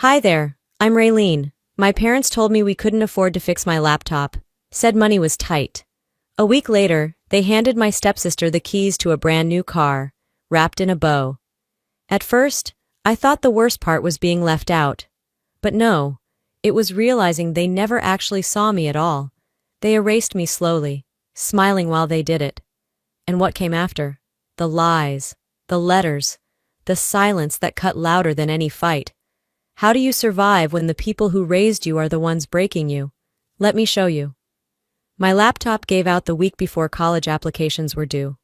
Hi there, I'm Raylene. My parents told me we couldn't afford to fix my laptop, said money was tight. A week later, they handed my stepsister the keys to a brand new car, wrapped in a bow. At first, I thought the worst part was being left out. But no, it was realizing they never actually saw me at all. They erased me slowly, smiling while they did it. And what came after? The lies, the letters, the silence that cut louder than any fight. How do you survive when the people who raised you are the ones breaking you? Let me show you. My laptop gave out the week before college applications were due.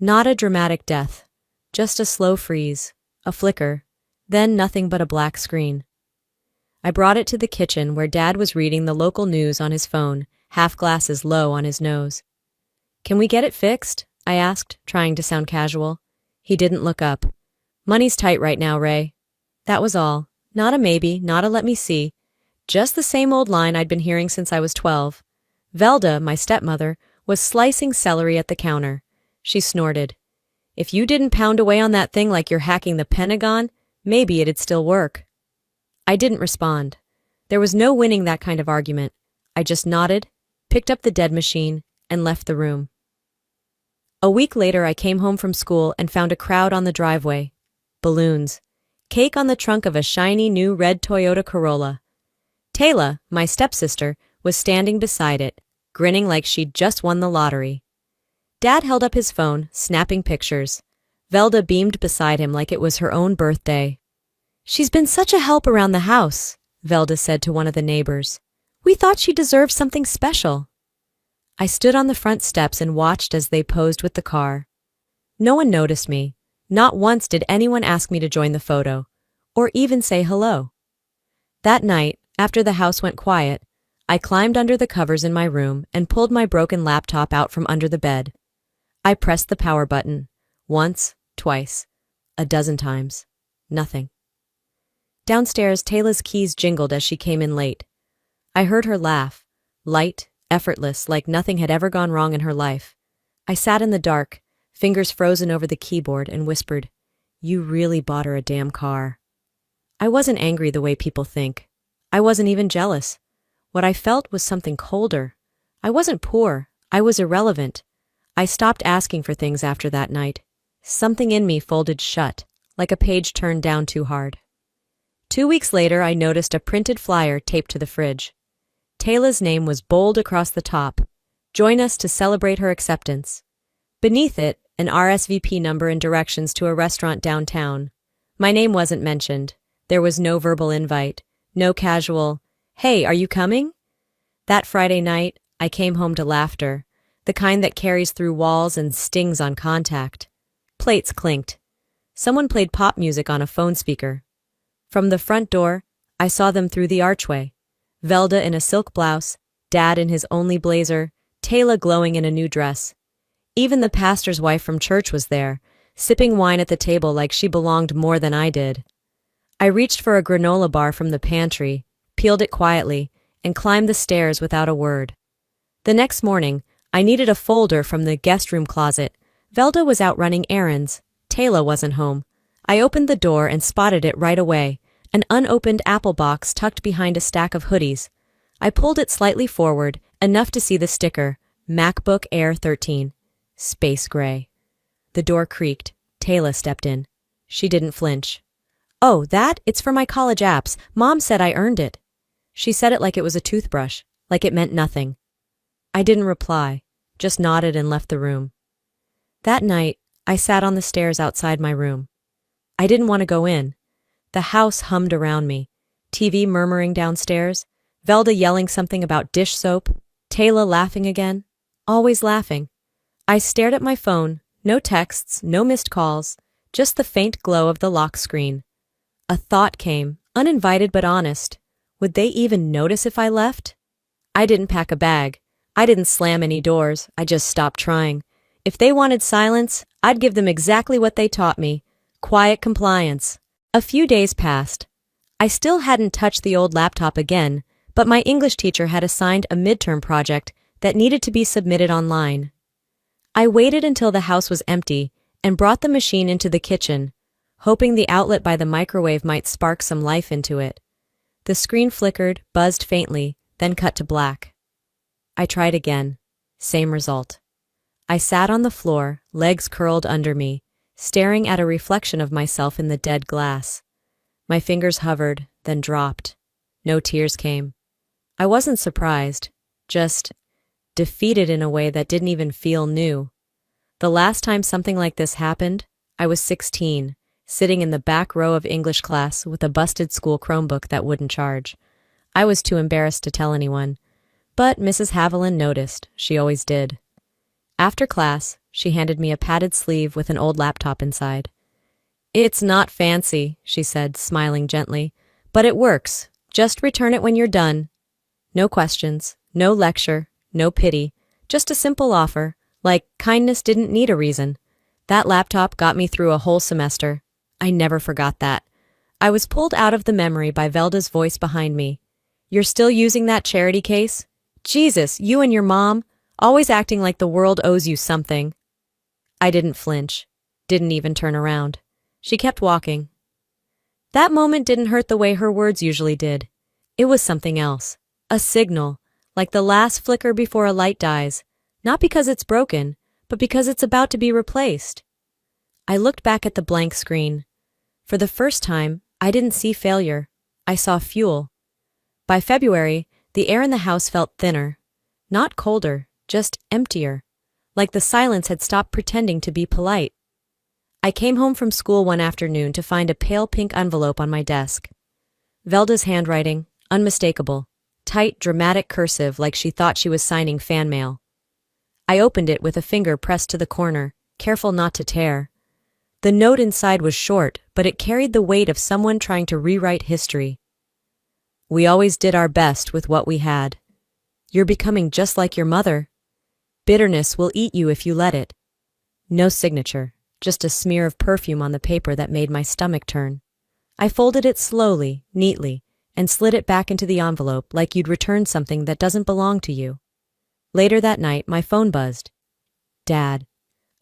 Not a dramatic death, just a slow freeze, a flicker, then nothing but a black screen. I brought it to the kitchen where Dad was reading the local news on his phone, half glasses low on his nose. Can we get it fixed? I asked, trying to sound casual. He didn't look up. Money's tight right now, Ray. That was all. Not a maybe, not a let me see. Just the same old line I'd been hearing since I was 12. Velda, my stepmother, was slicing celery at the counter. She snorted. If you didn't pound away on that thing like you're hacking the Pentagon, maybe it'd still work. I didn't respond. There was no winning that kind of argument. I just nodded, picked up the dead machine, and left the room. A week later, I came home from school and found a crowd on the driveway. Balloons. Cake on the trunk of a shiny new red Toyota Corolla. Taylor, my stepsister, was standing beside it, grinning like she'd just won the lottery. Dad held up his phone, snapping pictures. Velda beamed beside him like it was her own birthday. She's been such a help around the house, Velda said to one of the neighbors. We thought she deserved something special. I stood on the front steps and watched as they posed with the car. No one noticed me. Not once did anyone ask me to join the photo, or even say hello. That night, after the house went quiet, I climbed under the covers in my room and pulled my broken laptop out from under the bed. I pressed the power button. Once, twice, a dozen times. Nothing. Downstairs, Taylor's keys jingled as she came in late. I heard her laugh, light, effortless, like nothing had ever gone wrong in her life. I sat in the dark, fingers frozen over the keyboard, and whispered, "You really bought her a damn car." I wasn't angry the way people think. I wasn't even jealous. What I felt was something colder. I wasn't poor. I was irrelevant. I stopped asking for things after that night. Something in me folded shut, like a page turned down too hard. 2 weeks later, I noticed a printed flyer taped to the fridge. Taylor's name was bold across the top. Join us to celebrate her acceptance. Beneath it, an RSVP number and directions to a restaurant downtown. My name wasn't mentioned. There was no verbal invite, no casual, "Hey, are you coming?" That Friday night, I came home to laughter, the kind that carries through walls and stings on contact. Plates clinked. Someone played pop music on a phone speaker. From the front door, I saw them through the archway. Velda in a silk blouse, Dad in his only blazer, Taylor glowing in a new dress. Even the pastor's wife from church was there, sipping wine at the table like she belonged more than I did. I reached for a granola bar from the pantry, peeled it quietly, and climbed the stairs without a word. The next morning, I needed a folder from the guest room closet. Velda was out running errands. Taylor wasn't home. I opened the door and spotted it right away, an unopened apple box tucked behind a stack of hoodies. I pulled it slightly forward, enough to see the sticker, MacBook Air 13. Space gray. The door creaked. Taylor stepped in. She didn't flinch. "Oh, it's for my college apps. Mom said I earned it." She said it like it was a toothbrush, like it meant nothing. I didn't reply, just nodded and left the room. That night, I sat on the stairs outside my room. I didn't want to go in. The house hummed around me. TV murmuring downstairs, Velda yelling something about dish soap, Taylor laughing again, always laughing. I stared at my phone, no texts, no missed calls, just the faint glow of the lock screen. A thought came, uninvited but honest. Would they even notice if I left? I didn't pack a bag. I didn't slam any doors. I just stopped trying. If they wanted silence, I'd give them exactly what they taught me. Quiet compliance. A few days passed. I still hadn't touched the old laptop again, but my English teacher had assigned a midterm project that needed to be submitted online. I waited until the house was empty and brought the machine into the kitchen, hoping the outlet by the microwave might spark some life into it. The screen flickered, buzzed faintly, then cut to black. I tried again. Same result. I sat on the floor, legs curled under me, staring at a reflection of myself in the dead glass. My fingers hovered, then dropped. No tears came. I wasn't surprised, just defeated in a way that didn't even feel new. The last time something like this happened, I was 16, sitting in the back row of English class with a busted school Chromebook that wouldn't charge. I was too embarrassed to tell anyone, but Mrs. Haviland noticed. She always did. After class, she handed me a padded sleeve with an old laptop inside. "It's not fancy," she said, smiling gently, "but it works. Just return it when you're done." No questions, no lecture, no pity, just a simple offer, like kindness didn't need a reason. That laptop got me through a whole semester. I never forgot that. I was pulled out of the memory by Velda's voice behind me. "You're still using that charity case? Jesus, you and your mom, always acting like the world owes you something." I didn't flinch, didn't even turn around. She kept walking. That moment didn't hurt the way her words usually did. It was something else, a signal, like the last flicker before a light dies, not because it's broken, but because it's about to be replaced. I looked back at the blank screen. For the first time, I didn't see failure. I saw fuel. By February, the air in the house felt thinner. Not colder, just emptier. Like the silence had stopped pretending to be polite. I came home from school one afternoon to find a pale pink envelope on my desk. Velda's handwriting, unmistakable. Tight, dramatic cursive like she thought she was signing fan mail. I opened it with a finger pressed to the corner, careful not to tear. The note inside was short, but it carried the weight of someone trying to rewrite history. "We always did our best with what we had. You're becoming just like your mother. Bitterness will eat you if you let it." No signature, just a smear of perfume on the paper that made my stomach turn. I folded it slowly, neatly, and slid it back into the envelope like you'd return something that doesn't belong to you. Later that night, my phone buzzed. Dad.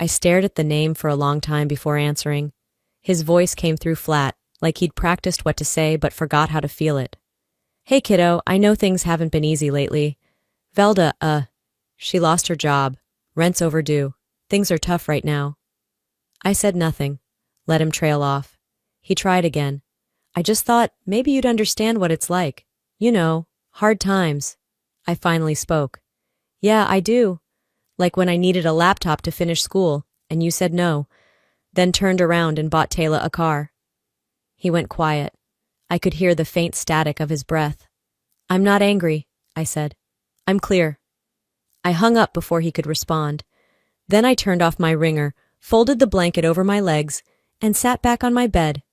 I stared at the name for a long time before answering. His voice came through flat, like he'd practiced what to say but forgot how to feel it. "Hey kiddo, I know things haven't been easy lately. Velda, she lost her job. Rent's overdue. Things are tough right now." I said nothing, let him trail off. He tried again. "I just thought maybe you'd understand what it's like. You know, hard times." I finally spoke. "Yeah, I do. Like when I needed a laptop to finish school, and you said no, then turned around and bought Taylor a car." He went quiet. I could hear the faint static of his breath. "I'm not angry," I said. "I'm clear." I hung up before he could respond. Then I turned off my ringer, folded the blanket over my legs, and sat back on my bed,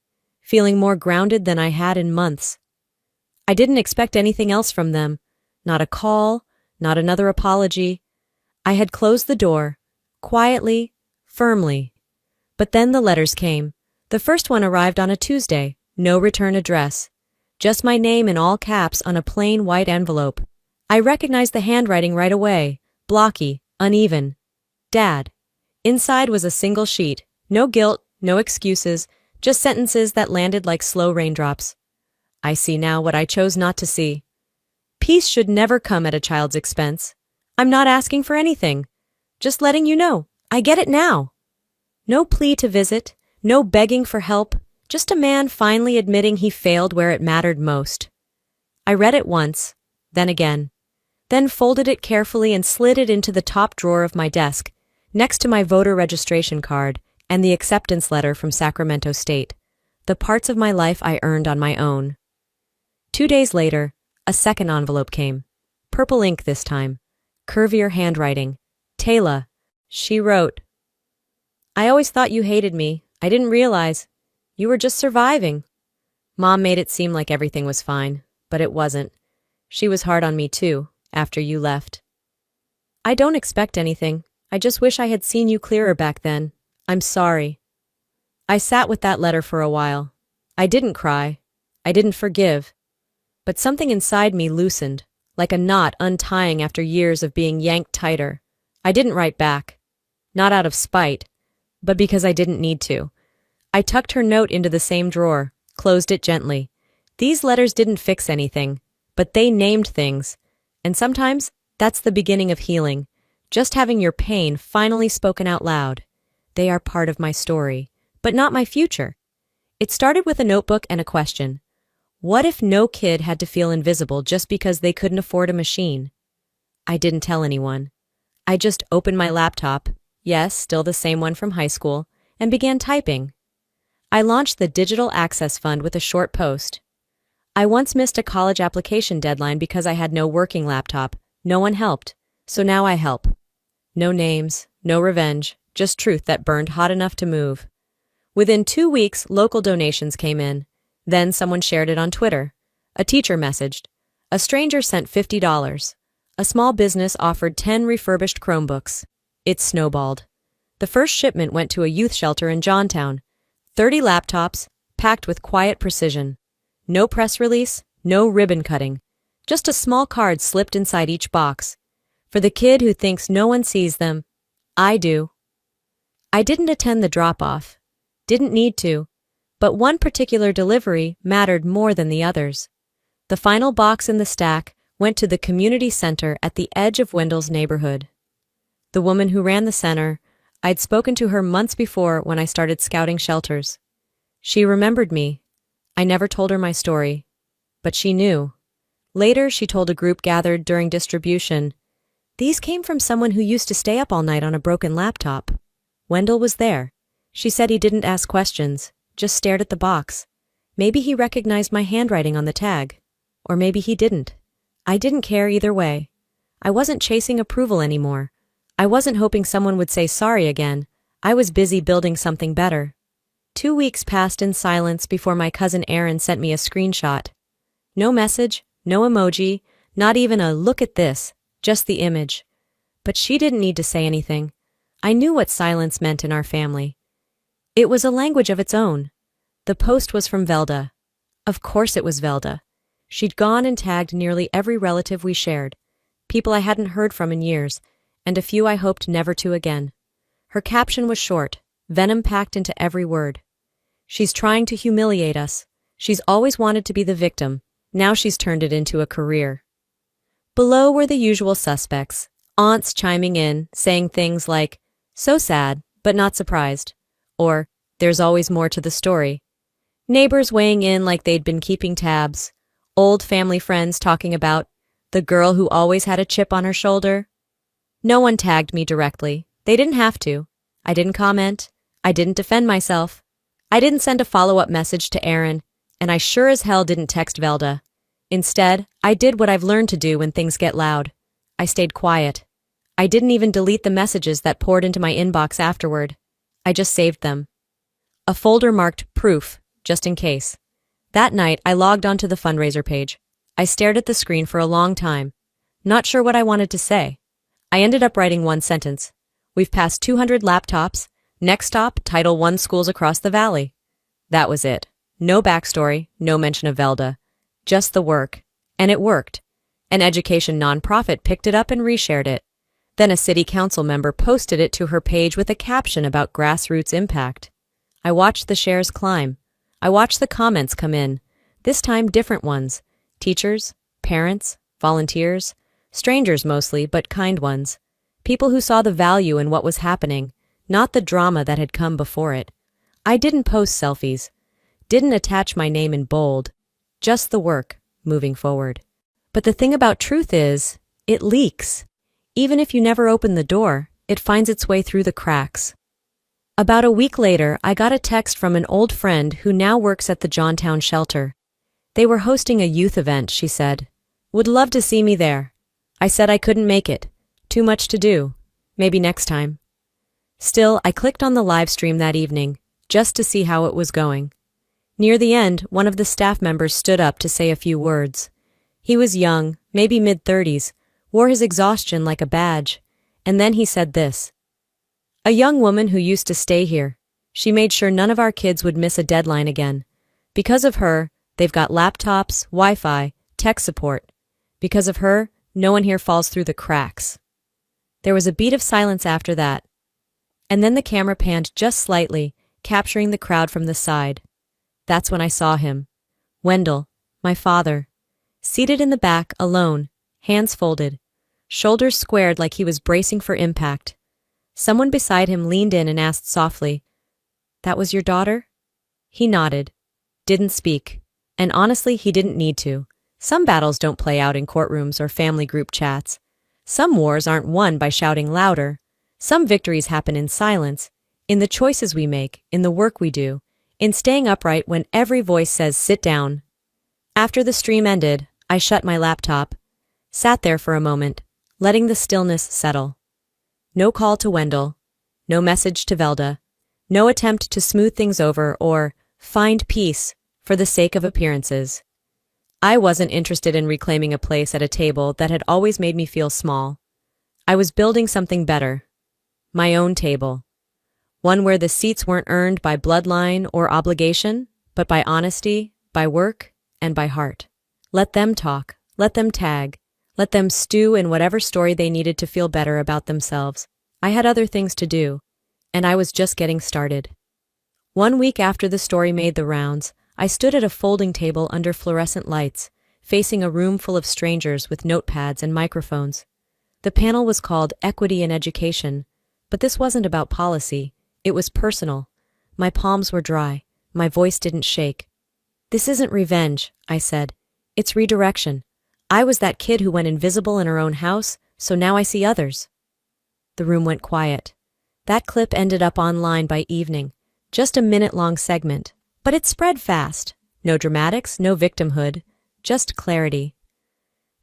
feeling more grounded than I had in months. I didn't expect anything else from them. Not a call, not another apology. I had closed the door, quietly, firmly. But then the letters came. The first one arrived on a Tuesday, no return address. Just my name in all caps on a plain white envelope. I recognized the handwriting right away, blocky, uneven. Dad. Inside was a single sheet, no guilt, no excuses, just sentences that landed like slow raindrops. I see now what I chose not to see. Peace should never come at a child's expense. I'm not asking for anything. Just letting you know, I get it now. No plea to visit, no begging for help, just a man finally admitting he failed where it mattered most. I read it once, then again, then folded it carefully and slid it into the top drawer of my desk, next to my voter registration card and the acceptance letter from Sacramento State, the parts of my life I earned on my own. 2 days later, a second envelope came. Purple ink this time. Curvier handwriting. "Taylor," she wrote. "I always thought you hated me. I didn't realize. You were just surviving. Mom made it seem like everything was fine, but it wasn't. She was hard on me too, after you left. I don't expect anything. I just wish I had seen you clearer back then. I'm sorry." I sat with that letter for a while. I didn't cry. I didn't forgive. But something inside me loosened, like a knot untying after years of being yanked tighter. I didn't write back. Not out of spite, but because I didn't need to. I tucked her note into the same drawer, closed it gently, These letters didn't fix anything, but they named things. And sometimes, that's the beginning of healing. Just having your pain finally spoken out loud. They are part of my story, but not my future. It started with a notebook and a question. What if no kid had to feel invisible just because they couldn't afford a machine? I didn't tell anyone. I just opened my laptop, yes, still the same one from high school, and began typing. I launched the Digital Access Fund with a short post. I once missed a college application deadline because I had no working laptop. No one helped, so now I help. No names, no revenge, just truth that burned hot enough to move. Within 2 weeks, local donations came in. Then someone shared it on Twitter. A teacher messaged. A stranger sent $50. A small business offered 10 refurbished Chromebooks. It snowballed. The first shipment went to a youth shelter in Johntown. 30 laptops, packed with quiet precision. No press release, no ribbon cutting. Just a small card slipped inside each box. For the kid who thinks no one sees them, I do. I didn't attend the drop-off. Didn't need to. But one particular delivery mattered more than the others. The final box in the stack went to the community center at the edge of Wendell's neighborhood. The woman who ran the center, I'd spoken to her months before when I started scouting shelters. She remembered me. I never told her my story. But she knew. Later, she told a group gathered during distribution. These came from someone who used to stay up all night on a broken laptop. Wendell was there. She said he didn't ask questions, just stared at the box. Maybe he recognized my handwriting on the tag. Or maybe he didn't. I didn't care either way. I wasn't chasing approval anymore. I wasn't hoping someone would say sorry again. I was busy building something better. 2 weeks passed in silence before my cousin Aaron sent me a screenshot. No message, no emoji, not even a look at this, just the image. But she didn't need to say anything. I knew what silence meant in our family. It was a language of its own. The post was from Velda. Of course it was Velda. She'd gone and tagged nearly every relative we shared, people I hadn't heard from in years, and a few I hoped never to again. Her caption was short, venom packed into every word. She's trying to humiliate us. She's always wanted to be the victim. Now she's turned it into a career. Below were the usual suspects, aunts chiming in, saying things like, so sad, but not surprised, or there's always more to the story. Neighbors weighing in like they'd been keeping tabs. Old family friends talking about the girl who always had a chip on her shoulder. No one tagged me directly. They didn't have to. I didn't comment. I didn't defend myself. I didn't send a follow-up message to Aaron, and I sure as hell didn't text Velda. Instead, I did what I've learned to do when things get loud. I stayed quiet. I didn't even delete the messages that poured into my inbox afterward. I just saved them. A folder marked proof, just in case. That night, I logged onto the fundraiser page. I stared at the screen for a long time, not sure what I wanted to say. I ended up writing one sentence. We've passed 200 laptops. Next stop, Title I schools across the valley. That was it. No backstory, no mention of Velda. Just the work. And it worked. An education nonprofit picked it up and reshared it. Then a city council member posted it to her page with a caption about grassroots impact. I watched the shares climb. I watched the comments come in, this time different ones. Teachers, parents, volunteers, strangers mostly, but kind ones. People who saw the value in what was happening, not the drama that had come before it. I didn't post selfies, didn't attach my name in bold, just the work, moving forward. But the thing about truth is, it leaks. Even if you never open the door, it finds its way through the cracks. About a week later, I got a text from an old friend who now works at the Johntown shelter. They were hosting a youth event, she said. Would love to see me there. I said I couldn't make it. Too much to do. Maybe next time. Still, I clicked on the live stream that evening, just to see how it was going. Near the end, one of the staff members stood up to say a few words. He was young, maybe mid-30s, wore his exhaustion like a badge, and then he said this. A young woman who used to stay here. She made sure none of our kids would miss a deadline again. Because of her, they've got laptops, Wi-Fi, tech support. Because of her, no one here falls through the cracks. There was a beat of silence after that. And then the camera panned just slightly, capturing the crowd from the side. That's when I saw him. Wendell, My father. Seated in the back, alone, hands folded, shoulders squared like he was bracing for impact. Someone beside him leaned in and asked softly, "That was your daughter?" He nodded, didn't speak, and honestly, he didn't need to. Some battles don't play out in courtrooms or family group chats. Some wars aren't won by shouting louder. Some victories happen in silence, in the choices we make, in the work we do, in staying upright when every voice says, "Sit down." After the stream ended, I shut my laptop, sat there for a moment, letting the stillness settle. No call to Wendell, no message to Velda, no attempt to smooth things over or find peace for the sake of appearances. I wasn't interested in reclaiming a place at a table that had always made me feel small. I was building something better. My own table. One where the seats weren't earned by bloodline or obligation, but by honesty, by work, and by heart. Let them talk, let them tag, let them stew in whatever story they needed to feel better about themselves. I had other things to do, and I was just getting started. 1 week after the story made the rounds, I stood at a folding table under fluorescent lights, facing a room full of strangers with notepads and microphones. The panel was called Equity in Education, but this wasn't about policy. It was personal. My palms were dry. My voice didn't shake. "This isn't revenge," I said. "It's redirection. I was that kid who went invisible in her own house, so now I see others." The room went quiet. That clip ended up online by evening. Just a minute-long segment. But it spread fast. No dramatics, no victimhood, just clarity.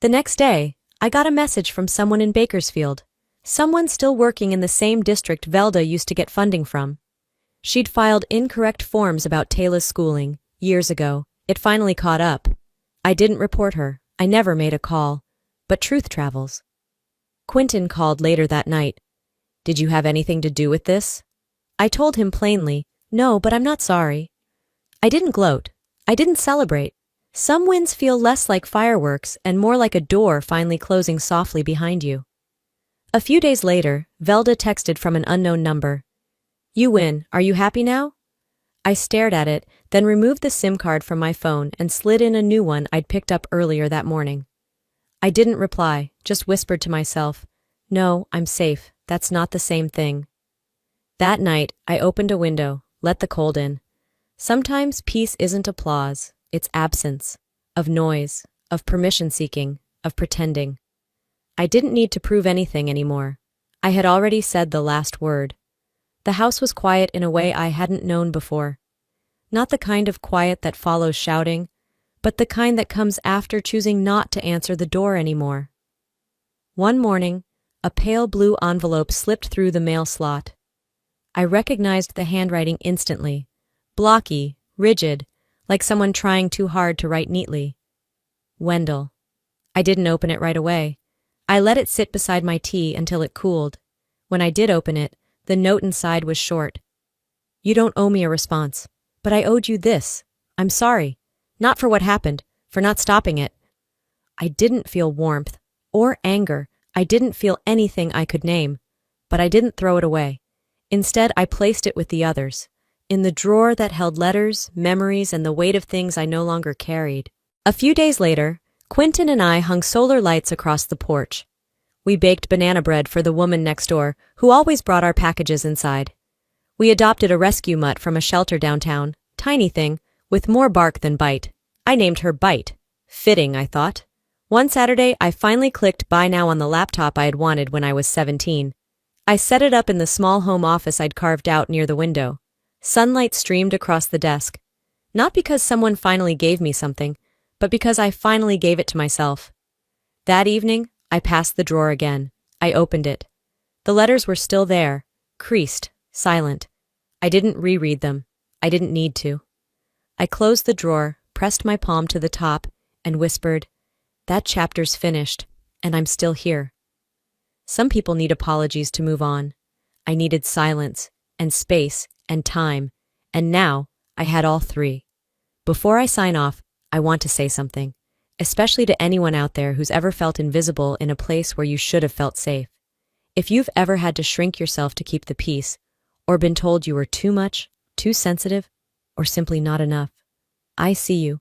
The next day, I got a message from someone in Bakersfield. Someone still working in the same district Velda used to get funding from. She'd filed incorrect forms about Taylor's schooling, years ago. It finally caught up. I didn't report her. I never made a call. But truth travels. Quentin called later that night. "Did you have anything to do with this?" I told him plainly, "No, but I'm not sorry." I didn't gloat. I didn't celebrate. Some wins feel less like fireworks and more like a door finally closing softly behind you. A few days later, Velda texted from an unknown number. "You win. Are you happy now?" I stared at it, then removed the SIM card from my phone and slid in a new one I'd picked up earlier that morning. I didn't reply, just whispered to myself, "No, I'm safe. That's not the same thing." That night, I opened a window, let the cold in. Sometimes peace isn't applause, it's absence, of noise, of permission-seeking, of pretending. I didn't need to prove anything anymore. I had already said the last word. The house was quiet in a way I hadn't known before. Not the kind of quiet that follows shouting, but the kind that comes after choosing not to answer the door anymore. One morning, a pale blue envelope slipped through the mail slot. I recognized the handwriting instantly. Blocky, rigid, like someone trying too hard to write neatly. Wendell. I didn't open it right away. I let it sit beside my tea until it cooled. When I did open it, the note inside was short. "You don't owe me a response, but I owed you this. I'm sorry. Not for what happened, for not stopping it." I didn't feel warmth or anger. I didn't feel anything I could name, but I didn't throw it away. Instead, I placed it with the others, in the drawer that held letters, memories, and the weight of things I no longer carried. A few days later, Quentin and I hung solar lights across the porch. We baked banana bread for the woman next door, who always brought our packages inside. We adopted a rescue mutt from a shelter downtown, tiny thing, with more bark than bite. I named her Bite. Fitting, I thought. One Saturday, I finally clicked buy now on the laptop I had wanted when I was 17. I set it up in the small home office I'd carved out near the window. Sunlight streamed across the desk. Not because someone finally gave me something, but because I finally gave it to myself. That evening, I passed the drawer again. I opened it. The letters were still there, creased, silent. I didn't reread them. I didn't need to. I closed the drawer, pressed my palm to the top, and whispered, "That chapter's finished, and I'm still here." Some people need apologies to move on. I needed silence, and space, and time, and now I had all three. Before I sign off, I want to say something, especially to anyone out there who's ever felt invisible in a place where you should have felt safe. If you've ever had to shrink yourself to keep the peace, or been told you were too much, too sensitive, or simply not enough, I see you.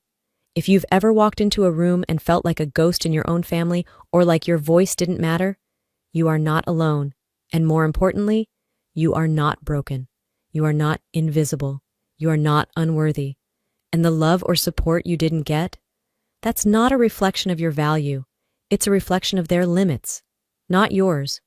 If you've ever walked into a room and felt like a ghost in your own family or like your voice didn't matter, you are not alone. And more importantly, you are not broken. You are not invisible. You are not unworthy. And the love or support you didn't get, that's not a reflection of your value. It's a reflection of their limits, not yours.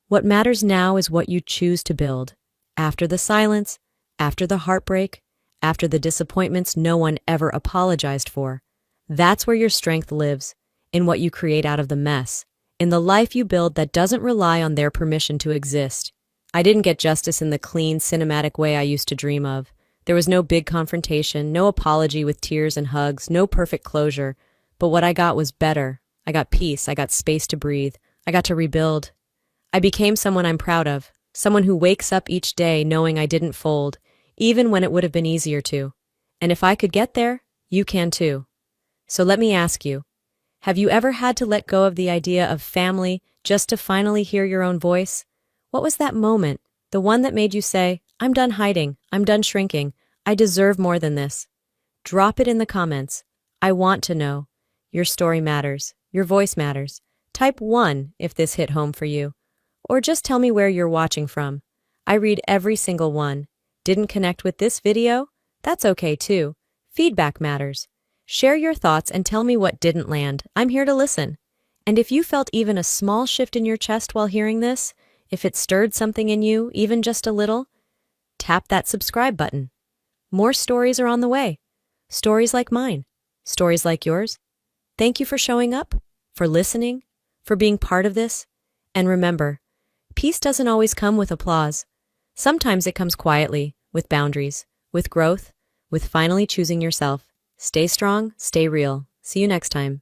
What matters now is what you choose to build. After the silence, after the heartbreak, after the disappointments no one ever apologized for. That's where your strength lives, in what you create out of the mess, in the life you build that doesn't rely on their permission to exist. I didn't get justice in the clean, cinematic way I used to dream of. There was no big confrontation, no apology with tears and hugs, no perfect closure. But what I got was better. I got peace, I got space to breathe, I got to rebuild. I became someone I'm proud of, someone who wakes up each day knowing I didn't fold, even when it would have been easier to. And if I could get there, you can too. So let me ask you, have you ever had to let go of the idea of family just to finally hear your own voice? What was that moment, the one that made you say, I'm done hiding, I'm done shrinking, I deserve more than this? Drop it in the comments. I want to know. Your story matters. Your voice matters. Type 1 if this hit home for you. Or just tell me where you're watching from. I read every single one. Didn't connect with this video? That's okay too. Feedback matters. Share your thoughts and tell me what didn't land. I'm here to listen. And if you felt even a small shift in your chest while hearing this, if it stirred something in you, even just a little, tap that subscribe button. More stories are on the way. Stories like mine. Stories like yours. Thank you for showing up, for listening, for being part of this. And remember, peace doesn't always come with applause. Sometimes it comes quietly, with boundaries, with growth, with finally choosing yourself. Stay strong, stay real. See you next time.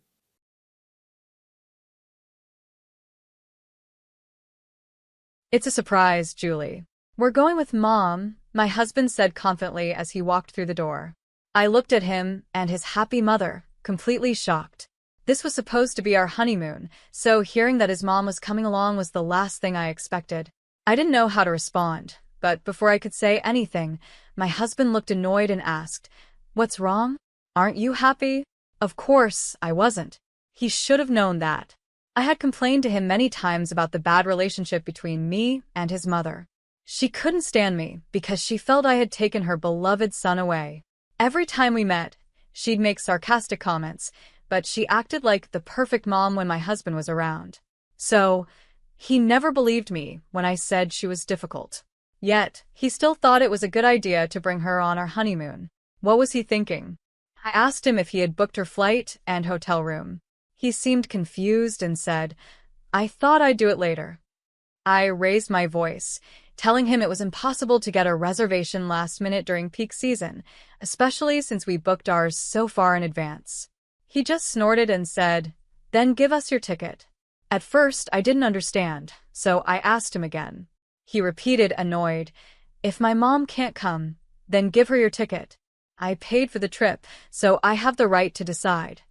It's a surprise, Julie. We're going with Mom, my husband said confidently as he walked through the door. I looked at him and his happy mother, completely shocked. This was supposed to be our honeymoon, so hearing that his mom was coming along was the last thing I expected. I didn't know how to respond, but before I could say anything, my husband looked annoyed and asked, "What's wrong? Aren't you happy?" Of course, I wasn't. He should have known that. I had complained to him many times about the bad relationship between me and his mother. She couldn't stand me because she felt I had taken her beloved son away. Every time we met, she'd make sarcastic comments, but she acted like the perfect mom when my husband was around. So, he never believed me when I said she was difficult. Yet, he still thought it was a good idea to bring her on our honeymoon. What was he thinking? I asked him if he had booked her flight and hotel room. He seemed confused and said, "I thought I'd do it later." I raised my voice, telling him it was impossible to get a reservation last minute during peak season, especially since we booked ours so far in advance. He just snorted and said, "Then give us your ticket." At first, I didn't understand, so I asked him again. He repeated, annoyed, "If my mom can't come, then give her your ticket. I paid for the trip, so I have the right to decide."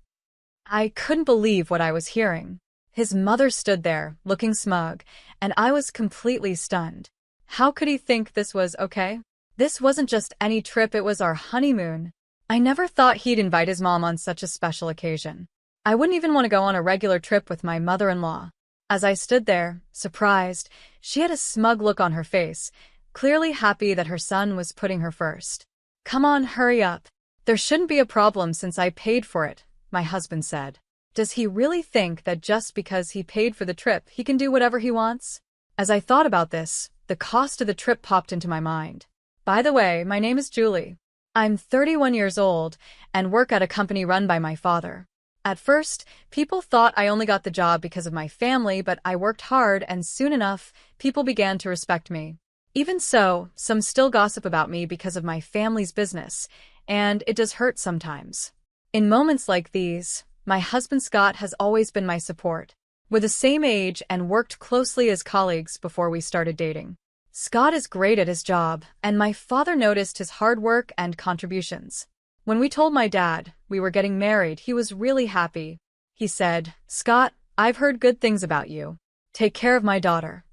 I couldn't believe what I was hearing. His mother stood there, looking smug, and I was completely stunned. How could he think this was okay? This wasn't just any trip, it was our honeymoon. I never thought he'd invite his mom on such a special occasion. I wouldn't even want to go on a regular trip with my mother-in-law. As I stood there, surprised, she had a smug look on her face, clearly happy that her son was putting her first. "Come on, hurry up. There shouldn't be a problem since I paid for it," my husband said. Does he really think that just because he paid for the trip, he can do whatever he wants? As I thought about this, the cost of the trip popped into my mind. By the way, my name is Julie. I'm 31 years old and work at a company run by my father. At first, people thought I only got the job because of my family, but I worked hard and soon enough, people began to respect me. Even so, some still gossip about me because of my family's business, and it does hurt sometimes. In moments like these, my husband Scott has always been my support. We're the same age and worked closely as colleagues before we started dating. Scott is great at his job, and my father noticed his hard work and contributions. When we told my dad we were getting married, he was really happy. He said, "Scott, I've heard good things about you. Take care of my daughter."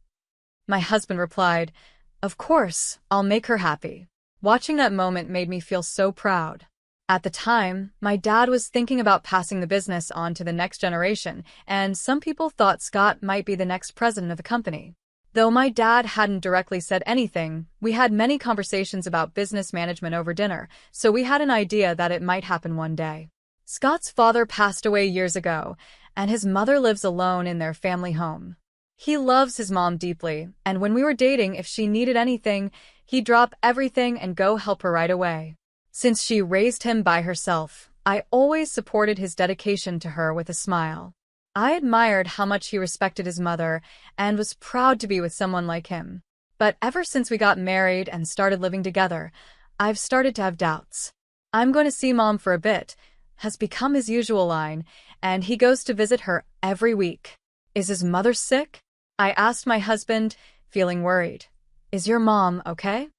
My husband replied, "Of course, I'll make her happy." Watching that moment made me feel so proud. At the time, my dad was thinking about passing the business on to the next generation, and some people thought Scott might be the next president of the company. Though my dad hadn't directly said anything, we had many conversations about business management over dinner, so we had an idea that it might happen one day. Scott's father passed away years ago, and his mother lives alone in their family home. He loves his mom deeply, and when we were dating, if she needed anything, he'd drop everything and go help her right away. Since she raised him by herself, I always supported his dedication to her with a smile. I admired how much he respected his mother and was proud to be with someone like him. But ever since we got married and started living together, I've started to have doubts. "I'm going to see Mom for a bit," has become his usual line, and he goes to visit her every week. "Is his mother sick?" I asked my husband, feeling worried. "Is your mom okay?"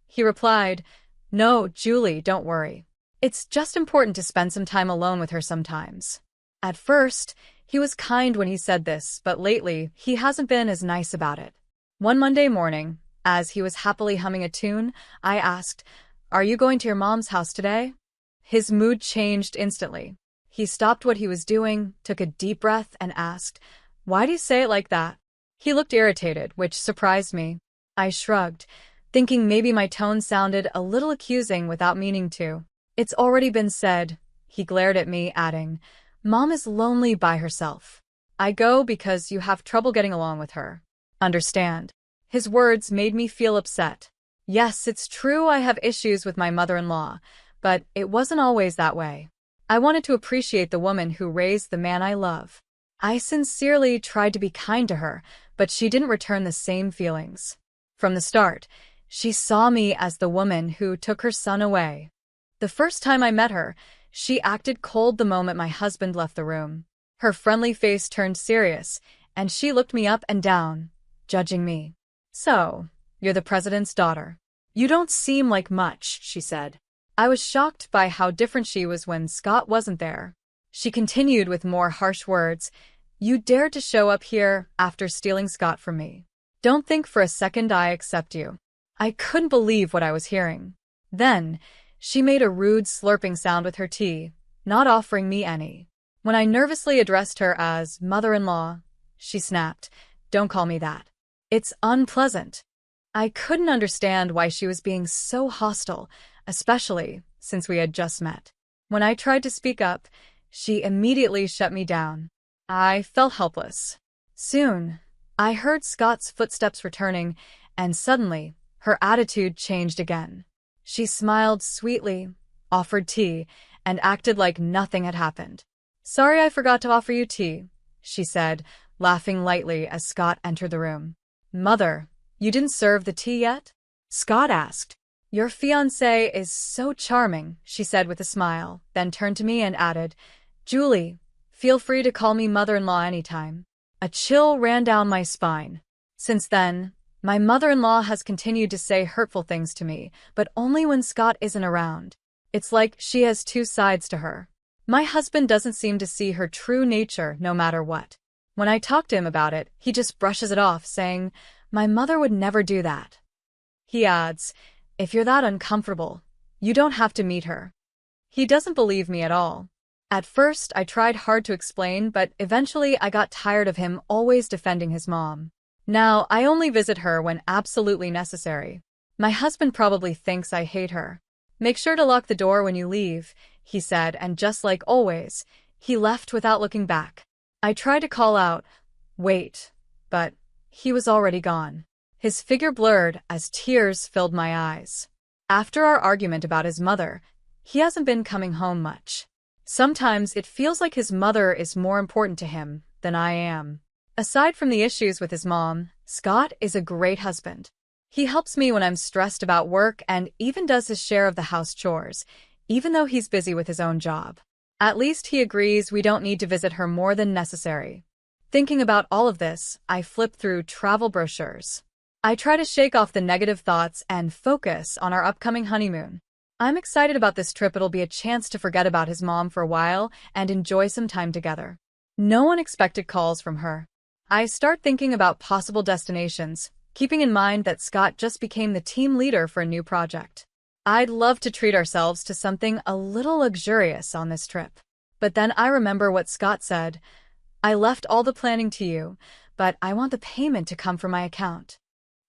He replied, "No, Julie, don't worry. It's just important to spend some time alone with her sometimes." At first, he was kind when he said this, but lately, he hasn't been as nice about it. One Monday morning, as he was happily humming a tune, I asked, "Are you going to your mom's house today?" His mood changed instantly. He stopped what he was doing, took a deep breath, and asked, "Why do you say it like that?" He looked irritated, which surprised me. I shrugged, thinking maybe my tone sounded a little accusing without meaning to. "It's already been said." He glared at me, adding, "Mom is lonely by herself. I go because you have trouble getting along with her. Understand?" His words made me feel upset. Yes, it's true I have issues with my mother-in-law, but it wasn't always that way. I wanted to appreciate the woman who raised the man I love. I sincerely tried to be kind to her, but she didn't return the same feelings. From the start, she saw me as the woman who took her son away. The first time I met her, she acted cold the moment my husband left the room. Her friendly face turned serious, and she looked me up and down, judging me. "So, you're the president's daughter. You don't seem like much," she said. I was shocked by how different she was when Scott wasn't there. She continued with more harsh words, "You dared to show up here after stealing Scott from me. Don't think for a second I accept you." I couldn't believe what I was hearing. Then, she made a rude slurping sound with her tea, not offering me any. When I nervously addressed her as mother-in-law, she snapped, "Don't call me that. It's unpleasant." I couldn't understand why she was being so hostile, especially since we had just met. When I tried to speak up, she immediately shut me down. I felt helpless. Soon, I heard Scott's footsteps returning, and suddenly, her attitude changed again. She smiled sweetly, offered tea, and acted like nothing had happened. "Sorry I forgot to offer you tea," she said, laughing lightly as Scott entered the room. "Mother, you didn't serve the tea yet?" Scott asked. "Your fiancé is so charming," she said with a smile, then turned to me and added, "Julie, feel free to call me mother-in-law anytime." A chill ran down my spine. Since then, my mother-in-law has continued to say hurtful things to me, but only when Scott isn't around. It's like she has two sides to her. My husband doesn't seem to see her true nature no matter what. When I talk to him about it, he just brushes it off, saying, "My mother would never do that." He adds, "If you're that uncomfortable, you don't have to meet her." He doesn't believe me at all. At first, I tried hard to explain, but eventually I got tired of him always defending his mom. Now, I only visit her when absolutely necessary. My husband probably thinks I hate her. "Make sure to lock the door when you leave," he said, and just like always, he left without looking back. I tried to call out, "Wait," but he was already gone. His figure blurred as tears filled my eyes. After our argument about his mother, he hasn't been coming home much. Sometimes it feels like his mother is more important to him than I am. Aside from the issues with his mom, Scott is a great husband. He helps me when I'm stressed about work and even does his share of the house chores, even though he's busy with his own job. At least he agrees we don't need to visit her more than necessary. Thinking about all of this, I flip through travel brochures. I try to shake off the negative thoughts and focus on our upcoming honeymoon. I'm excited about this trip. It'll be a chance to forget about his mom for a while and enjoy some time together. No unexpected calls from her. I start thinking about possible destinations, keeping in mind that Scott just became the team leader for a new project. I'd love to treat ourselves to something a little luxurious on this trip. But then I remember what Scott said. I left all the planning to you, but I want the payment to come from my account.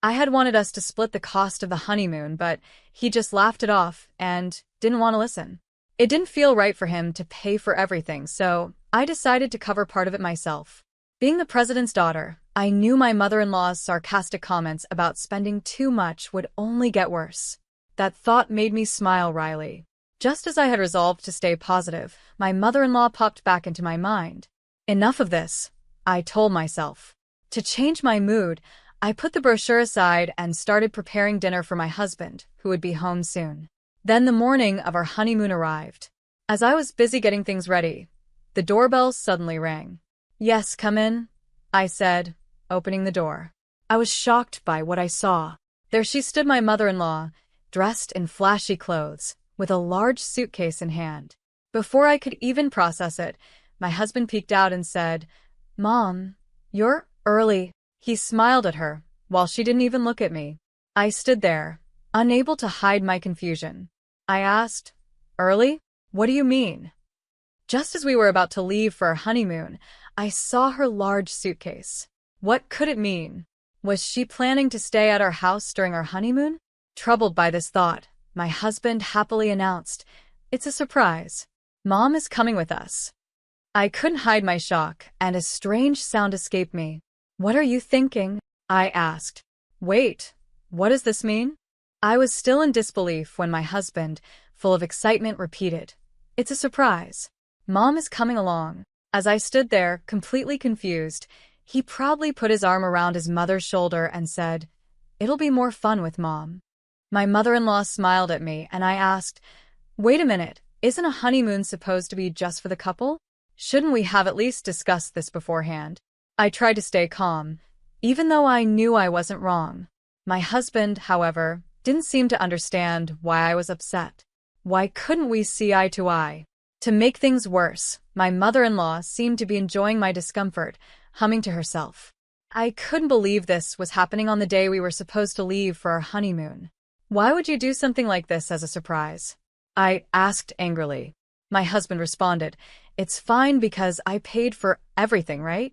I had wanted us to split the cost of the honeymoon, but he just laughed it off and didn't want to listen. It didn't feel right for him to pay for everything, so I decided to cover part of it myself. Being the president's daughter, I knew my mother-in-law's sarcastic comments about spending too much would only get worse. That thought made me smile wryly. Just as I had resolved to stay positive, my mother-in-law popped back into my mind. Enough of this, I told myself. To change my mood, I put the brochure aside and started preparing dinner for my husband, who would be home soon. Then the morning of our honeymoon arrived. As I was busy getting things ready, the doorbell suddenly rang. "Yes, come in," I said, opening the door. I was shocked by what I saw. There she stood, my mother-in-law, dressed in flashy clothes, with a large suitcase in hand. Before I could even process it, my husband peeked out and said, "Mom, you're early." He smiled at her, while she didn't even look at me. I stood there, unable to hide my confusion. I asked, "Early? What do you mean?" Just as we were about to leave for our honeymoon, I saw her large suitcase. What could it mean? Was she planning to stay at our house during our honeymoon? Troubled by this thought, my husband happily announced, "It's a surprise. Mom is coming with us." I couldn't hide my shock, and a strange sound escaped me. "What are you thinking?" I asked. "Wait, what does this mean?" I was still in disbelief when my husband, full of excitement, repeated, "It's a surprise. Mom is coming along." As I stood there, completely confused, he proudly put his arm around his mother's shoulder and said, "It'll be more fun with Mom." My mother-in-law smiled at me, and I asked, "Wait a minute, isn't a honeymoon supposed to be just for the couple? Shouldn't we have at least discussed this beforehand?" I tried to stay calm, even though I knew I wasn't wrong. My husband, however, didn't seem to understand why I was upset. Why couldn't we see eye to eye? To make things worse, my mother-in-law seemed to be enjoying my discomfort, humming to herself. I couldn't believe this was happening on the day we were supposed to leave for our honeymoon. "Why would you do something like this as a surprise?" I asked angrily. My husband responded, "It's fine because I paid for everything, right?"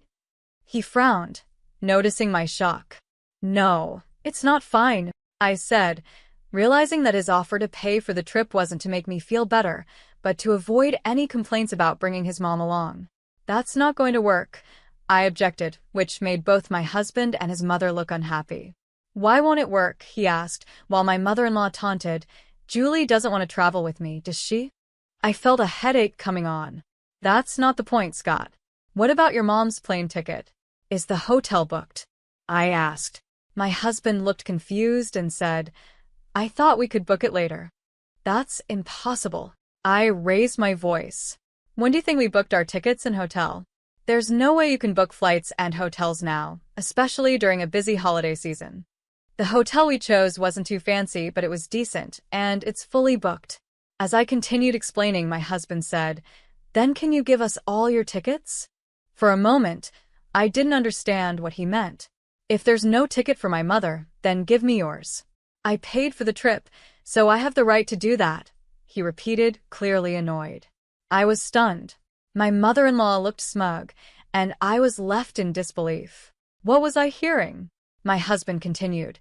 He frowned, noticing my shock. "No, it's not fine," I said, realizing that his offer to pay for the trip wasn't to make me feel better, but to avoid any complaints about bringing his mom along. "That's not going to work," I objected, which made both my husband and his mother look unhappy. "Why won't it work?" he asked, while my mother-in-law taunted, "Julie doesn't want to travel with me, does she?" I felt a headache coming on. "That's not the point, Scott. What about your mom's plane ticket? Is the hotel booked?" I asked. My husband looked confused and said, "I thought we could book it later." "That's impossible." I raised my voice. "When do you think we booked our tickets and hotel? There's no way you can book flights and hotels now, especially during a busy holiday season." The hotel we chose wasn't too fancy, but it was decent, and it's fully booked. As I continued explaining, my husband said, "Then can you give us all your tickets?" For a moment, I didn't understand what he meant. "If there's no ticket for my mother, then give me yours. I paid for the trip, so I have the right to do that," he repeated, clearly annoyed. I was stunned. My mother-in-law looked smug, and I was left in disbelief. What was I hearing? My husband continued,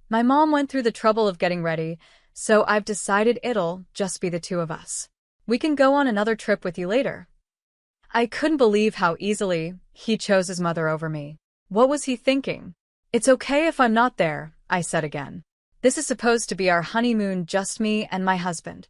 "My mom went through the trouble of getting ready, so I've decided it'll just be the two of us. We can go on another trip with you later." I couldn't believe how easily he chose his mother over me. What was he thinking? "It's okay if I'm not there," I said again. "This is supposed to be our honeymoon, just me and my husband."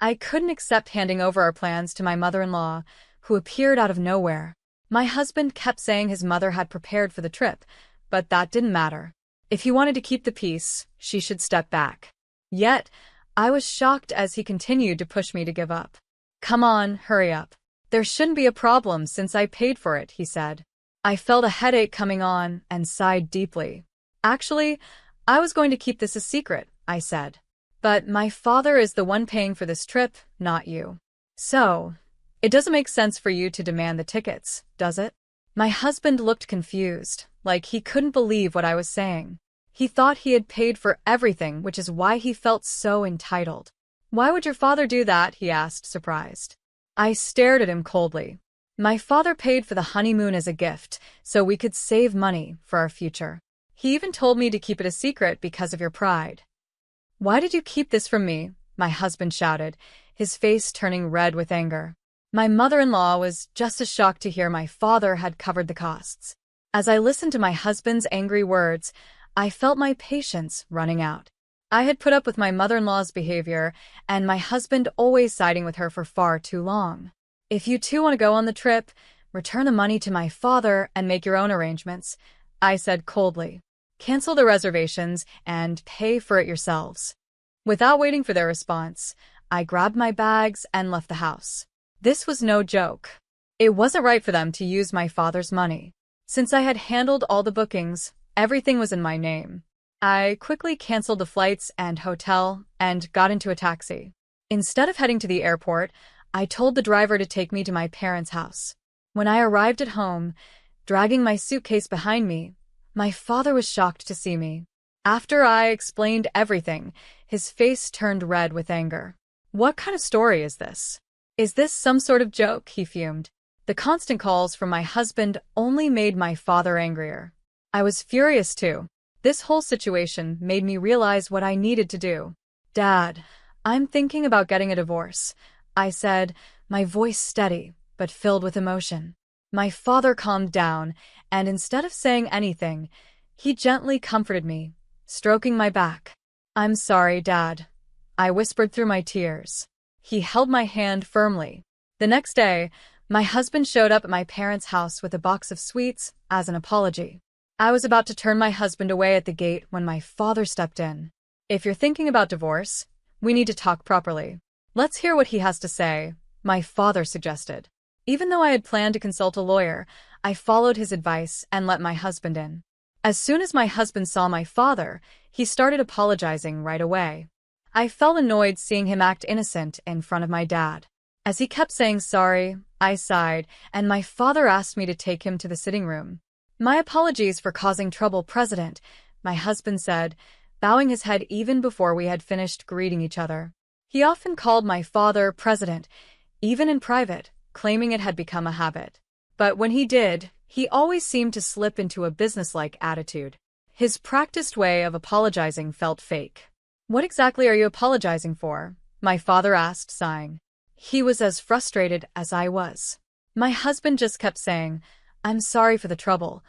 I couldn't accept handing over our plans to my mother-in-law, who appeared out of nowhere. My husband kept saying his mother had prepared for the trip, but that didn't matter. If he wanted to keep the peace, she should step back. Yet, I was shocked as he continued to push me to give up. "Come on, hurry up. There shouldn't be a problem since I paid for it," he said. I felt a headache coming on and sighed deeply. "Actually, I was going to keep this a secret," I said. "But my father is the one paying for this trip, not you. So, it doesn't make sense for you to demand the tickets, does it?" My husband looked confused, like he couldn't believe what I was saying. He thought he had paid for everything, which is why he felt so entitled. Why would your father do that? He asked, surprised. I stared at him coldly. My father paid for the honeymoon as a gift, so we could save money for our future. He even told me to keep it a secret because of your pride. Why did you keep this from me? My husband shouted, his face turning red with anger. My mother-in-law was just as shocked to hear my father had covered the costs. As I listened to my husband's angry words, I felt my patience running out. I had put up with my mother-in-law's behavior, and my husband always siding with her for far too long. If you two want to go on the trip, return the money to my father and make your own arrangements, I said coldly. Cancel the reservations and pay for it yourselves. Without waiting for their response, I grabbed my bags and left the house. This was no joke. It wasn't right for them to use my father's money. Since I had handled all the bookings, everything was in my name. I quickly canceled the flights and hotel and got into a taxi. Instead of heading to the airport, I told the driver to take me to my parents' house. When I arrived at home, dragging my suitcase behind me, my father was shocked to see me. After I explained everything, his face turned red with anger. What kind of story is this? Is this some sort of joke? He fumed. The constant calls from my husband only made my father angrier. I was furious too. This whole situation made me realize what I needed to do. Dad, I'm thinking about getting a divorce, I said, my voice steady but filled with emotion. My father calmed down, and instead of saying anything, he gently comforted me, stroking my back. I'm sorry, Dad, I whispered through my tears. He held my hand firmly. The next day, my husband showed up at my parents' house with a box of sweets as an apology. I was about to turn my husband away at the gate when my father stepped in. If you're thinking about divorce, we need to talk properly. Let's hear what he has to say, my father suggested. Even though I had planned to consult a lawyer, I followed his advice and let my husband in. As soon as my husband saw my father, he started apologizing right away. I felt annoyed seeing him act innocent in front of my dad. As he kept saying sorry, I sighed, and my father asked me to take him to the sitting room. My apologies for causing trouble, President, my husband said, bowing his head even before we had finished greeting each other. He often called my father President, even in private, claiming it had become a habit. But when he did, he always seemed to slip into a businesslike attitude. His practiced way of apologizing felt fake. What exactly are you apologizing for? My father asked, sighing. He was as frustrated as I was. My husband just kept saying, I'm sorry for the trouble,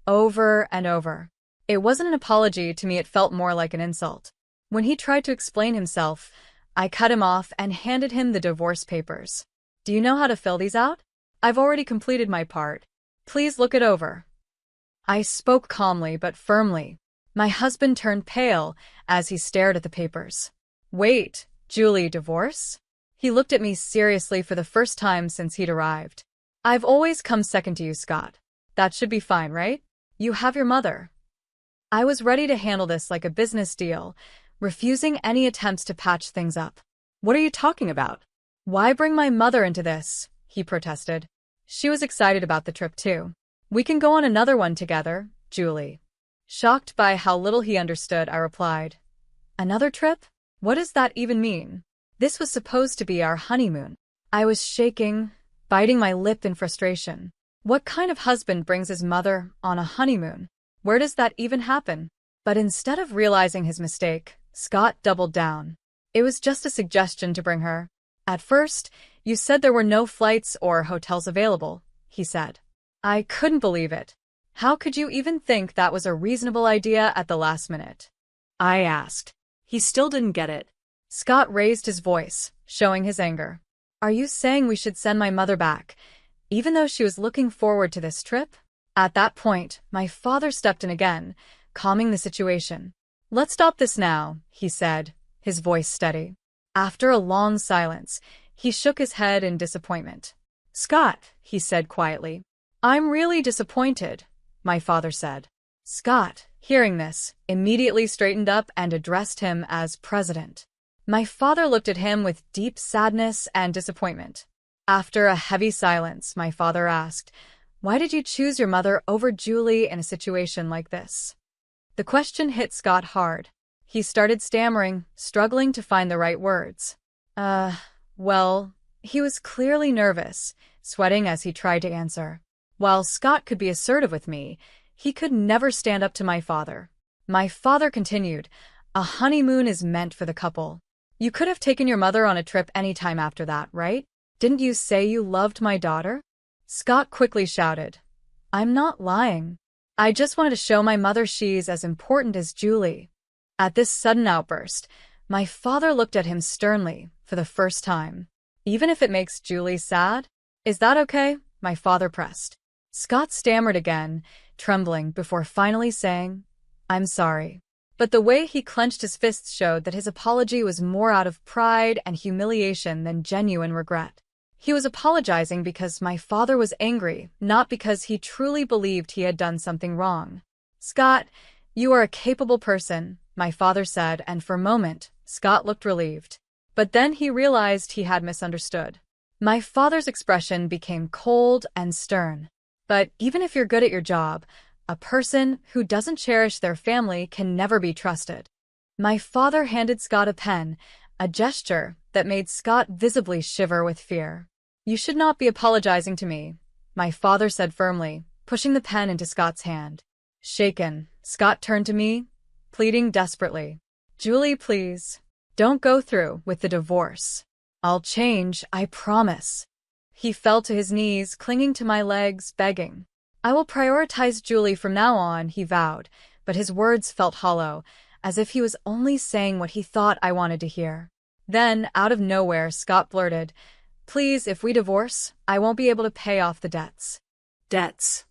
over and over. It wasn't an apology to me, it felt more like an insult. When he tried to explain himself, I cut him off and handed him the divorce papers. Do you know how to fill these out? I've already completed my part. Please look it over. I spoke calmly but firmly. My husband turned pale as he stared at the papers. Wait, Julie, divorce? He looked at me seriously for the first time since he'd arrived. I've always come second to you, Scott. That should be fine, right? You have your mother. I was ready to handle this like a business deal, refusing any attempts to patch things up. What are you talking about? Why bring my mother into this? He protested. She was excited about the trip too. We can go on another one together, Julie. Shocked by how little he understood, I replied. Another trip? What does that even mean? This was supposed to be our honeymoon. I was shaking, biting my lip in frustration. What kind of husband brings his mother on a honeymoon? Where does that even happen? But instead of realizing his mistake, Scott doubled down. It was just a suggestion to bring her. At first, you said there were no flights or hotels available, he said. I couldn't believe it. How could you even think that was a reasonable idea at the last minute? I asked. He still didn't get it. Scott raised his voice, showing his anger. Are you saying we should send my mother back, even though she was looking forward to this trip? At that point, my father stepped in again, calming the situation. Let's stop this now, he said, his voice steady. After a long silence, he shook his head in disappointment. Scott, he said quietly. I'm really disappointed, my father said. Scott, hearing this, immediately straightened up and addressed him as President. My father looked at him with deep sadness and disappointment. After a heavy silence, my father asked, why did you choose your mother over Julie in a situation like this? The question hit Scott hard. He started stammering, struggling to find the right words. Well, he was clearly nervous, sweating as he tried to answer. While Scott could be assertive with me, he could never stand up to my father. My father continued, "A honeymoon is meant for the couple. You could have taken your mother on a trip any time after that, right? Didn't you say you loved my daughter?" Scott quickly shouted, "I'm not lying. I just wanted to show my mother she's as important as Julie." At this sudden outburst, my father looked at him sternly for the first time. "Even if it makes Julie sad? Is that okay?" my father pressed. Scott stammered again, trembling before finally saying, "I'm sorry." But the way he clenched his fists showed that his apology was more out of pride and humiliation than genuine regret. He was apologizing because my father was angry, not because he truly believed he had done something wrong. "Scott, you are a capable person," my father said, and for a moment, Scott looked relieved. But then he realized he had misunderstood. My father's expression became cold and stern. "But even if you're good at your job, a person who doesn't cherish their family can never be trusted." My father handed Scott a pen, a gesture that made Scott visibly shiver with fear. "You should not be apologizing to me," my father said firmly, pushing the pen into Scott's hand. Shaken, Scott turned to me, pleading desperately, "Julie, please, don't go through with the divorce. I'll change, I promise." He fell to his knees, clinging to my legs, begging. "I will prioritize Julie from now on," he vowed, but his words felt hollow, as if he was only saying what he thought I wanted to hear. Then, out of nowhere, Scott blurted, "Please, if we divorce, I won't be able to pay off the debts." "Debts?"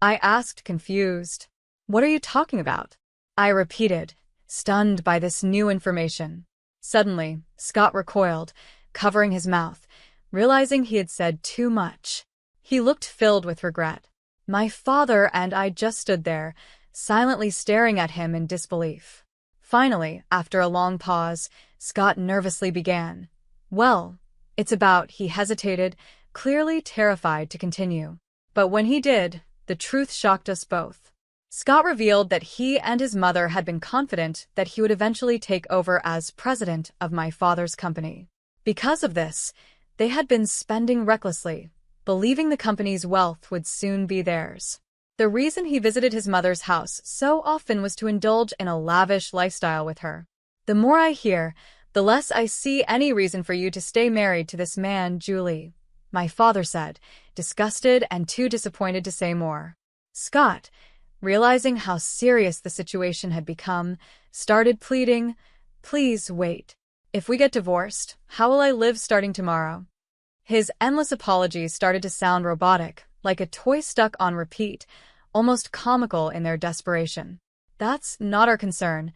I asked, confused. "What are you talking about?" I repeated, stunned by this new information. Suddenly, Scott recoiled, covering his mouth, realizing he had said too much. He looked filled with regret. My father and I just stood there, silently staring at him in disbelief. Finally, after a long pause, Scott nervously began. "Well, it's about," he hesitated, clearly terrified to continue. But when he did, the truth shocked us both. Scott revealed that he and his mother had been confident that he would eventually take over as president of my father's company. Because of this, they had been spending recklessly, believing the company's wealth would soon be theirs. The reason he visited his mother's house so often was to indulge in a lavish lifestyle with her. "The more I hear, the less I see any reason for you to stay married to this man, Julie," my father said, disgusted and too disappointed to say more. Scott, realizing how serious the situation had become, started pleading, "Please wait. If we get divorced, how will I live starting tomorrow?" His endless apologies started to sound robotic, like a toy stuck on repeat, almost comical in their desperation. "That's not our concern,"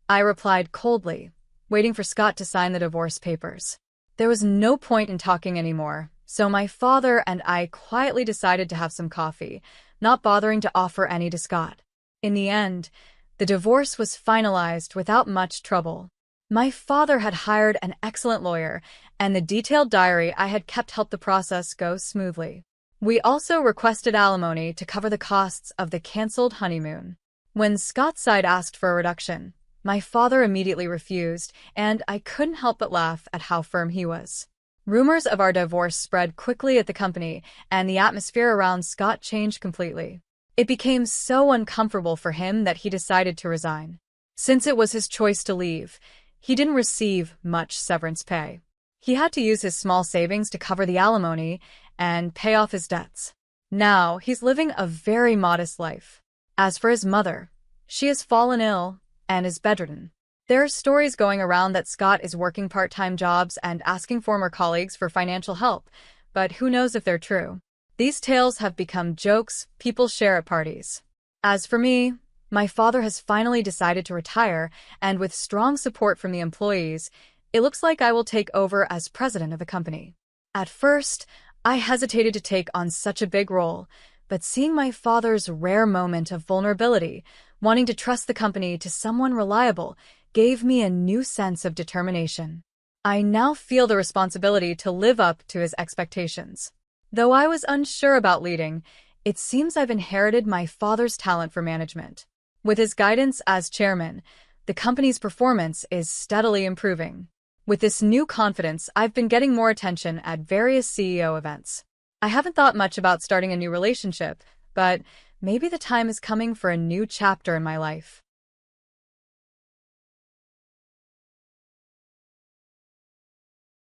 I replied coldly, waiting for Scott to sign the divorce papers. There was no point in talking anymore, so my father and I quietly decided to have some coffee, not bothering to offer any to Scott. In the end, the divorce was finalized without much trouble. My father had hired an excellent lawyer, and the detailed diary I had kept helped the process go smoothly. We also requested alimony to cover the costs of the canceled honeymoon. When Scott's side asked for a reduction, my father immediately refused, and I couldn't help but laugh at how firm he was. Rumors of our divorce spread quickly at the company, and the atmosphere around Scott changed completely. It became so uncomfortable for him that he decided to resign. Since it was his choice to leave, he didn't receive much severance pay. He had to use his small savings to cover the alimony and pay off his debts. Now, he's living a very modest life. As for his mother, she has fallen ill and is bedridden. There are stories going around that Scott is working part-time jobs and asking former colleagues for financial help, but who knows if they're true. These tales have become jokes people share at parties. As for me, my father has finally decided to retire, and with strong support from the employees, it looks like I will take over as president of the company. At first, I hesitated to take on such a big role, but seeing my father's rare moment of vulnerability, wanting to trust the company to someone reliable, gave me a new sense of determination. I now feel the responsibility to live up to his expectations. Though I was unsure about leading, it seems I've inherited my father's talent for management. With his guidance as chairman, the company's performance is steadily improving. With this new confidence, I've been getting more attention at various CEO events. I haven't thought much about starting a new relationship, but maybe the time is coming for a new chapter in my life.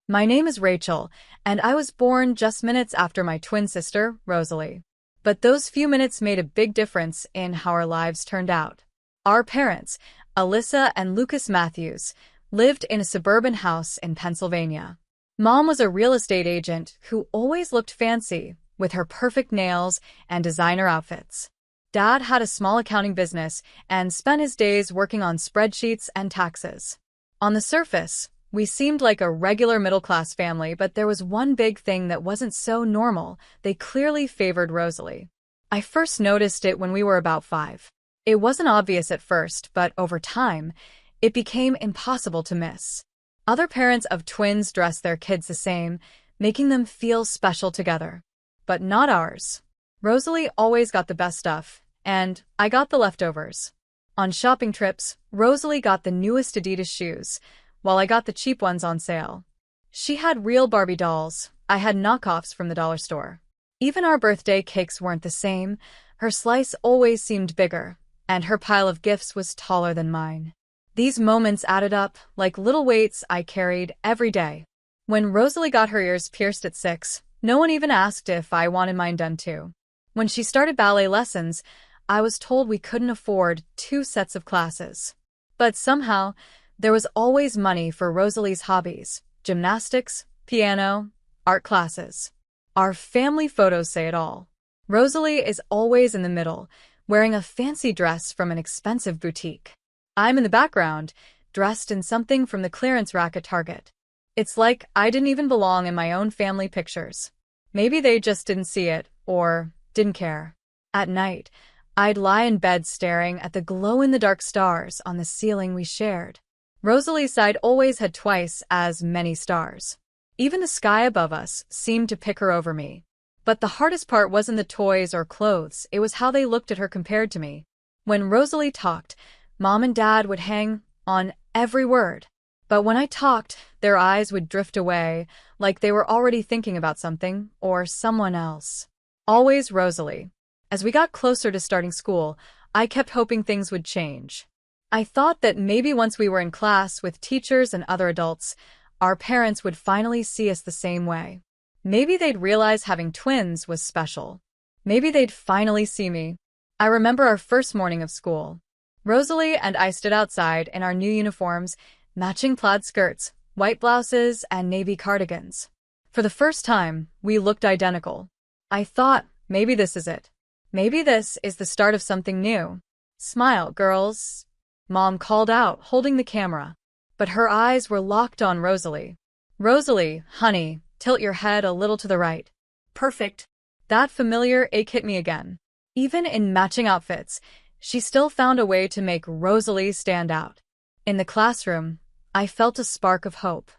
My name is Rachel, and I was born just minutes after my twin sister, Rosalie. But those few minutes made a big difference in how our lives turned out. Our parents, Alyssa and Lucas Matthews, lived in a suburban house in Pennsylvania. Mom was a real estate agent who always looked fancy, with her perfect nails and designer outfits. Dad had a small accounting business and spent his days working on spreadsheets and taxes. On the surface, we seemed like a regular middle-class family, but there was one big thing that wasn't so normal. They clearly favored Rosalie. I first noticed it when we were about 5. It wasn't obvious at first, but over time, it became impossible to miss. Other parents of twins dressed their kids the same, making them feel special together. But not ours. Rosalie always got the best stuff, and I got the leftovers. On shopping trips, Rosalie got the newest Adidas shoes, while I got the cheap ones on sale. She had real Barbie dolls. I had knockoffs from the dollar store. Even our birthday cakes weren't the same. Her slice always seemed bigger, and her pile of gifts was taller than mine. These moments added up like little weights I carried every day. When Rosalie got her ears pierced at 6, no one even asked if I wanted mine done too. When she started ballet lessons, I was told we couldn't afford 2 sets of classes. But somehow, there was always money for Rosalie's hobbies: gymnastics, piano, art classes. Our family photos say it all. Rosalie is always in the middle, wearing a fancy dress from an expensive boutique. I'm in the background, dressed in something from the clearance rack at Target. It's like I didn't even belong in my own family pictures. Maybe they just didn't see it, or didn't care. At night, I'd lie in bed staring at the glow-in-the-dark stars on the ceiling we shared. Rosalie's side always had twice as many stars. Even the sky above us seemed to pick her over me. But the hardest part wasn't the toys or clothes, it was how they looked at her compared to me. When Rosalie talked, Mom and Dad would hang on every word. But when I talked, their eyes would drift away, like they were already thinking about something or someone else. Always Rosalie. As we got closer to starting school, I kept hoping things would change. I thought that maybe once we were in class with teachers and other adults, our parents would finally see us the same way. Maybe they'd realize having twins was special. Maybe they'd finally see me. I remember our first morning of school. Rosalie and I stood outside in our new uniforms, matching plaid skirts, white blouses, and navy cardigans. For the first time, we looked identical. I thought, maybe this is it. Maybe this is the start of something new. "Smile, girls," Mom called out, holding the camera. But her eyes were locked on Rosalie. "Rosalie, honey, tilt your head a little to the right." Perfect. That familiar ache hit me again. Even in matching outfits, she still found a way to make Rosalie stand out. In the classroom, I felt a spark of hope.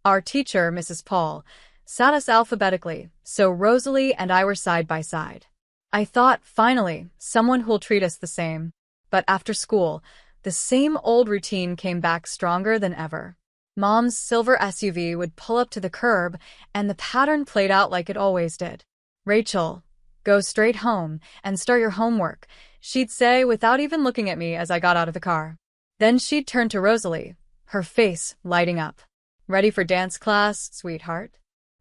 Our teacher, Mrs. Paul, sat us alphabetically, so Rosalie and I were side by side. I thought, finally, someone who'll treat us the same. But after school, the same old routine came back stronger than ever. Mom's silver SUV would pull up to the curb, and the pattern played out like it always did. "Rachel, go straight home and start your homework," she'd say without even looking at me as I got out of the car. Then she'd turn to Rosalie, her face lighting up. "Ready for dance class, sweetheart?"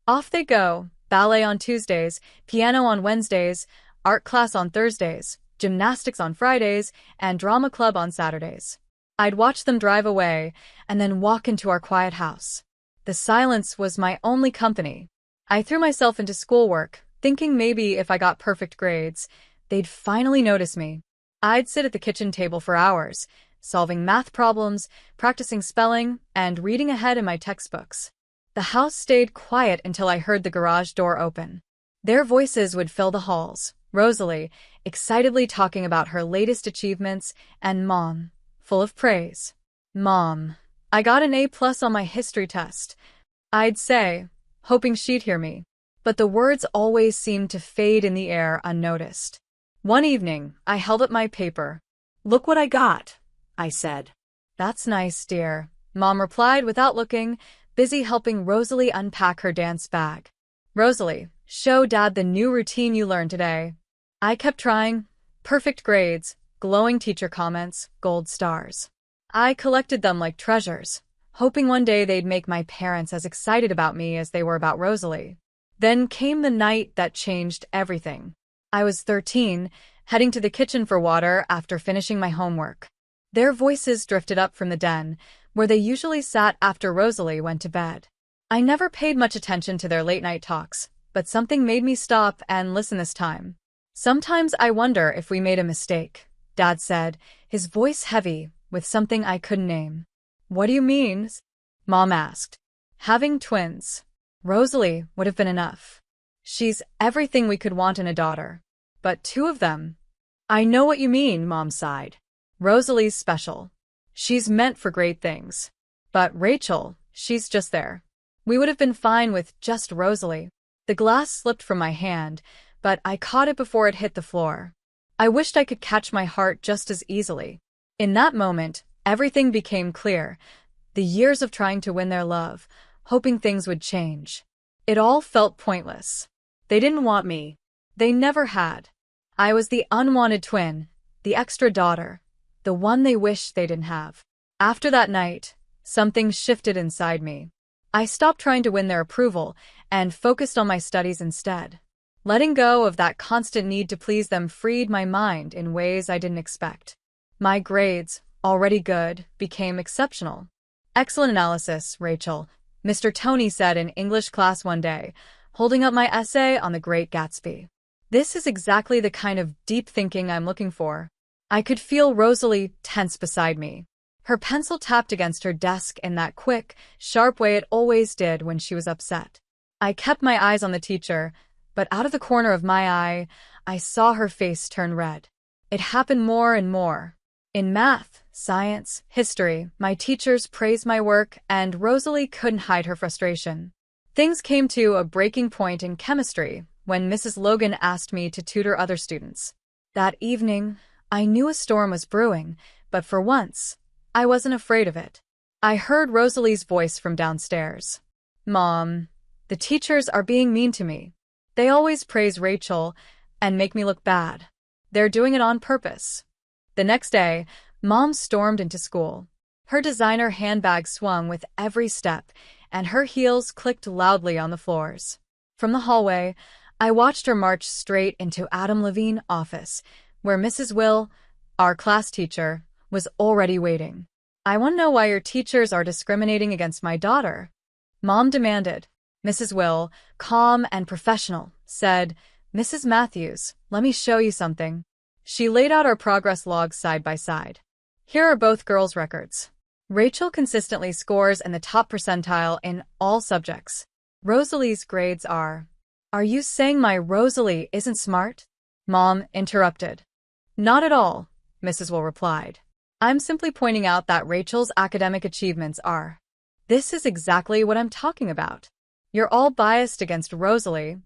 Off they go, ballet on Tuesdays, piano on Wednesdays, art class on Thursdays, gymnastics on Fridays, and drama club on Saturdays. I'd watch them drive away and then walk into our quiet house. The silence was my only company. I threw myself into schoolwork, thinking maybe if I got perfect grades, they'd finally notice me. I'd sit at the kitchen table for hours, solving math problems, practicing spelling, and reading ahead in my textbooks. The house stayed quiet until I heard the garage door open. Their voices would fill the halls. Rosalie, excitedly talking about her latest achievements, and Mom, full of praise. "Mom, I got an A+ on my history test," I'd say, hoping she'd hear me. But the words always seemed to fade in the air unnoticed. One evening, I held up my paper. "Look what I got," I said. "That's nice, dear," Mom replied without looking, busy helping Rosalie unpack her dance bag. "Rosalie, show Dad the new routine you learned today." I kept trying. Perfect grades, glowing teacher comments, gold stars. I collected them like treasures, hoping one day they'd make my parents as excited about me as they were about Rosalie. Then came the night that changed everything. I was 13, heading to the kitchen for water after finishing my homework. Their voices drifted up from the den, where they usually sat after Rosalie went to bed. I never paid much attention to their late-night talks, but something made me stop and listen this time. "Sometimes I wonder if we made a mistake," Dad said, his voice heavy with something I couldn't name. "What do you mean?" Mom asked. "Having twins. Rosalie would have been enough. She's everything we could want in a daughter. But two of them." "I know what you mean," Mom sighed. "Rosalie's special. She's meant for great things. But Rachel, she's just there. We would have been fine with just Rosalie." The glass slipped from my hand, but I caught it before it hit the floor. I wished I could catch my heart just as easily. In that moment, everything became clear. The years of trying to win their love, hoping things would change. It all felt pointless. They didn't want me. They never had. I was the unwanted twin, the extra daughter, the one they wished they didn't have. After that night, something shifted inside me. I stopped trying to win their approval and focused on my studies instead. Letting go of that constant need to please them freed my mind in ways I didn't expect. My grades, already good, became exceptional. "Excellent analysis, Rachel," Mr. Tony said in English class one day, holding up my essay on The Great Gatsby. "This is exactly the kind of deep thinking I'm looking for." I could feel Rosalie tense beside me. Her pencil tapped against her desk in that quick, sharp way it always did when she was upset. I kept my eyes on the teacher, but out of the corner of my eye, I saw her face turn red. It happened more and more. In math, science, history, my teachers praised my work, and Rosalie couldn't hide her frustration. Things came to a breaking point in chemistry when Mrs. Logan asked me to tutor other students. That evening, I knew a storm was brewing, but for once, I wasn't afraid of it. I heard Rosalie's voice from downstairs. "Mom, the teachers are being mean to me. They always praise Rachel and make me look bad. They're doing it on purpose." The next day, Mom stormed into school. Her designer handbag swung with every step, and her heels clicked loudly on the floors. From the hallway, I watched her march straight into Adam Levine's office, where Mrs. Will, our class teacher, was already waiting. "I want to know why your teachers are discriminating against my daughter," Mom demanded. Mrs. Will, calm and professional, said, "Mrs. Matthews, let me show you something." She laid out our progress logs side by side. "Here are both girls' records. Rachel consistently scores in the top percentile in all subjects. Rosalie's grades are." "Are you saying my Rosalie isn't smart?" Mom interrupted. "Not at all," Mrs. Will replied. "I'm simply pointing out that Rachel's academic achievements are." "This is exactly what I'm talking about. You're all biased against Rosalie."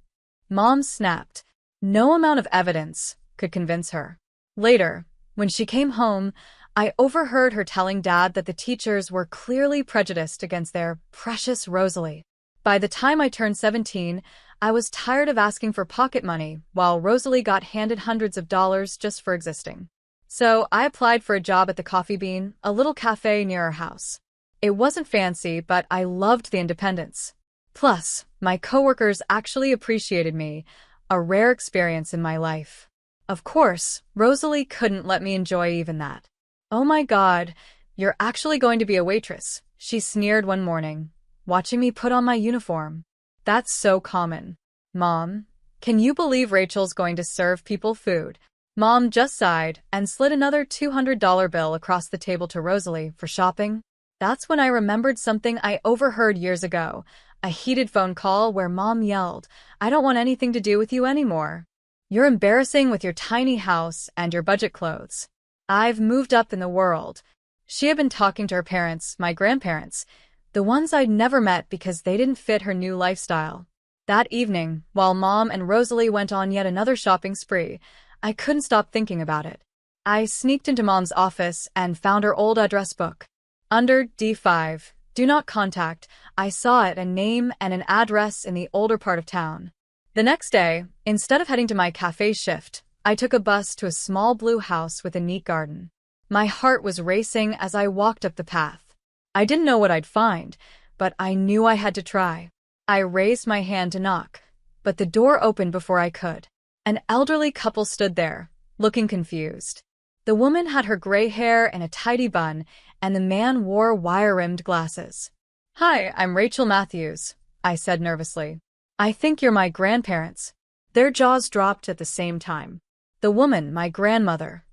Mom snapped. No amount of evidence could convince her. Later, when she came home, I overheard her telling Dad that the teachers were clearly prejudiced against their precious Rosalie. By the time I turned 17, I was tired of asking for pocket money while Rosalie got handed hundreds of dollars just for existing. So I applied for a job at the Coffee Bean, a little cafe near our house. It wasn't fancy, but I loved the independence. Plus, my coworkers actually appreciated me, a rare experience in my life. Of course, Rosalie couldn't let me enjoy even that. "Oh my God, you're actually going to be a waitress," she sneered one morning, watching me put on my uniform. "That's so common." "Mom, can you believe Rachel's going to serve people food?" Mom just sighed and slid another $200 bill across the table to Rosalie for shopping. That's when I remembered something I overheard years ago, a heated phone call where Mom yelled, "I don't want anything to do with you anymore. You're embarrassing with your tiny house and your budget clothes. I've moved up in the world." She had been talking to her parents, my grandparents, the ones I'd never met because they didn't fit her new lifestyle. That evening, while Mom and Rosalie went on yet another shopping spree, I couldn't stop thinking about it. I sneaked into Mom's office and found her old address book. Under D5, Do Not Contact, I saw it, a name and an address in the older part of town. The next day, instead of heading to my cafe shift, I took a bus to a small blue house with a neat garden. My heart was racing as I walked up the path. I didn't know what I'd find, but I knew I had to try. I raised my hand to knock, but the door opened before I could. An elderly couple stood there, looking confused. The woman had her gray hair in a tidy bun, and the man wore wire-rimmed glasses. "Hi, I'm Rachel Matthews," I said nervously. "I think you're my grandparents." Their jaws dropped at the same time. The woman, my grandmother,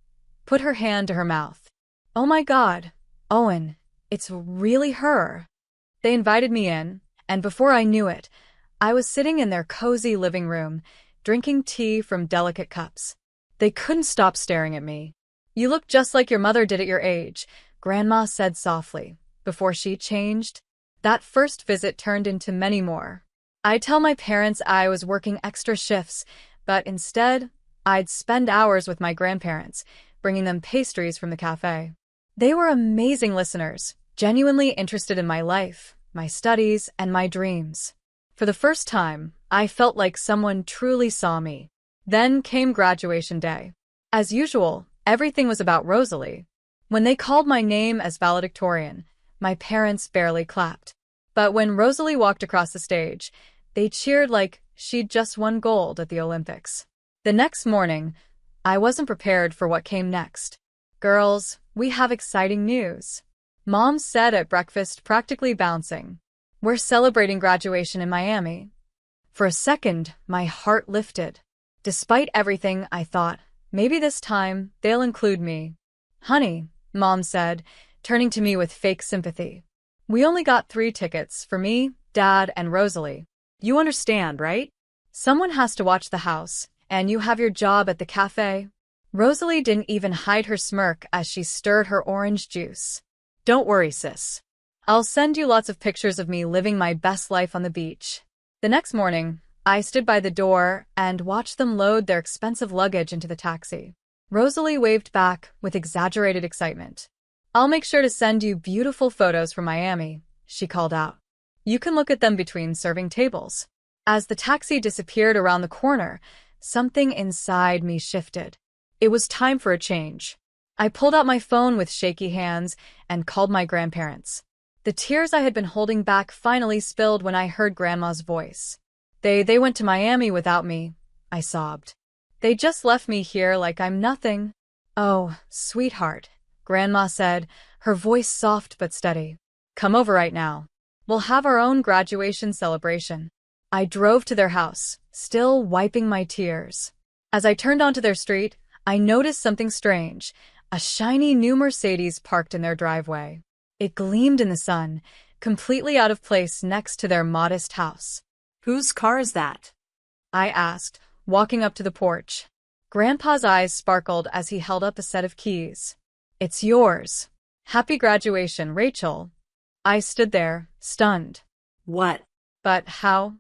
put her hand to her mouth. "Oh my God, Owen, it's really her." They invited me in, and before I knew it, I was sitting in their cozy living room, drinking tea from delicate cups. They couldn't stop staring at me. "You look just like your mother did at your age," Grandma said softly, before she changed. That first visit turned into many more. I'd tell my parents I was working extra shifts, but instead, I'd spend hours with my grandparents, bringing them pastries from the cafe. They were amazing listeners, genuinely interested in my life, my studies, and my dreams. For the first time, I felt like someone truly saw me. Then came graduation day. As usual, everything was about Rosalie. When they called my name as valedictorian, my parents barely clapped. But when Rosalie walked across the stage, they cheered like she'd just won gold at the Olympics. The next morning, I wasn't prepared for what came next. "Girls, we have exciting news," Mom said at breakfast, practically bouncing. "We're celebrating graduation in Miami." For a second, my heart lifted. Despite everything, I thought, maybe this time they'll include me. "Honey," Mom said, turning to me with fake sympathy. "We only got 3 tickets for me, Dad, and Rosalie. You understand, right? Someone has to watch the house, and you have your job at the cafe." Rosalie didn't even hide her smirk as she stirred her orange juice. "Don't worry, sis. I'll send you lots of pictures of me living my best life on the beach." The next morning, I stood by the door and watched them load their expensive luggage into the taxi. Rosalie waved back with exaggerated excitement. "I'll make sure to send you beautiful photos from Miami," she called out. "You can look at them between serving tables." As the taxi disappeared around the corner, something inside me shifted. It was time for a change. I pulled out my phone with shaky hands and called my grandparents. The tears I had been holding back finally spilled when I heard Grandma's voice. They went to Miami without me," I sobbed. "They just left me here like I'm nothing." "Oh, sweetheart," Grandma said, her voice soft but steady. "Come over right now. We'll have our own graduation celebration." I drove to their house, still wiping my tears. As I turned onto their street, I noticed something strange, a shiny new Mercedes parked in their driveway. It gleamed in the sun, completely out of place next to their modest house. Whose car is that? I asked, walking up to the porch. Grandpa's eyes sparkled as he held up a set of keys. "It's yours. Happy graduation, Rachel." I stood there, stunned. What? "But how?"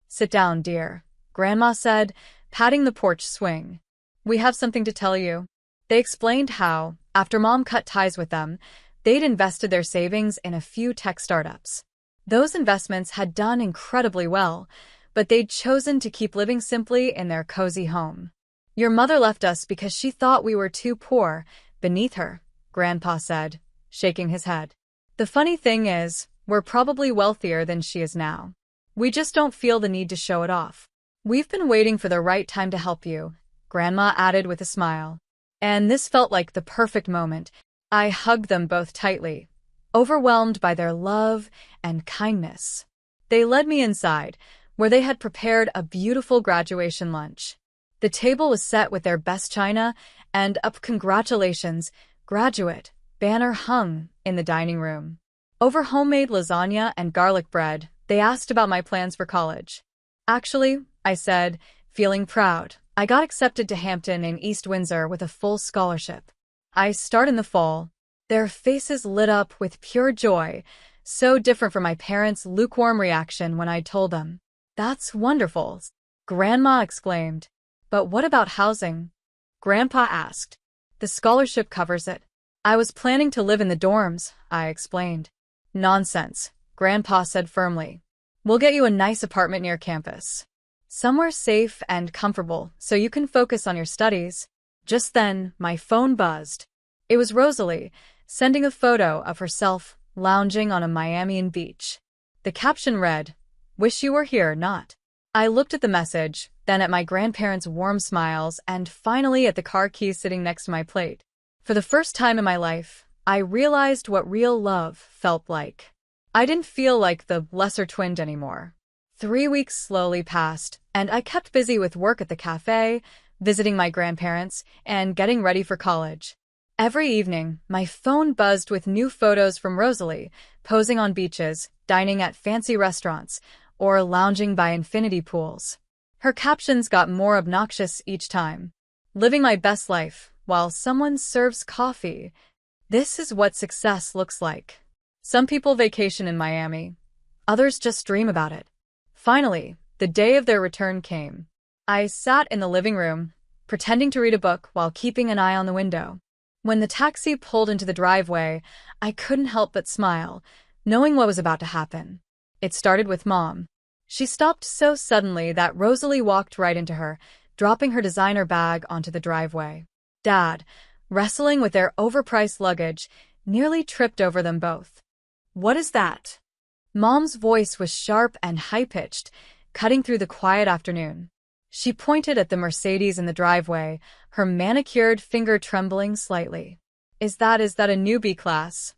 "Sit down, dear," Grandma said, patting the porch swing. "We have something to tell you." They explained how, after Mom cut ties with them, they'd invested their savings in a few tech startups. Those investments had done incredibly well, but they'd chosen to keep living simply in their cozy home. "Your mother left us because she thought we were too poor, beneath her," Grandpa said, shaking his head. "The funny thing is, we're probably wealthier than she is now. We just don't feel the need to show it off. We've been waiting for the right time to help you," Grandma added with a smile. And this felt like the perfect moment. I hugged them both tightly, overwhelmed by their love and kindness. They led me inside, where they had prepared a beautiful graduation lunch. The table was set with their best china, and a "Congratulations, Graduate" banner hung in the dining room. Over homemade lasagna and garlic bread, they asked about my plans for college. "Actually," I said, feeling proud, "I got accepted to Hampton in East Windsor with a full scholarship. I start in the fall." Their faces lit up with pure joy, so different from my parents' lukewarm reaction when I told them. "That's wonderful," Grandma exclaimed. "But what about housing?" Grandpa asked. The scholarship covers it. I was planning to live in the dorms, I explained. Nonsense, Grandpa said firmly. We'll get you a nice apartment near campus. Somewhere safe and comfortable so you can focus on your studies. Just then, my phone buzzed. It was Rosalie, sending a photo of herself lounging on a Miamian beach. The caption read, "Wish you were here, not." I looked at the message, then at my grandparents' warm smiles, and finally at the car keys sitting next to my plate. For the first time in my life, I realized what real love felt like. I didn't feel like the lesser twin anymore. 3 weeks slowly passed, and I kept busy with work at the cafe, visiting my grandparents, and getting ready for college. Every evening, my phone buzzed with new photos from Rosalie, posing on beaches, dining at fancy restaurants, or lounging by infinity pools. Her captions got more obnoxious each time. Living my best life, while someone serves coffee. This is what success looks like. Some people vacation in Miami. Others just dream about it. Finally, the day of their return came. I sat in the living room, pretending to read a book while keeping an eye on the window. When the taxi pulled into the driveway, I couldn't help but smile, knowing what was about to happen. It started with Mom. She stopped so suddenly that Rosalie walked right into her, dropping her designer bag onto the driveway. Dad, wrestling with their overpriced luggage, nearly tripped over them both. What is that? Mom's voice was sharp and high-pitched, cutting through the quiet afternoon. She pointed at the Mercedes in the driveway, her manicured finger trembling slightly. Is that a newbie class?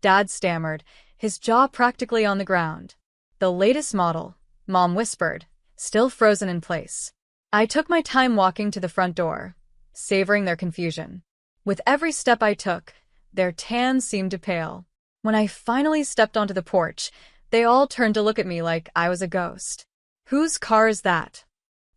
Dad stammered, his jaw practically on the ground. The latest model, Mom whispered, still frozen in place. I took my time walking to the front door, savoring their confusion. With every step I took, their tan seemed to pale. When I finally stepped onto the porch, they all turned to look at me like I was a ghost. Whose car is that?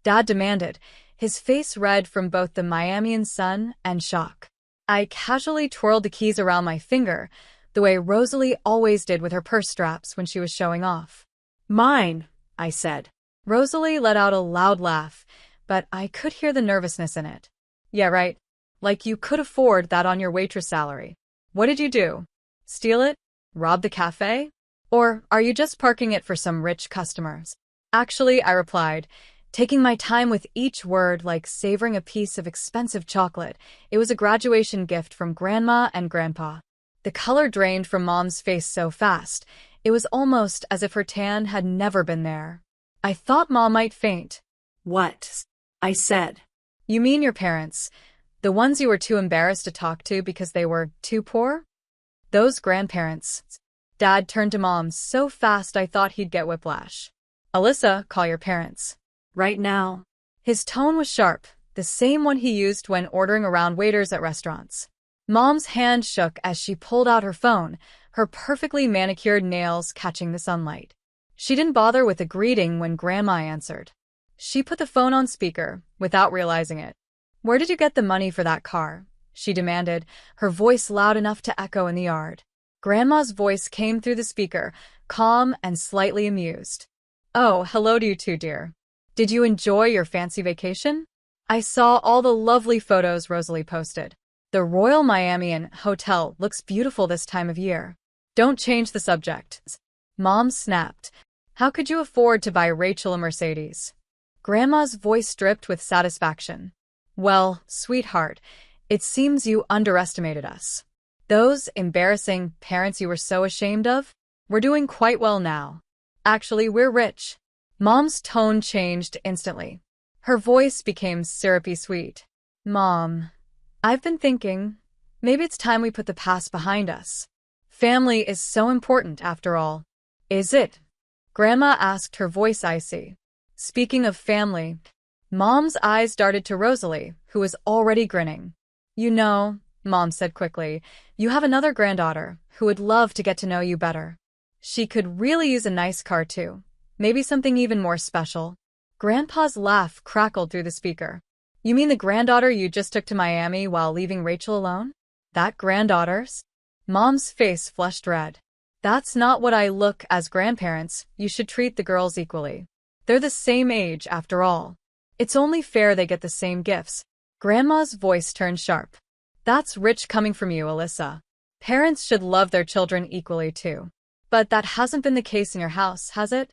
Dad demanded, his face red from both the Miamian sun and shock. I casually twirled the keys around my finger, the way Rosalie always did with her purse straps when she was showing off. Mine, I said. Rosalie let out a loud laugh, but I could hear the nervousness in it. Yeah, right. Like you could afford that on your waitress salary. What did you do? Steal it? Rob the cafe? Or are you just parking it for some rich customers? Actually, I replied, taking my time with each word like savoring a piece of expensive chocolate. It was a graduation gift from Grandma and Grandpa. The color drained from Mom's face so fast, it was almost as if her tan had never been there. I thought Mom might faint. What? I said. You mean your parents, the ones you were too embarrassed to talk to because they were too poor? Those grandparents. Dad turned to Mom so fast I thought he'd get whiplash. Alyssa, call your parents. Right now. His tone was sharp, the same one he used when ordering around waiters at restaurants. Mom's hand shook as she pulled out her phone, her perfectly manicured nails catching the sunlight. She didn't bother with a greeting when Grandma answered. She put the phone on speaker, without realizing it. Where did you get the money for that car? She demanded, her voice loud enough to echo in the yard. Grandma's voice came through the speaker, calm and slightly amused. Oh, hello to you too, dear. Did you enjoy your fancy vacation? I saw all the lovely photos Rosalie posted. The Royal Miamian Hotel looks beautiful this time of year. Don't change the subject. Mom snapped. How could you afford to buy Rachel a Mercedes? Grandma's voice dripped with satisfaction. Well, sweetheart, it seems you underestimated us. Those embarrassing parents you were so ashamed of? We're doing quite well now. Actually, we're rich. Mom's tone changed instantly. Her voice became syrupy sweet. Mom, I've been thinking, maybe it's time we put the past behind us. Family is so important after all. Is it? Grandma asked, her voice icy. Speaking of family, Mom's eyes darted to Rosalie, who was already grinning. You know, Mom said quickly, you have another granddaughter who would love to get to know you better. She could really use a nice car too. Maybe something even more special. Grandpa's laugh crackled through the speaker. You mean the granddaughter you just took to Miami while leaving Rachel alone? That granddaughter's? Mom's face flushed red. That's not what I look as grandparents. You should treat the girls equally. They're the same age after all. It's only fair they get the same gifts. Grandma's voice turned sharp. That's rich coming from you, Alyssa. Parents should love their children equally too. But that hasn't been the case in your house, has it?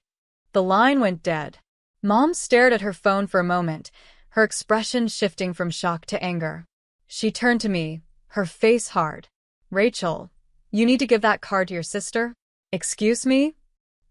The line went dead. Mom stared at her phone for a moment, her expression shifting from shock to anger. She turned to me, her face hard. Rachel, you need to give that card to your sister? Excuse me?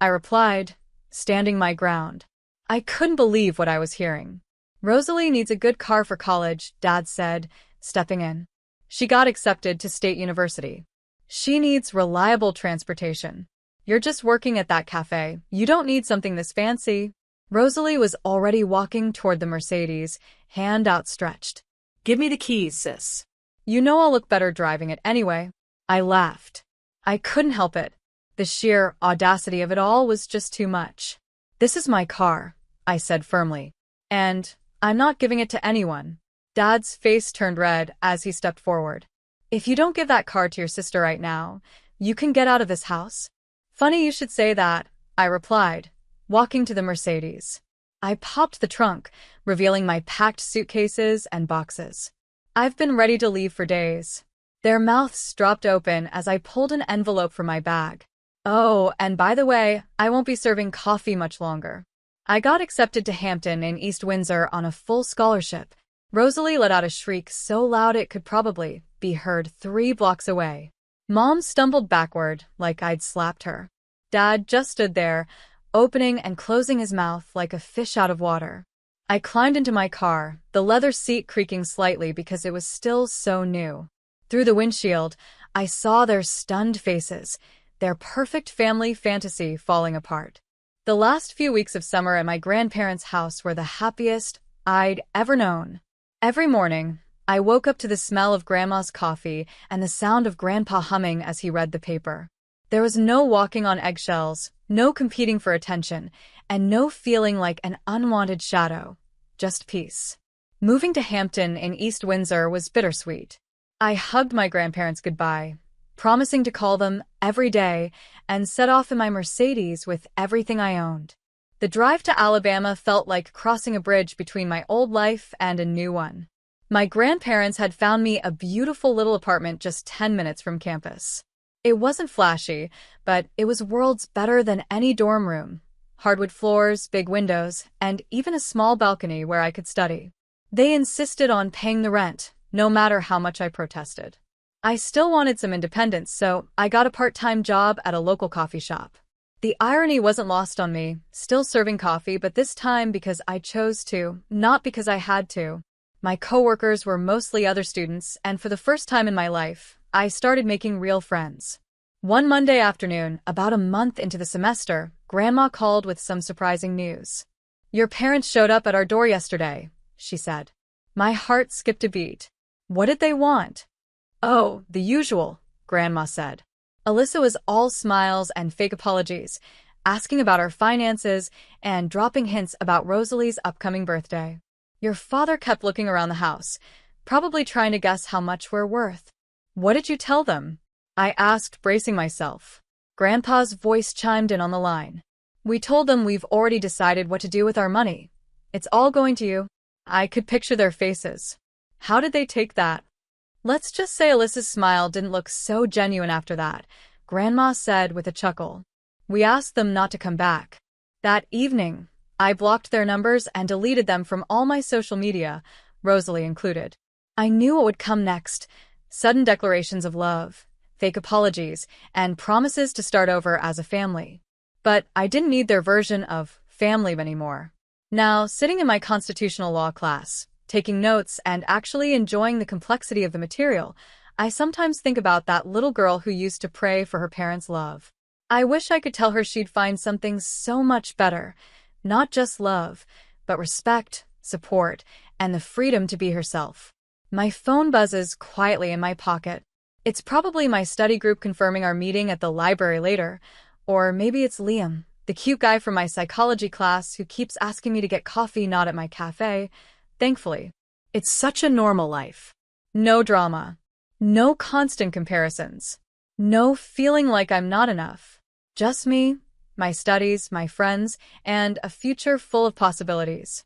I replied, standing my ground. I couldn't believe what I was hearing. Rosalie needs a good car for college, Dad said, stepping in. She got accepted to State University. She needs reliable transportation. You're just working at that cafe. You don't need something this fancy. Rosalie was already walking toward the Mercedes, hand outstretched. Give me the keys, sis. You know I'll look better driving it anyway. I laughed. I couldn't help it. The sheer audacity of it all was just too much. This is my car, I said firmly. And I'm not giving it to anyone. Dad's face turned red as he stepped forward. If you don't give that car to your sister right now, you can get out of this house. Funny you should say that, I replied, walking to the Mercedes. I popped the trunk, revealing my packed suitcases and boxes. I've been ready to leave for days. Their mouths dropped open as I pulled an envelope from my bag. Oh, and by the way, I won't be serving coffee much longer. I got accepted to Hampton in East Windsor on a full scholarship. Rosalie let out a shriek so loud it could probably be heard 3 blocks away. Mom stumbled backward like I'd slapped her. Dad just stood there, opening and closing his mouth like a fish out of water. I climbed into my car, the leather seat creaking slightly because it was still so new. Through the windshield, I saw their stunned faces, their perfect family fantasy falling apart. The last few weeks of summer at my grandparents' house were the happiest I'd ever known. Every morning, I woke up to the smell of Grandma's coffee and the sound of Grandpa humming as he read the paper. There was no walking on eggshells, no competing for attention, and no feeling like an unwanted shadow. Just peace. Moving to Hampton in East Windsor was bittersweet. I hugged my grandparents goodbye, promising to call them every day, and set off in my Mercedes with everything I owned. The drive to Alabama felt like crossing a bridge between my old life and a new one. My grandparents had found me a beautiful little apartment just 10 minutes from campus. It wasn't flashy, but it was worlds better than any dorm room. Hardwood floors, big windows, and even a small balcony where I could study. They insisted on paying the rent, no matter how much I protested. I still wanted some independence, so I got a part-time job at a local coffee shop. The irony wasn't lost on me, still serving coffee, but this time because I chose to, not because I had to. My coworkers were mostly other students, and for the first time in my life, I started making real friends. One Monday afternoon, about a month into the semester, Grandma called with some surprising news. "Your parents showed up at our door yesterday," she said. My heart skipped a beat. What did they want? "Oh, the usual," Grandma said. Alyssa was all smiles and fake apologies, asking about our finances and dropping hints about Rosalie's upcoming birthday. Your father kept looking around the house, probably trying to guess how much we're worth. What did you tell them? I asked, bracing myself. Grandpa's voice chimed in on the line. We told them we've already decided what to do with our money. It's all going to you. I could picture their faces. How did they take that? Let's just say Alyssa's smile didn't look so genuine after that, Grandma said with a chuckle. We asked them not to come back. That evening, I blocked their numbers and deleted them from all my social media, Rosalie included. I knew what would come next. Sudden declarations of love, fake apologies, and promises to start over as a family. But I didn't need their version of family anymore. Now, sitting in my constitutional law class, taking notes and actually enjoying the complexity of the material, I sometimes think about that little girl who used to pray for her parents' love. I wish I could tell her she'd find something so much better, not just love, but respect, support, and the freedom to be herself. My phone buzzes quietly in my pocket. It's probably my study group confirming our meeting at the library later, or maybe it's Liam, the cute guy from my psychology class who keeps asking me to get coffee not at my cafe. Thankfully, it's such a normal life. No drama. No constant comparisons. No feeling like I'm not enough. Just me, my studies, my friends, and a future full of possibilities.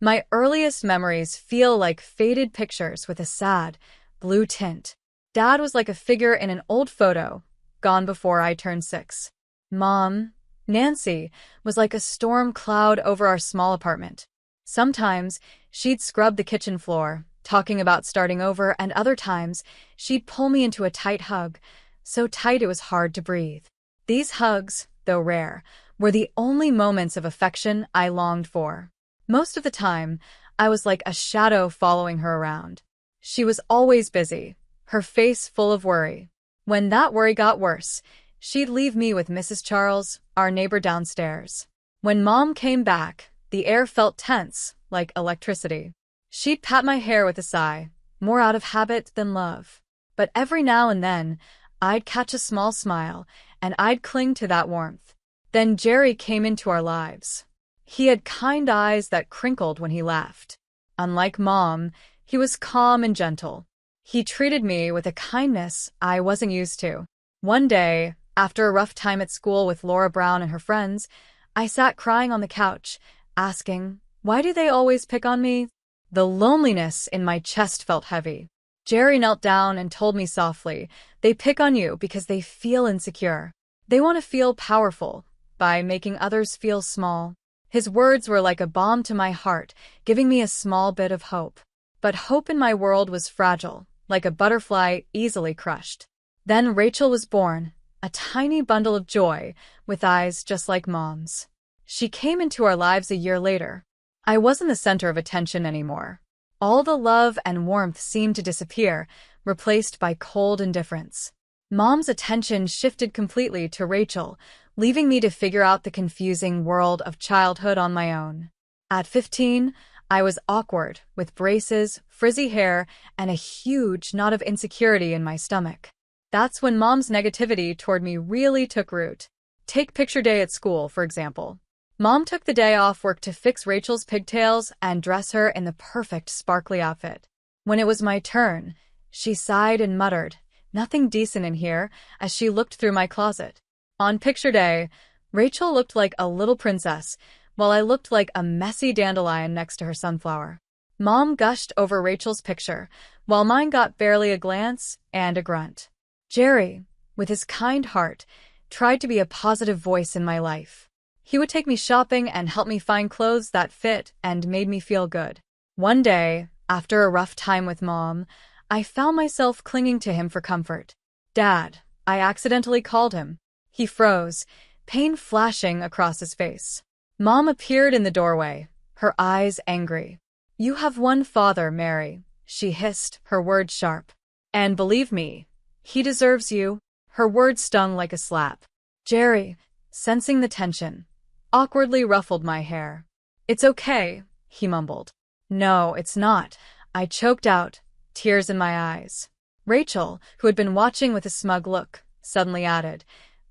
My earliest memories feel like faded pictures with a sad, blue tint. Dad was like a figure in an old photo, gone before I turned 6. Mom, Nancy, was like a storm cloud over our small apartment. Sometimes she'd scrub the kitchen floor, talking about starting over, and other times she'd pull me into a tight hug, so tight it was hard to breathe. These hugs, though rare, were the only moments of affection I longed for. Most of the time, I was like a shadow following her around. She was always busy, her face full of worry. When that worry got worse, she'd leave me with Mrs. Charles, our neighbor downstairs. When Mom came back, the air felt tense, like electricity. She'd pat my hair with a sigh, more out of habit than love. But every now and then, I'd catch a small smile, and I'd cling to that warmth. Then Jerry came into our lives. He had kind eyes that crinkled when he laughed. Unlike Mom, he was calm and gentle. He treated me with a kindness I wasn't used to. One day, after a rough time at school with Laura Brown and her friends, I sat crying on the couch, asking, "Why do they always pick on me?" The loneliness in my chest felt heavy. Jerry knelt down and told me softly, "They pick on you because they feel insecure. They want to feel powerful by making others feel small." His words were like a balm to my heart, giving me a small bit of hope. But hope in my world was fragile, like a butterfly easily crushed. Then Rachel was born, a tiny bundle of joy, with eyes just like Mom's. She came into our lives a year later. I wasn't the center of attention anymore. All the love and warmth seemed to disappear, replaced by cold indifference. Mom's attention shifted completely to Rachel, leaving me to figure out the confusing world of childhood on my own. At 15, I was awkward, with braces, frizzy hair, and a huge knot of insecurity in my stomach. That's when Mom's negativity toward me really took root. Take picture day at school, for example. Mom took the day off work to fix Rachel's pigtails and dress her in the perfect sparkly outfit. When it was my turn, she sighed and muttered, "Nothing decent in here," as she looked through my closet. On picture day, Rachel looked like a little princess, while I looked like a messy dandelion next to her sunflower. Mom gushed over Rachel's picture, while mine got barely a glance and a grunt. Jerry, with his kind heart, tried to be a positive voice in my life. He would take me shopping and help me find clothes that fit and made me feel good. One day, after a rough time with Mom, I found myself clinging to him for comfort. "Dad," I accidentally called him. He froze, pain flashing across his face. Mom appeared in the doorway, her eyes angry. "You have one father, Mary," she hissed, her words sharp. "And believe me, he deserves you." Her words stung like a slap. Jerry, sensing the tension, awkwardly ruffled my hair. "It's okay," he mumbled. "No, it's not," I choked out, tears in my eyes. Rachel, who had been watching with a smug look, suddenly added,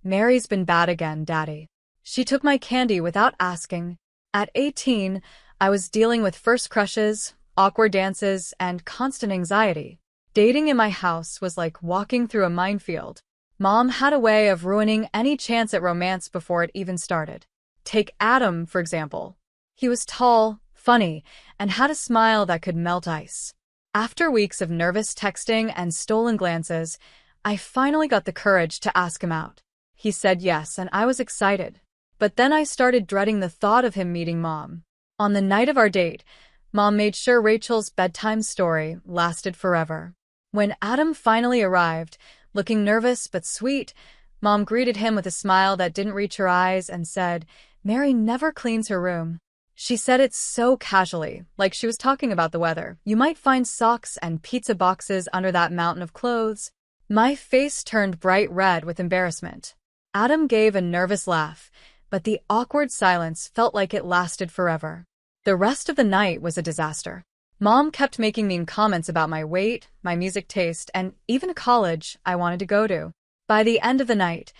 "Mary's been bad again, Daddy." She took my candy without asking. At 18, I was dealing with first crushes, awkward dances, and constant anxiety. Dating in my house was like walking through a minefield. Mom had a way of ruining any chance at romance before it even started. Take Adam, for example. He was tall, funny, and had a smile that could melt ice. After weeks of nervous texting and stolen glances, I finally got the courage to ask him out. He said yes, and I was excited. But then I started dreading the thought of him meeting Mom. On the night of our date, Mom made sure Rachel's bedtime story lasted forever. When Adam finally arrived, looking nervous but sweet, Mom greeted him with a smile that didn't reach her eyes and said, "Mary never cleans her room." She said it so casually, like she was talking about the weather. "You might find socks and pizza boxes under that mountain of clothes." My face turned bright red with embarrassment. Adam gave a nervous laugh, but the awkward silence felt like it lasted forever. The rest of the night was a disaster. Mom kept making mean comments about my weight, my music taste, and even a college I wanted to go to. By the end of the night,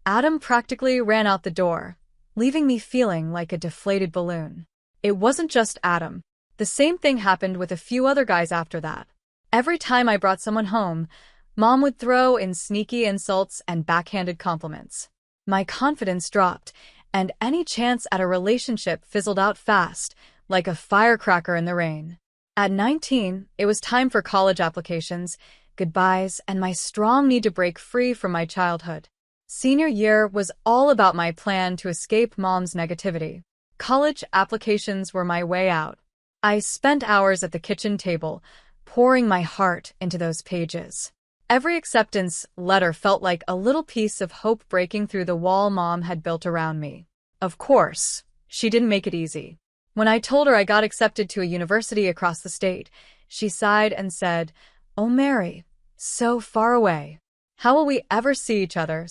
Adam practically ran out the door, leaving me feeling like a deflated balloon. It wasn't just Adam. The same thing happened with a few other guys after that. Every time I brought someone home, Mom would throw in sneaky insults and backhanded compliments. My confidence dropped, and any chance at a relationship fizzled out fast, like a firecracker in the rain. At 19, it was time for college applications, goodbyes, and my strong need to break free from my childhood. Senior year was all about my plan to escape mom's negativity. College applications were my way out. I spent hours at the kitchen table, pouring my heart into those pages. Every acceptance letter felt like a little piece of hope breaking through the wall mom had built around me. Of course, she didn't make it easy. When I told her I got accepted to a university across the state, she sighed and said, "Oh, Mary, so far away. How will we ever see each other?"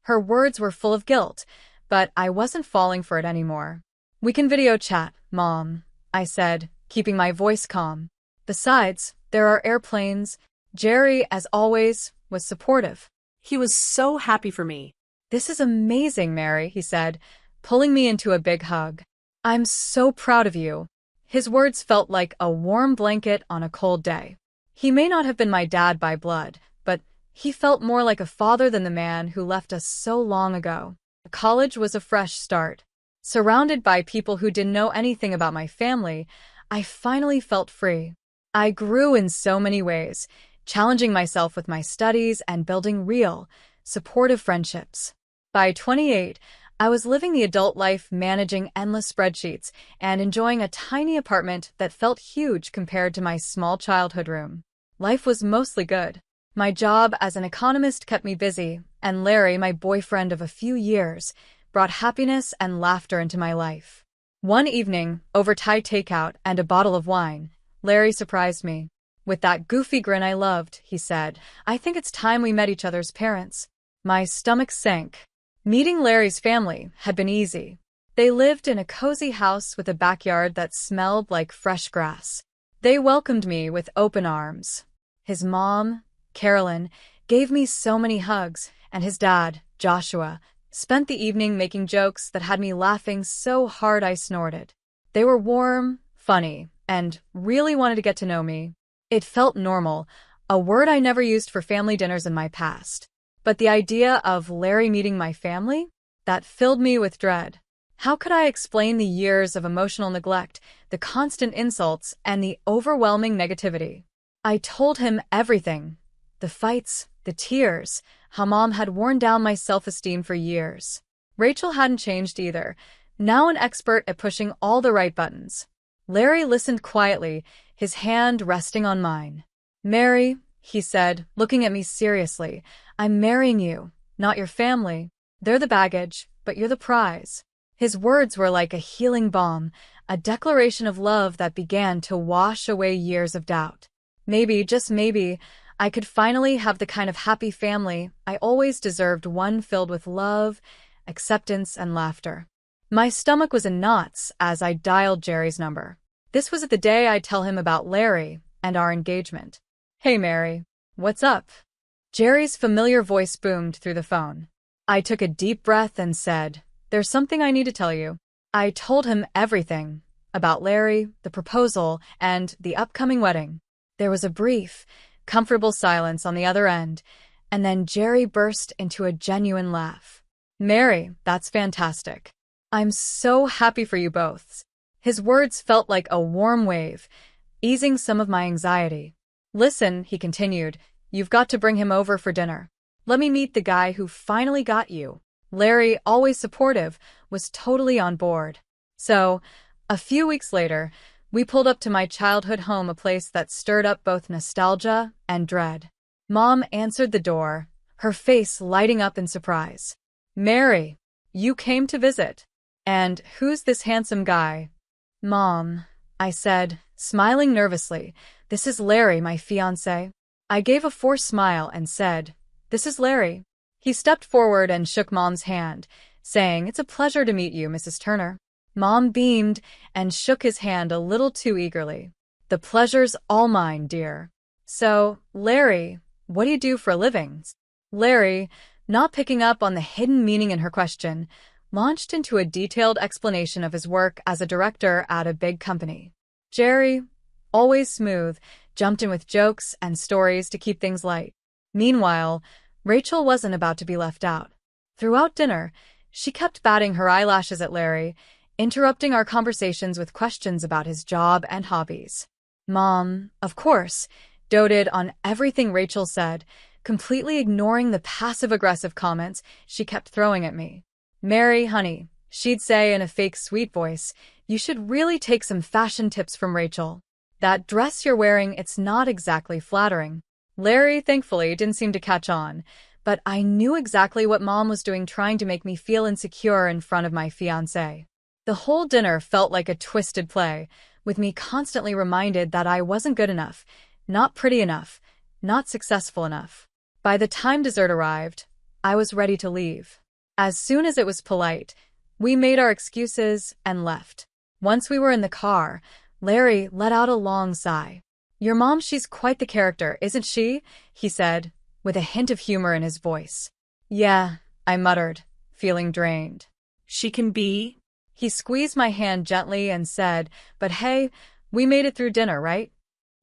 Her words were full of guilt, but I wasn't falling for it anymore. "We can video chat, Mom," I said, keeping my voice calm. "Besides, there are airplanes." Jerry, as always, was supportive. He was so happy for me. "This is amazing, Mary," he said, pulling me into a big hug. "I'm so proud of you." His words felt like a warm blanket on a cold day. He may not have been my dad by blood, but he felt more like a father than the man who left us so long ago. College was a fresh start. Surrounded by people who didn't know anything about my family, I finally felt free. I grew in so many ways, challenging myself with my studies and building real, supportive friendships. By 28, I was living the adult life, managing endless spreadsheets and enjoying a tiny apartment that felt huge compared to my small childhood room. Life was mostly good. My job as an economist kept me busy, and Larry, my boyfriend of a few years, brought happiness and laughter into my life. One evening, over Thai takeout and a bottle of wine, Larry surprised me. With that goofy grin I loved, he said, "I think it's time we met each other's parents." My stomach sank. Meeting Larry's family had been easy. They lived in a cozy house with a backyard that smelled like fresh grass. They welcomed me with open arms. His mom, Carolyn, gave me so many hugs, and his dad, Joshua, spent the evening making jokes that had me laughing so hard I snorted. They were warm, funny, and really wanted to get to know me. It felt normal, a word I never used for family dinners in my past. But the idea of Larry meeting my family? That filled me with dread. How could I explain the years of emotional neglect, the constant insults, and the overwhelming negativity? I told him everything. The fights, the tears, how Mom had worn down my self-esteem for years. Rachel hadn't changed either, now an expert at pushing all the right buttons. Larry listened quietly, his hand resting on mine. "Mary," he said, looking at me seriously, "I'm marrying you, not your family. They're the baggage, but you're the prize." His words were like a healing balm, a declaration of love that began to wash away years of doubt. Maybe, just maybe, I could finally have the kind of happy family I always deserved, one filled with love, acceptance, and laughter. My stomach was in knots as I dialed Jerry's number. This was the day I'd tell him about Larry and our engagement. "Hey, Mary. What's up?" Jerry's familiar voice boomed through the phone. I took a deep breath and said, "There's something I need to tell you." I told him everything about Larry, the proposal, and the upcoming wedding. There was a brief, comfortable silence on the other end, and then Jerry burst into a genuine laugh. "Mary, that's fantastic. I'm so happy for you both." His words felt like a warm wave, easing some of my anxiety. "Listen," he continued, "you've got to bring him over for dinner. Let me meet the guy who finally got you." Larry, always supportive, was totally on board. So, a few weeks later, we pulled up to my childhood home, a place that stirred up both nostalgia and dread. Mom answered the door, her face lighting up in surprise. "Mary, you came to visit. And who's this handsome guy?" "Mom," I said, smiling nervously, "this is Larry, my fiancé." I gave a forced smile and said, "This is Larry." He stepped forward and shook Mom's hand, saying, "It's a pleasure to meet you, Mrs. Turner." Mom beamed and shook his hand a little too eagerly. "The pleasure's all mine, dear." "So, Larry, what do you do for a living?" Larry, not picking up on the hidden meaning in her question, launched into a detailed explanation of his work as a director at a big company. Jerry, always smooth, jumped in with jokes and stories to keep things light. Meanwhile, Rachel wasn't about to be left out. Throughout dinner, she kept batting her eyelashes at Larry, interrupting our conversations with questions about his job and hobbies. Mom, of course, doted on everything Rachel said, completely ignoring the passive-aggressive comments she kept throwing at me. "Mary, honey," she'd say in a fake sweet voice, "you should really take some fashion tips from Rachel. That dress you're wearing, it's not exactly flattering." Larry, thankfully, didn't seem to catch on, but I knew exactly what Mom was doing, trying to make me feel insecure in front of my fiancé. The whole dinner felt like a twisted play, with me constantly reminded that I wasn't good enough, not pretty enough, not successful enough. By the time dessert arrived, I was ready to leave. As soon as it was polite, we made our excuses and left. Once we were in the car, Larry let out a long sigh. "Your mom, she's quite the character, isn't she?" he said, with a hint of humor in his voice. "Yeah," I muttered, feeling drained. She can be. He squeezed my hand gently and said, "But hey, we made it through dinner, right?"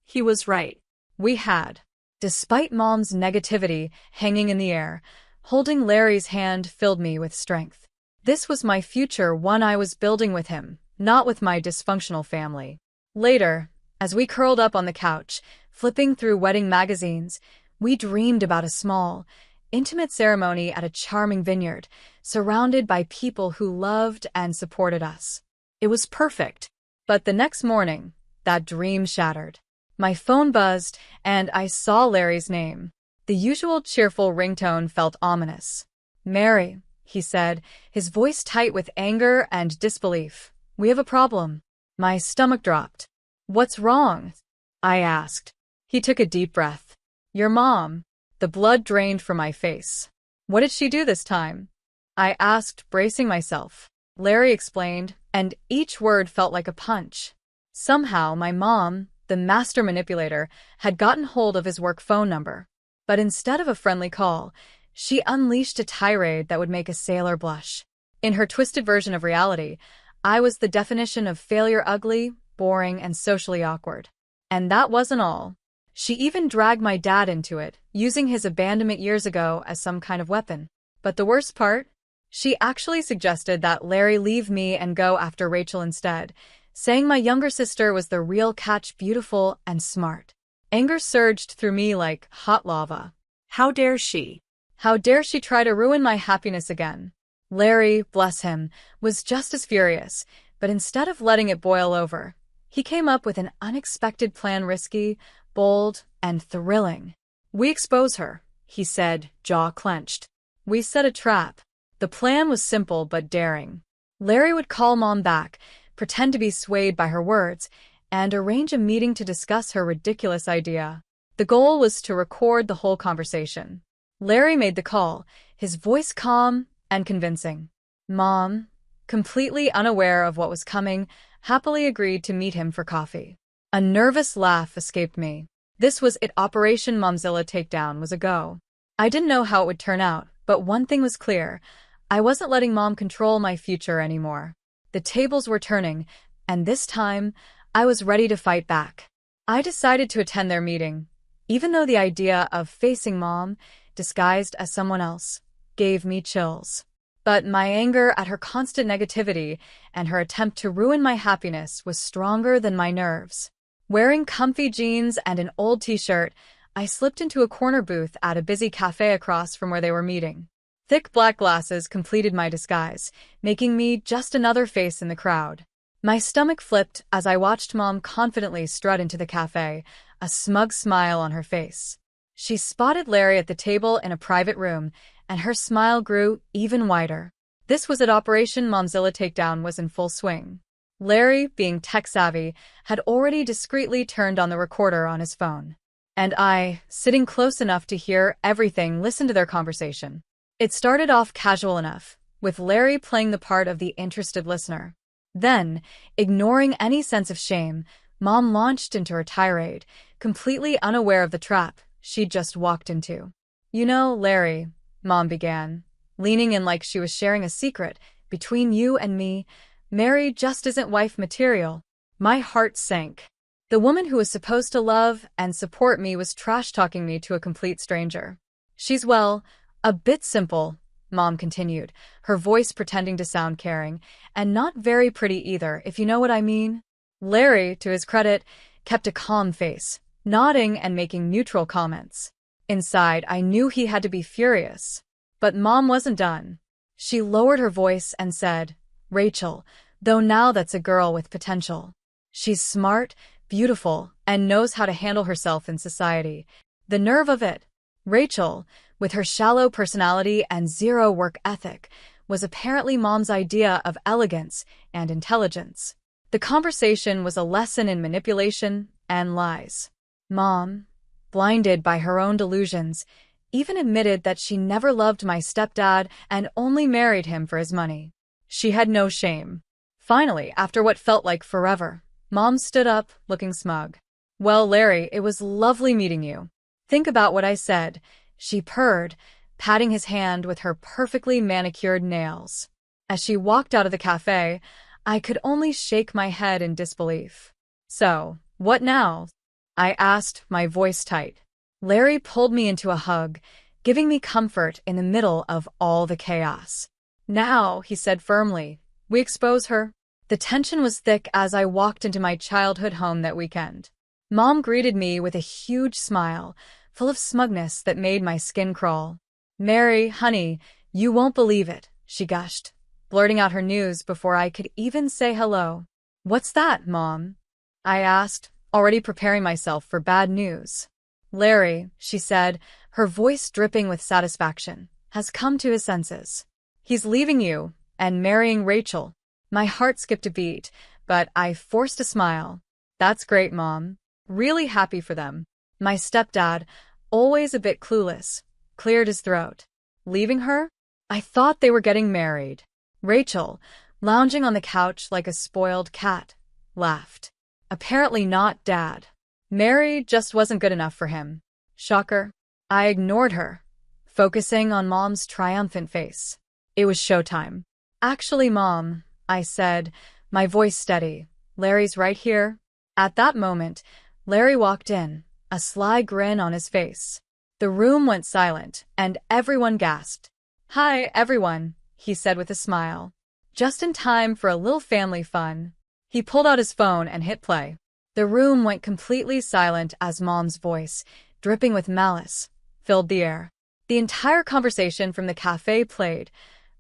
He was right. We had. Despite Mom's negativity hanging in the air, holding Larry's hand filled me with strength. This was my future, one I was building with him, not with my dysfunctional family. Later, as we curled up on the couch, flipping through wedding magazines, we dreamed about a small, intimate ceremony at a charming vineyard, surrounded by people who loved and supported us. It was perfect. But the next morning, that dream shattered. My phone buzzed, and I saw Larry's name. The usual cheerful ringtone felt ominous. "Mary," he said, his voice tight with anger and disbelief. "We have a problem." My stomach dropped. "What's wrong?" I asked. He took a deep breath. "Your mom." The blood drained from my face. "What did she do this time?" I asked, bracing myself. Larry explained, and each word felt like a punch. Somehow, my mom, the master manipulator, had gotten hold of his work phone number. But instead of a friendly call, she unleashed a tirade that would make a sailor blush. In her twisted version of reality, I was the definition of failure: ugly, boring, and socially awkward. And that wasn't all. She even dragged my dad into it, using his abandonment years ago as some kind of weapon. But the worst part? She actually suggested that Larry leave me and go after Rachel instead, saying my younger sister was the real catch, beautiful and smart. Anger surged through me like hot lava. How dare she? How dare she try to ruin my happiness again? Larry, bless him, was just as furious, but instead of letting it boil over, he came up with an unexpected plan, risky, bold, and thrilling. "We expose her," he said, jaw clenched. We set a trap. The plan was simple but daring. Larry would call Mom back, pretend to be swayed by her words, and arrange a meeting to discuss her ridiculous idea. The goal was to record the whole conversation. Larry made the call, his voice calm and convincing. Mom, completely unaware of what was coming, happily agreed to meet him for coffee. A nervous laugh escaped me. This was it. Operation Momzilla Takedown was a go. I didn't know how it would turn out, but one thing was clear. I wasn't letting Mom control my future anymore. The tables were turning, and this time, I was ready to fight back. I decided to attend their meeting, even though the idea of facing Mom, disguised as someone else, gave me chills. But my anger at her constant negativity and her attempt to ruin my happiness was stronger than my nerves. Wearing comfy jeans and an old t-shirt, I slipped into a corner booth at a busy cafe across from where they were meeting. Thick black glasses completed my disguise, making me just another face in the crowd. My stomach flipped as I watched Mom confidently strut into the cafe, a smug smile on her face. She spotted Larry at the table in a private room, and her smile grew even wider. This was it. Operation Momzilla Takedown was in full swing. Larry, being tech-savvy, had already discreetly turned on the recorder on his phone. And I, sitting close enough to hear everything, listened to their conversation. It started off casual enough, with Larry playing the part of the interested listener. Then, ignoring any sense of shame, Mom launched into her tirade, completely unaware of the trap she'd just walked into. "You know, Larry," Mom began, leaning in like she was sharing a secret, "between you and me, Mary just isn't wife material." My heart sank. The woman who was supposed to love and support me was trash-talking me to a complete stranger. "She's, well, a bit simple," Mom continued, her voice pretending to sound caring, and not very pretty either, if you know what I mean. Larry, to his credit, kept a calm face, nodding and making neutral comments. Inside, I knew he had to be furious. But Mom wasn't done. She lowered her voice and said, "Rachel, though now that's a girl with potential. She's smart, beautiful, and knows how to handle herself in society. The nerve of it." Rachel, with her shallow personality and zero work ethic, was apparently Mom's idea of elegance and intelligence. The conversation was a lesson in manipulation and lies. Mom, blinded by her own delusions, even admitted that she never loved my stepdad and only married him for his money. She had no shame. Finally, after what felt like forever, Mom stood up, looking smug. "Well, Larry, it was lovely meeting you. Think about what I said," she purred, patting his hand with her perfectly manicured nails. As she walked out of the cafe, I could only shake my head in disbelief. "So, what now?" I asked, my voice tight. Larry pulled me into a hug, giving me comfort in the middle of all the chaos. "Now," he said firmly, "we expose her." The tension was thick as I walked into my childhood home that weekend. Mom greeted me with a huge smile, full of smugness that made my skin crawl. "Mary, honey, you won't believe it," she gushed, blurting out her news before I could even say hello. "What's that, Mom?" I asked, already preparing myself for bad news. "Larry," she said, her voice dripping with satisfaction, "has come to his senses. He's leaving you and marrying Rachel." My heart skipped a beat, but I forced a smile. "That's great, Mom. Really happy for them." My stepdad, always a bit clueless, cleared his throat. "Leaving her? I thought they were getting married." Rachel, lounging on the couch like a spoiled cat, laughed. "Apparently not, Dad. Mary just wasn't good enough for him." Shocker. I ignored her, focusing on Mom's triumphant face. It was showtime. "Actually, Mom," I said, my voice steady, "Larry's right here." At that moment, Larry walked in, a sly grin on his face. The room went silent, and everyone gasped. "Hi, everyone," he said with a smile. "Just in time for a little family fun." He pulled out his phone and hit play. The room went completely silent as Mom's voice, dripping with malice, filled the air. The entire conversation from the cafe played,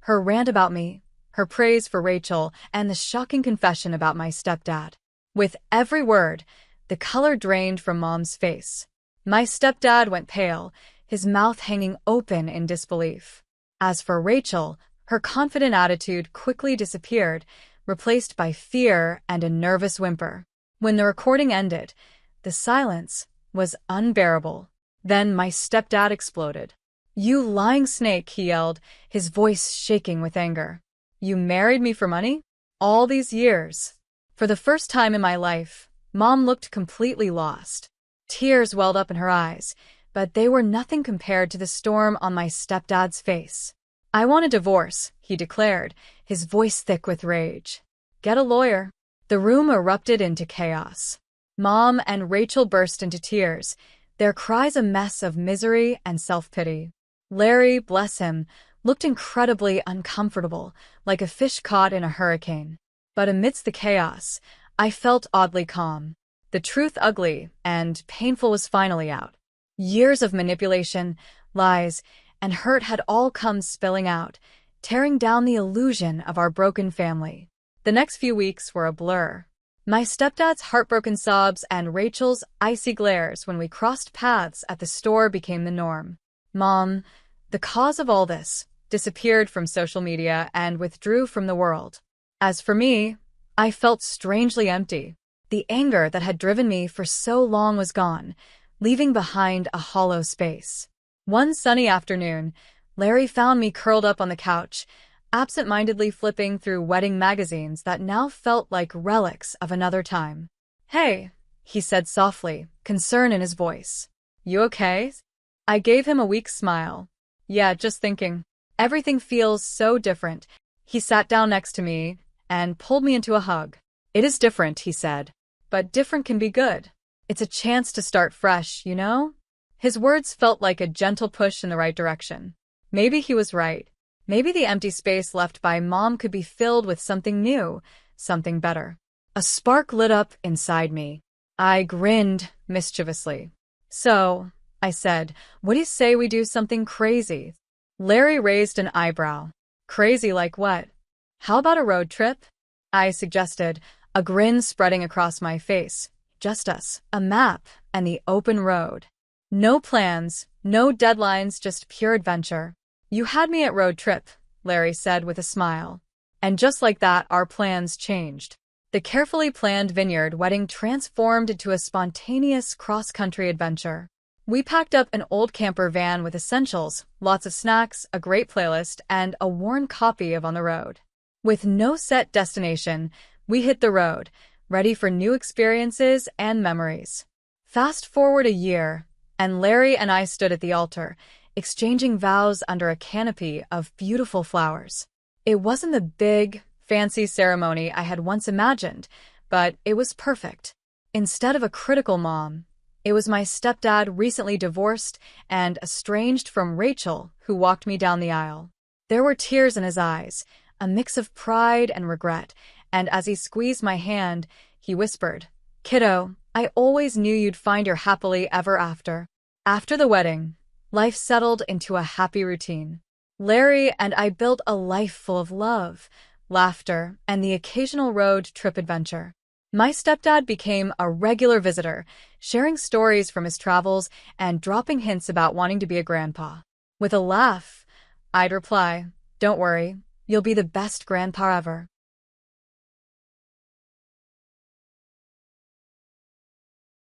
her rant about me, her praise for Rachel, and the shocking confession about my stepdad. With every word, the color drained from Mom's face. My stepdad went pale, his mouth hanging open in disbelief. As for Rachel, her confident attitude quickly disappeared, replaced by fear and a nervous whimper. When the recording ended, the silence was unbearable. Then my stepdad exploded. "You lying snake," he yelled, his voice shaking with anger. "You married me for money? All these years?" For the first time in my life, Mom looked completely lost. Tears welled up in her eyes, but they were nothing compared to the storm on my stepdad's face. "I want a divorce," he declared, his voice thick with rage. "Get a lawyer." The room erupted into chaos. Mom and Rachel burst into tears, their cries a mess of misery and self-pity. Larry, bless him, looked incredibly uncomfortable, like a fish caught in a hurricane. But amidst the chaos, I felt oddly calm. The truth, ugly and painful, was finally out. Years of manipulation, lies, and hurt had all come spilling out, tearing down the illusion of our broken family. The next few weeks were a blur. My stepdad's heartbroken sobs and Rachel's icy glares when we crossed paths at the store became the norm. Mom, the cause of all this, disappeared from social media and withdrew from the world. As for me, I felt strangely empty. The anger that had driven me for so long was gone, leaving behind a hollow space. One sunny afternoon, Larry found me curled up on the couch, absent-mindedly flipping through wedding magazines that now felt like relics of another time. "Hey," he said softly, concern in his voice. "You okay?" I gave him a weak smile. "Yeah, just thinking. Everything feels so different." He sat down next to me and pulled me into a hug. "It is different," he said. "But different can be good. It's a chance to start fresh, you know?" His words felt like a gentle push in the right direction. Maybe he was right. Maybe the empty space left by Mom could be filled with something new, something better. A spark lit up inside me. I grinned mischievously. "So," I said, "what do you say we do something crazy?" Larry raised an eyebrow. "Crazy like what?" "How about a road trip?" I suggested, a grin spreading across my face. Just us, a map, and the open road. No plans, no deadlines, just pure adventure. "You had me at road trip," Larry said with a smile. And just like that, our plans changed. The carefully planned vineyard wedding transformed into a spontaneous cross-country adventure. We packed up an old camper van with essentials, lots of snacks, a great playlist, and a worn copy of On the Road. With no set destination, we hit the road, ready for new experiences and memories. Fast forward a year, and Larry and I stood at the altar, exchanging vows under a canopy of beautiful flowers. It wasn't the big, fancy ceremony I had once imagined, but it was perfect. Instead of a critical mom, it was my stepdad, recently divorced and estranged from Rachel, who walked me down the aisle. There were tears in his eyes, a mix of pride and regret, and as he squeezed my hand, he whispered, "Kiddo, I always knew you'd find your happily ever after." After the wedding, life settled into a happy routine. Larry and I built a life full of love, laughter, and the occasional road trip adventure. My stepdad became a regular visitor, sharing stories from his travels and dropping hints about wanting to be a grandpa. With a laugh, I'd reply, "Don't worry, you'll be the best grandpa ever."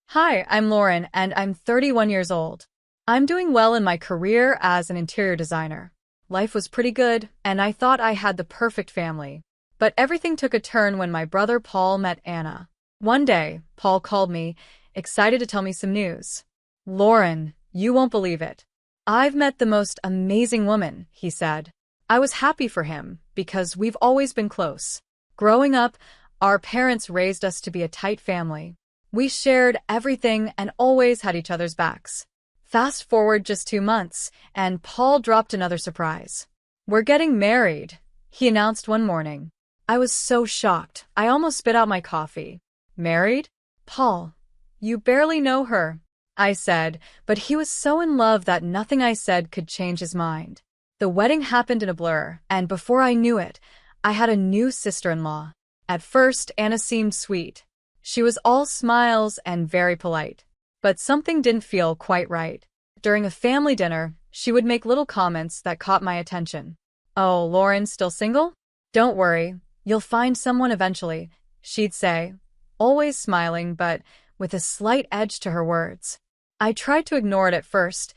Hi, I'm Lauren, and I'm 31 years old. I'm doing well in my career as an interior designer. Life was pretty good, and I thought I had the perfect family. But everything took a turn when my brother Paul met Anna. One day, Paul called me, excited to tell me some news. "Lauren, you won't believe it. I've met the most amazing woman," he said. I was happy for him, because we've always been close. Growing up, our parents raised us to be a tight family. We shared everything and always had each other's backs. Fast forward just 2 months, and Paul dropped another surprise. "We're getting married," he announced one morning. I was so shocked, I almost spit out my coffee. "Married? Paul, you barely know her," I said, but he was so in love that nothing I said could change his mind. The wedding happened in a blur, and before I knew it, I had a new sister-in-law. At first, Anna seemed sweet. She was all smiles and very polite. But something didn't feel quite right. During a family dinner, she would make little comments that caught my attention. "Oh, Lauren, still single? Don't worry, you'll find someone eventually," she'd say, always smiling but with a slight edge to her words. I tried to ignore it at first,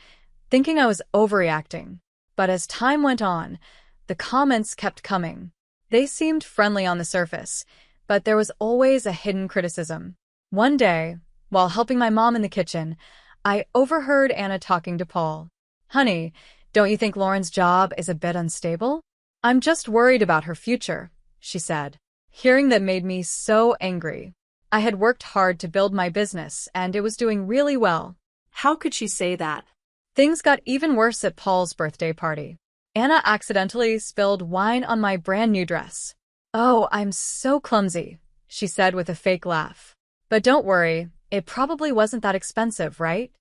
thinking I was overreacting. But as time went on, the comments kept coming. They seemed friendly on the surface, but there was always a hidden criticism. One day, while helping my mom in the kitchen, I overheard Anna talking to Paul. "Honey, don't you think Lauren's job is a bit unstable?" "I'm just worried about her future," she said. Hearing that made me so angry. I had worked hard to build my business, and it was doing really well. How could she say that? Things got even worse at Paul's birthday party. Anna accidentally spilled wine on my brand new dress. "Oh, I'm so clumsy," she said with a fake laugh. "But don't worry, it probably wasn't that expensive, right?"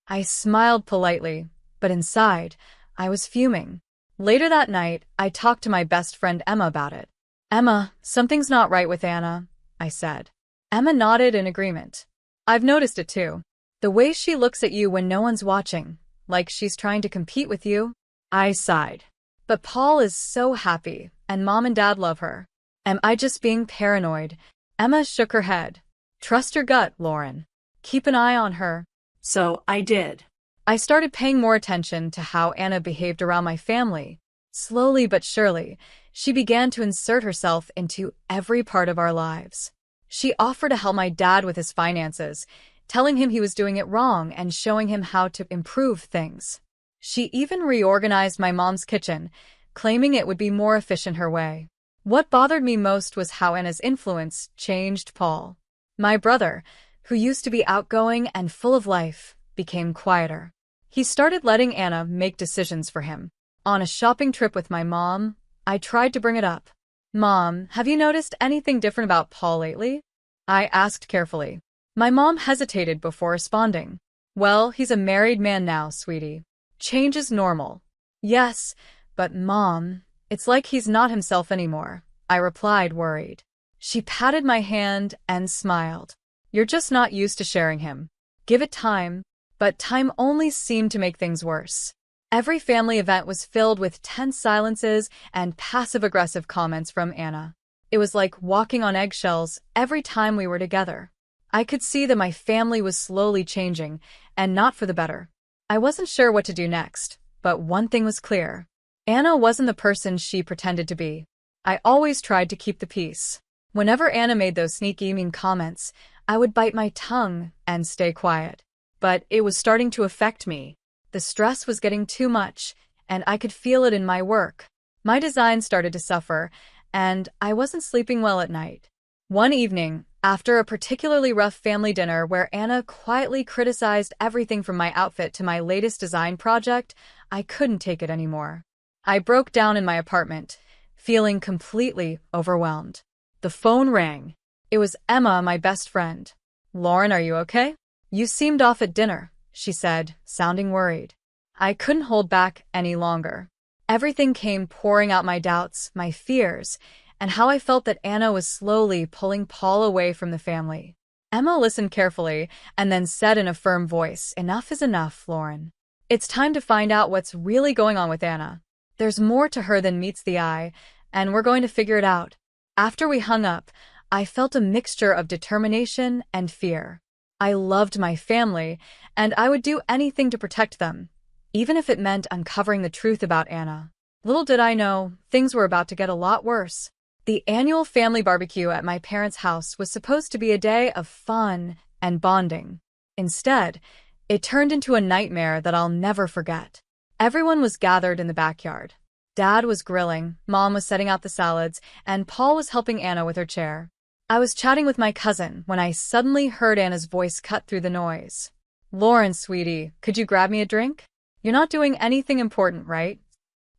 I smiled politely, but inside, I was fuming. Later that night, I talked to my best friend Emma about it. "Emma, something's not right with Anna," I said. Emma nodded in agreement. "I've noticed it too. The way she looks at you when no one's watching, like she's trying to compete with you." I sighed. "But Paul is so happy, and Mom and Dad love her. Am I just being paranoid?" Emma shook her head. "Trust your gut, Lauren. Keep an eye on her." So I did. I started paying more attention to how Anna behaved around my family. Slowly but surely, she began to insert herself into every part of our lives. She offered to help my dad with his finances, telling him he was doing it wrong and showing him how to improve things. She even reorganized my mom's kitchen, claiming it would be more efficient her way. What bothered me most was how Anna's influence changed Paul. My brother, who used to be outgoing and full of life, became quieter. He started letting Anna make decisions for him. On a shopping trip with my mom, I tried to bring it up. Mom, have you noticed anything different about Paul lately? I asked carefully. My mom hesitated before responding. Well, he's a married man now, sweetie. Change is normal. Yes, but Mom, it's like he's not himself anymore, I replied, worried. She patted my hand and smiled. You're just not used to sharing him. Give it time. But time only seemed to make things worse. Every family event was filled with tense silences and passive-aggressive comments from Anna. It was like walking on eggshells every time we were together. I could see that my family was slowly changing, and not for the better. I wasn't sure what to do next, but one thing was clear. Anna wasn't the person she pretended to be. I always tried to keep the peace. Whenever Anna made those sneaky, mean comments, I would bite my tongue and stay quiet. But it was starting to affect me. The stress was getting too much, and I could feel it in my work. My design started to suffer, and I wasn't sleeping well at night. One evening, after a particularly rough family dinner where Anna quietly criticized everything from my outfit to my latest design project, I couldn't take it anymore. I broke down in my apartment, feeling completely overwhelmed. The phone rang. It was Emma, my best friend. Lauren, are you okay? You seemed off at dinner, she said, sounding worried. I couldn't hold back any longer. Everything came pouring out, my doubts, my fears, and how I felt that Anna was slowly pulling Paul away from the family. Emma listened carefully and then said in a firm voice, Enough is enough, Lauren. It's time to find out what's really going on with Anna. There's more to her than meets the eye, and we're going to figure it out. After we hung up, I felt a mixture of determination and fear. I loved my family, and I would do anything to protect them, even if it meant uncovering the truth about Anna. Little did I know, things were about to get a lot worse. The annual family barbecue at my parents' house was supposed to be a day of fun and bonding. Instead, it turned into a nightmare that I'll never forget. Everyone was gathered in the backyard. Dad was grilling, Mom was setting out the salads, and Paul was helping Anna with her chair. I was chatting with my cousin when I suddenly heard Anna's voice cut through the noise. Lauren, sweetie, could you grab me a drink? You're not doing anything important, right?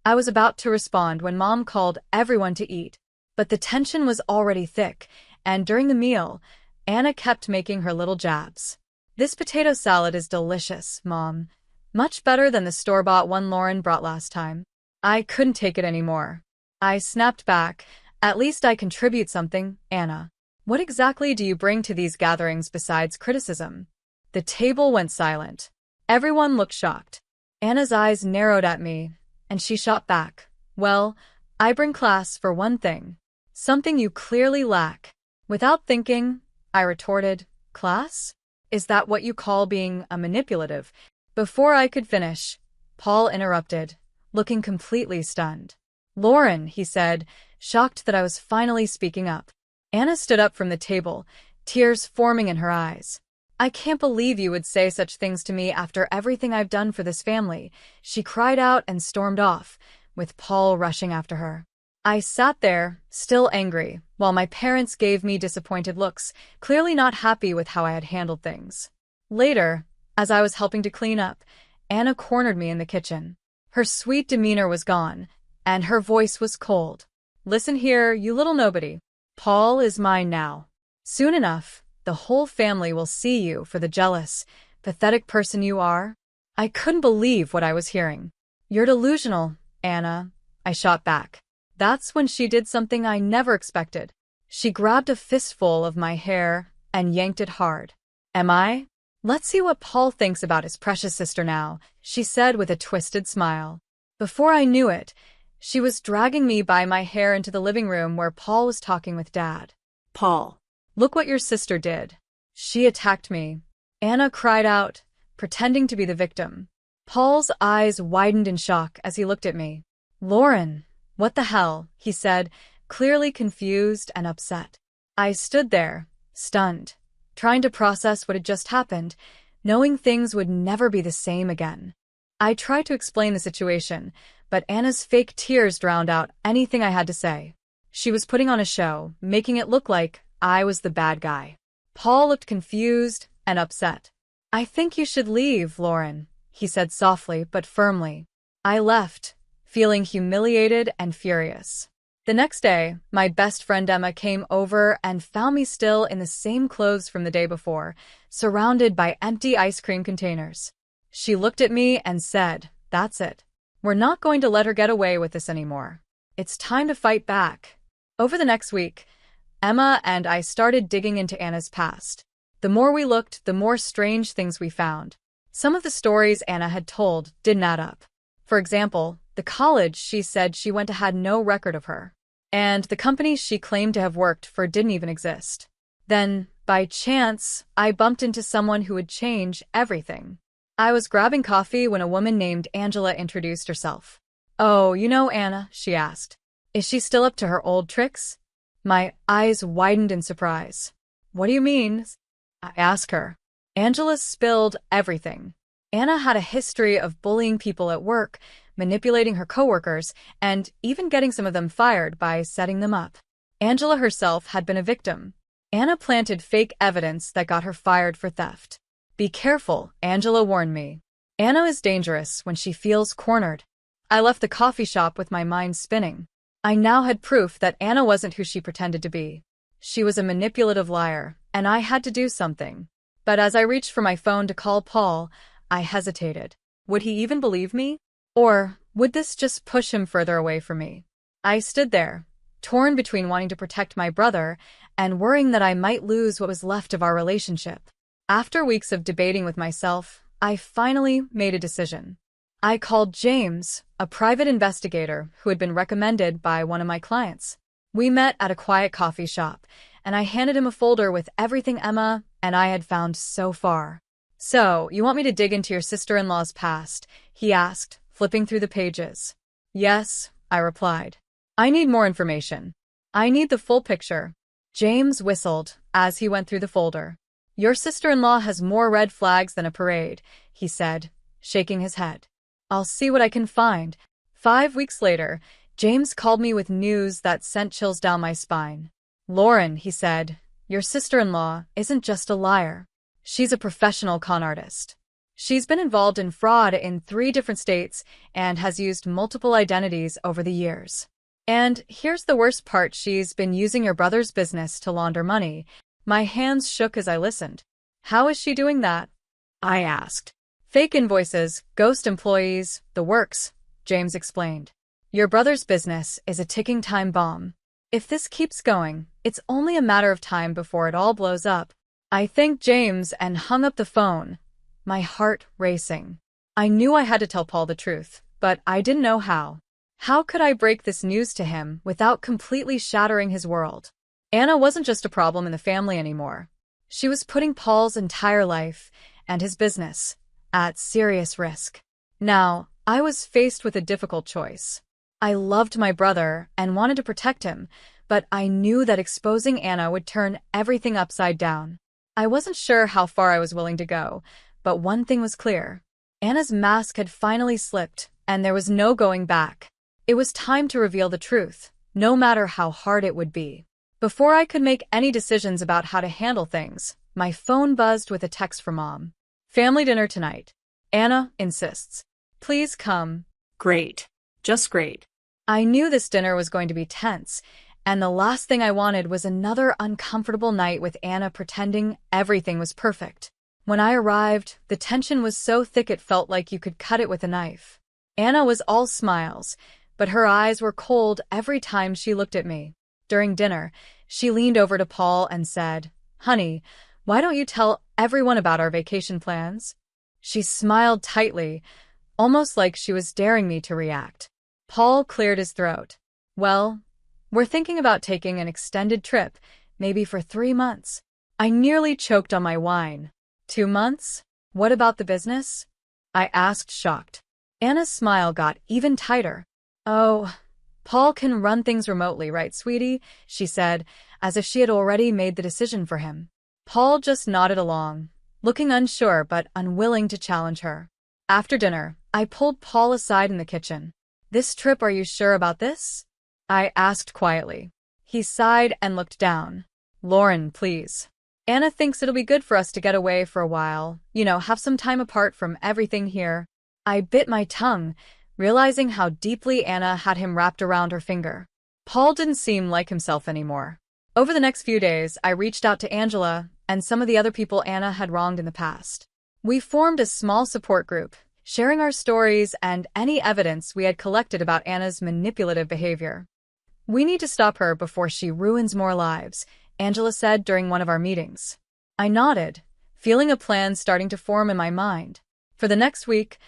I was about to respond when Mom called everyone to eat, but the tension was already thick, and during the meal, Anna kept making her little jabs. This potato salad is delicious, Mom. Much better than the store-bought one Lauren brought last time. I couldn't take it anymore. I snapped back. At least I contribute something, Anna. What exactly do you bring to these gatherings besides criticism? The table went silent. Everyone looked shocked. Anna's eyes narrowed at me, and she shot back. Well, I bring class for one thing. Something you clearly lack. Without thinking, I retorted, Class? Is that what you call being a manipulative? Before I could finish, Paul interrupted, looking completely stunned. Lauren, he said, shocked that I was finally speaking up. Anna stood up from the table, tears forming in her eyes. I can't believe you would say such things to me after everything I've done for this family, she cried out and stormed off, with Paul rushing after her. I sat there, still angry, while my parents gave me disappointed looks, clearly not happy with how I had handled things. Later, as I was helping to clean up, Anna cornered me in the kitchen. Her sweet demeanor was gone, and her voice was cold. Listen here, you little nobody. Paul is mine now. Soon enough, the whole family will see you for the jealous, pathetic person you are. I couldn't believe what I was hearing. You're delusional, Anna, I shot back. That's when she did something I never expected. She grabbed a fistful of my hair and yanked it hard. Am I? Let's see what Paul thinks about his precious sister now, she said with a twisted smile. Before I knew it, she was dragging me by my hair into the living room where Paul was talking with Dad. Paul, Look what your sister did. She attacked me. Anna cried out, pretending to be the victim. Paul's eyes widened in shock as he looked at me. Lauren, what the hell, he said, clearly confused and upset. I stood there, stunned, trying to process what had just happened, knowing things would never be the same again. I tried to explain the situation, but Anna's fake tears drowned out anything I had to say. She was putting on a show, making it look like I was the bad guy. Paul looked confused and upset. I think you should leave, Lauren, he said softly but firmly. I left, feeling humiliated and furious. The next day, my best friend Emma came over and found me still in the same clothes from the day before, surrounded by empty ice cream containers. She looked at me and said, "That's it. We're not going to let her get away with this anymore. It's time to fight back." Over the next week, Emma and I started digging into Anna's past. The more we looked, the more strange things we found. Some of the stories Anna had told didn't add up. For example, the college she said she went to had no record of her. And the companies she claimed to have worked for didn't even exist. Then, by chance, I bumped into someone who would change everything. I was grabbing coffee when a woman named Angela introduced herself. "Oh, you know Anna?" she asked. "Is she still up to her old tricks?" My eyes widened in surprise. "What do you mean?" I asked her. Angela spilled everything. Anna had a history of bullying people at work, manipulating her coworkers, and even getting some of them fired by setting them up. Angela herself had been a victim. Anna planted fake evidence that got her fired for theft. "Be careful," Angela warned me. "Anna is dangerous when she feels cornered." I left the coffee shop with my mind spinning. I now had proof that Anna wasn't who she pretended to be. She was a manipulative liar, and I had to do something. But as I reached for my phone to call Paul, I hesitated. Would he even believe me? Or would this just push him further away from me? I stood there, torn between wanting to protect my brother and worrying that I might lose what was left of our relationship. After weeks of debating with myself, I finally made a decision. I called James, a private investigator who had been recommended by one of my clients. We met at a quiet coffee shop, and I handed him a folder with everything Emma and I had found so far. "So, you want me to dig into your sister-in-law's past?" he asked, flipping through the pages. "Yes," I replied. "I need more information. I need the full picture." James whistled as he went through the folder. "Your sister-in-law has more red flags than a parade," he said, shaking his head. "I'll see what I can find." 5 weeks later, James called me with news that sent chills down my spine. "Lauren," he said, "your sister-in-law isn't just a liar. She's a professional con artist. She's been involved in fraud in 3 different states and has used multiple identities over the years. And here's the worst part, she's been using your brother's business to launder money." My hands shook as I listened. "How is she doing that?" I asked. "Fake invoices, ghost employees, the works," James explained. "Your brother's business is a ticking time bomb. If this keeps going, it's only a matter of time before it all blows up." I thanked James and hung up the phone, my heart racing. I knew I had to tell Paul the truth, but I didn't know how. How could I break this news to him without completely shattering his world? Anna wasn't just a problem in the family anymore. She was putting Paul's entire life and his business at serious risk. Now, I was faced with a difficult choice. I loved my brother and wanted to protect him, but I knew that exposing Anna would turn everything upside down. I wasn't sure how far I was willing to go, but one thing was clear. Anna's mask had finally slipped, and there was no going back. It was time to reveal the truth, no matter how hard it would be. Before I could make any decisions about how to handle things, my phone buzzed with a text from Mom. "Family dinner tonight. Anna insists. Please come." Great. Just great. I knew this dinner was going to be tense, and the last thing I wanted was another uncomfortable night with Anna pretending everything was perfect. When I arrived, the tension was so thick it felt like you could cut it with a knife. Anna was all smiles, but her eyes were cold every time she looked at me. During dinner, she leaned over to Paul and said, "Honey, why don't you tell everyone about our vacation plans?" She smiled tightly, almost like she was daring me to react. Paul cleared his throat. "Well, we're thinking about taking an extended trip, maybe for 3 months." I nearly choked on my wine. 2 months? What about the business? I asked, shocked. Anna's smile got even tighter. "Oh, Paul can run things remotely, right, sweetie?" she said, as if she had already made the decision for him. Paul just nodded along, looking unsure but unwilling to challenge her. After dinner, I pulled Paul aside in the kitchen. "This trip, are you sure about this?" I asked quietly. He sighed and looked down. "Lauren, please. Anna thinks it'll be good for us to get away for a while, have some time apart from everything here." I bit my tongue, realizing how deeply Anna had him wrapped around her finger. Paul didn't seem like himself anymore. Over the next few days, I reached out to Angela and some of the other people Anna had wronged in the past. We formed a small support group, sharing our stories and any evidence we had collected about Anna's manipulative behavior. "We need to stop her before she ruins more lives," Angela said during one of our meetings. I nodded, feeling a plan starting to form in my mind. For the next week,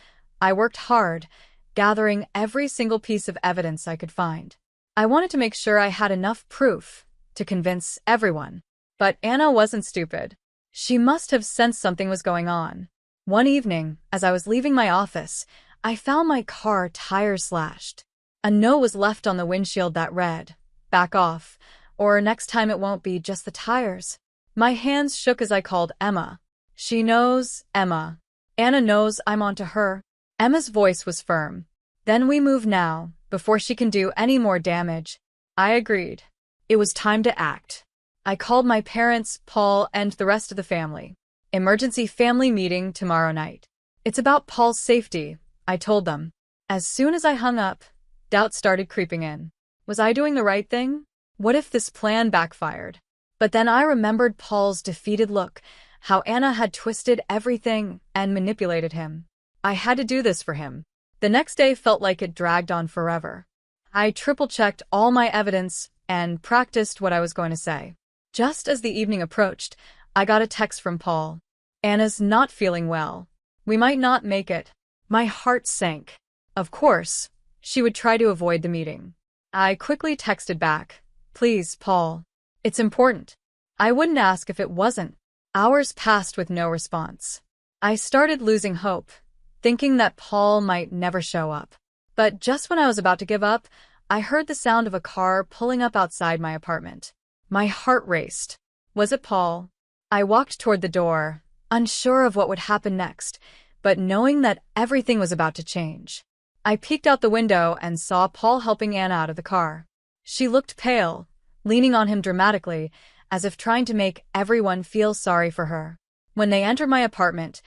I worked hard, gathering every single piece of evidence I could find. I wanted to make sure I had enough proof to convince everyone. But Anna wasn't stupid. She must have sensed something was going on. One evening, as I was leaving my office, I found my car tires slashed. A note was left on the windshield that read, "Back off, or next time it won't be just the tires." My hands shook as I called Emma. "She knows, Emma. Anna knows I'm onto her." Emma's voice was firm. "Then we move now, before she can do any more damage." I agreed. It was time to act. I called my parents, Paul, and the rest of the family. "Emergency family meeting tomorrow night. It's about Paul's safety," I told them. As soon as I hung up, doubt started creeping in. Was I doing the right thing? What if this plan backfired? But then I remembered Paul's defeated look, how Anna had twisted everything and manipulated him. I had to do this for him. The next day felt like it dragged on forever. I triple-checked all my evidence and practiced what I was going to say. Just as the evening approached, I got a text from Paul. "Anna's not feeling well. We might not make it." My heart sank. Of course, she would try to avoid the meeting. I quickly texted back, "Please, Paul. It's important." I wouldn't ask if it wasn't. Hours passed with no response. I started losing hope, thinking that Paul might never show up. But just when I was about to give up, I heard the sound of a car pulling up outside my apartment. My heart raced. Was it Paul? I walked toward the door, unsure of what would happen next, but knowing that everything was about to change. I peeked out the window and saw Paul helping Anna out of the car. She looked pale, leaning on him dramatically, as if trying to make everyone feel sorry for her. When they entered my apartment,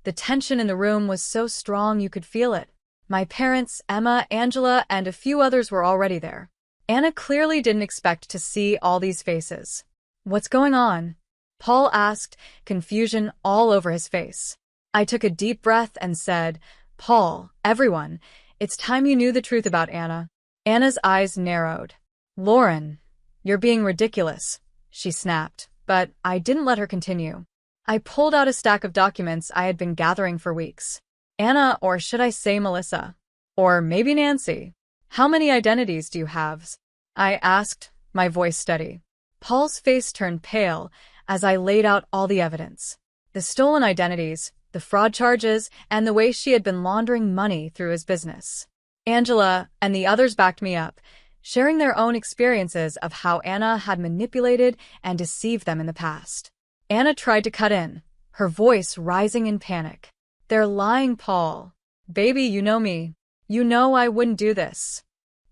the tension in the room was so strong you could feel it. My parents, Emma, Angela, and a few others were already there. Anna clearly didn't expect to see all these faces. "What's going on?" Paul asked, confusion all over his face. I took a deep breath and said, "Paul, everyone, it's time you knew the truth about Anna." Anna's eyes narrowed. "Lauren, you're being ridiculous," she snapped, but I didn't let her continue. I pulled out a stack of documents I had been gathering for weeks. "Anna, or should I say Melissa? Or maybe Nancy? How many identities do you have?" I asked, my voice steady. Paul's face turned pale as I laid out all the evidence. The stolen identities, the fraud charges, and the way she had been laundering money through his business. Angela and the others backed me up, sharing their own experiences of how Anna had manipulated and deceived them in the past. Anna tried to cut in, her voice rising in panic. "They're lying, Paul. Baby, you know me. You know I wouldn't do this."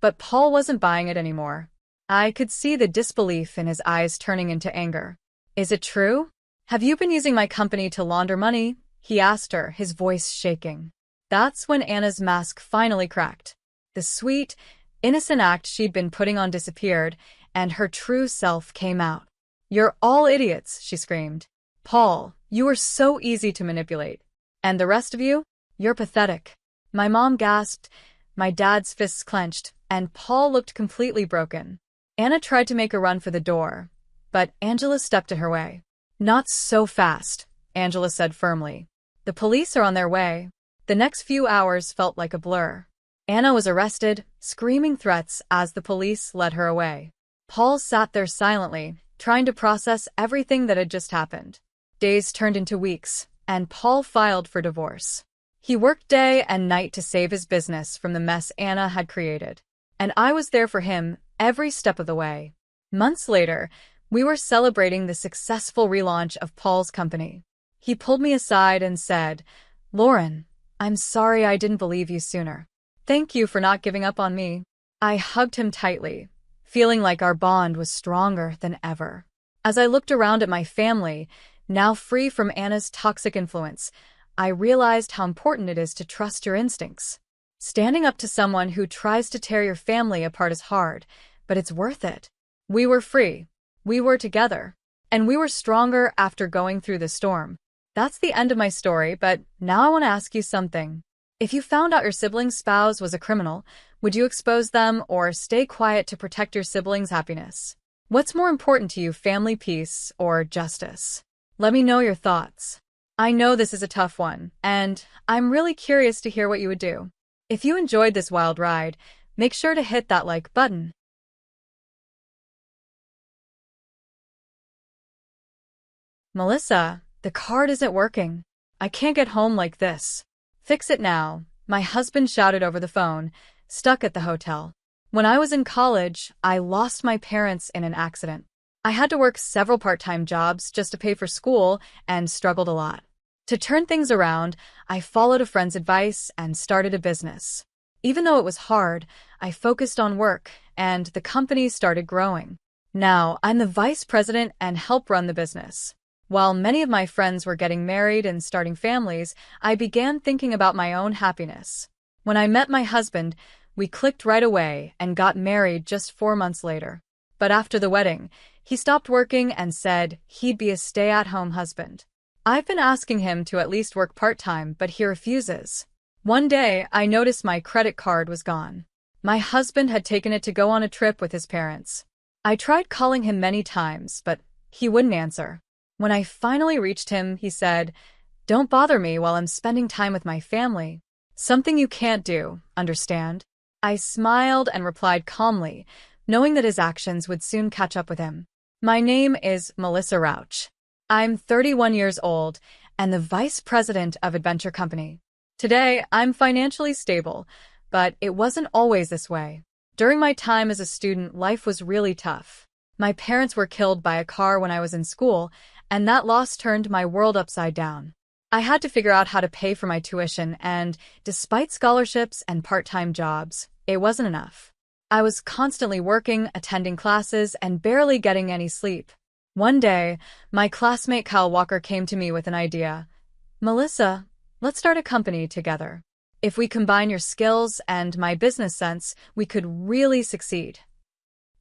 But Paul wasn't buying it anymore. I could see the disbelief in his eyes turning into anger. "Is it true? Have you been using my company to launder money?" he asked her, his voice shaking. That's when Anna's mask finally cracked. The sweet, innocent act she'd been putting on disappeared, and her true self came out. "You're all idiots," she screamed. "Paul, you were so easy to manipulate. And the rest of you? You're pathetic." My mom gasped, my dad's fists clenched, and Paul looked completely broken. Anna tried to make a run for the door, but Angela stepped in her way. "Not so fast," Angela said firmly. "The police are on their way." The next few hours felt like a blur. Anna was arrested, screaming threats as the police led her away. Paul sat there silently, trying to process everything that had just happened. Days turned into weeks, and Paul filed for divorce. He worked day and night to save his business from the mess Anna had created. And I was there for him every step of the way. Months later, we were celebrating the successful relaunch of Paul's company. He pulled me aside and said, "Lauren, I'm sorry I didn't believe you sooner. Thank you for not giving up on me." I hugged him tightly, feeling like our bond was stronger than ever. As I looked around at my family, now free from Anna's toxic influence, I realized how important it is to trust your instincts. Standing up to someone who tries to tear your family apart is hard, but it's worth it. We were free. We were together. And we were stronger after going through the storm. That's the end of my story, but now I want to ask you something. If you found out your sibling's spouse was a criminal, would you expose them or stay quiet to protect your sibling's happiness? What's more important to you, family peace or justice? Let me know your thoughts. I know this is a tough one, and I'm really curious to hear what you would do. If you enjoyed this wild ride, make sure to hit that like button. Melissa, the card isn't working. I can't get home like this. Fix it now, my husband shouted over the phone, stuck at the hotel. When I was in college, I lost my parents in an accident. I had to work several part-time jobs just to pay for school and struggled a lot. To turn things around, I followed a friend's advice and started a business. Even though it was hard, I focused on work, and the company started growing. Now, I'm the vice president and help run the business. While many of my friends were getting married and starting families, I began thinking about my own happiness. When I met my husband, we clicked right away and got married just 4 months later. But after the wedding, he stopped working and said he'd be a stay-at-home husband. I've been asking him to at least work part-time, but he refuses. One day, I noticed my credit card was gone. My husband had taken it to go on a trip with his parents. I tried calling him many times, but he wouldn't answer. When I finally reached him, he said, "Don't bother me while I'm spending time with my family. Something you can't do, understand?" I smiled and replied calmly, knowing that his actions would soon catch up with him. My name is Melissa Rauch. I'm 31 years old and the vice president of Adventure Company. Today, I'm financially stable, but it wasn't always this way. During my time as a student, life was really tough. My parents were killed by a car when I was in school, and that loss turned my world upside down. I had to figure out how to pay for my tuition, and despite scholarships and part-time jobs, it wasn't enough. I was constantly working, attending classes, and barely getting any sleep. One day, my classmate Kyle Walker came to me with an idea. "Melissa, let's start a company together. If we combine your skills and my business sense, we could really succeed."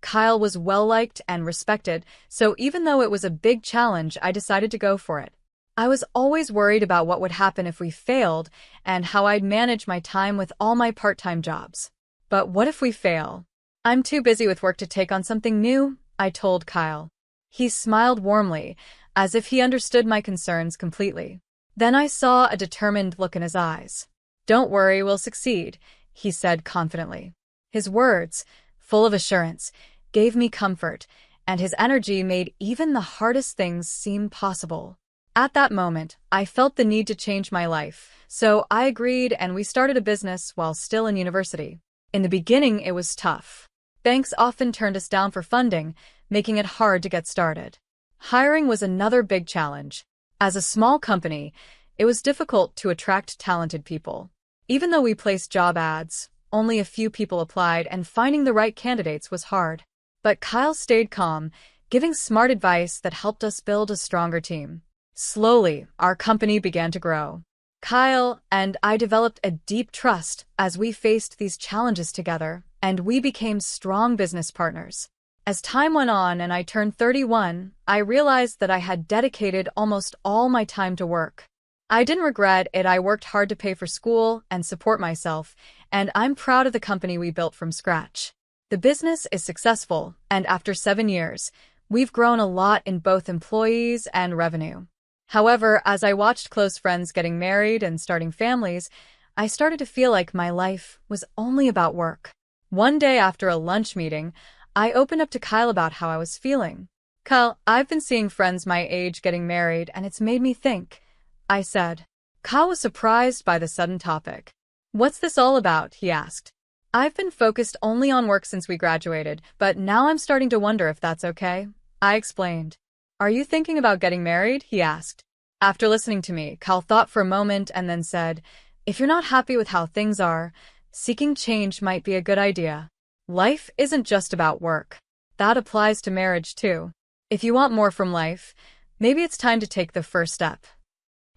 Kyle was well-liked and respected, so even though it was a big challenge, I decided to go for it. I was always worried about what would happen if we failed and how I'd manage my time with all my part-time jobs. But what if we fail? "I'm too busy with work to take on something new," I told Kyle. He smiled warmly, as if he understood my concerns completely. Then I saw a determined look in his eyes. "Don't worry, we'll succeed," he said confidently. His words, full of assurance, gave me comfort, and his energy made even the hardest things seem possible. At that moment, I felt the need to change my life, so I agreed and we started a business while still in university. In the beginning, it was tough. Banks often turned us down for funding, making it hard to get started. Hiring was another big challenge. As a small company, it was difficult to attract talented people. Even though we placed job ads, only a few people applied, and finding the right candidates was hard. But Kyle stayed calm, giving smart advice that helped us build a stronger team. Slowly, our company began to grow. Kyle and I developed a deep trust as we faced these challenges together, and we became strong business partners. As time went on and I turned 31, I realized that I had dedicated almost all my time to work. I didn't regret it. I worked hard to pay for school and support myself, and I'm proud of the company we built from scratch. The business is successful, and after 7 years, we've grown a lot in both employees and revenue. However, as I watched close friends getting married and starting families, I started to feel like my life was only about work. One day after a lunch meeting, I opened up to Kyle about how I was feeling. "Kyle, I've been seeing friends my age getting married, and it's made me think," I said. Kyle was surprised by the sudden topic. "What's this all about?" he asked. "I've been focused only on work since we graduated, but now I'm starting to wonder if that's okay," I explained. "Are you thinking about getting married?" he asked. After listening to me, Kyle thought for a moment and then said, "If you're not happy with how things are, seeking change might be a good idea. Life isn't just about work. That applies to marriage too. If you want more from life, maybe it's time to take the first step."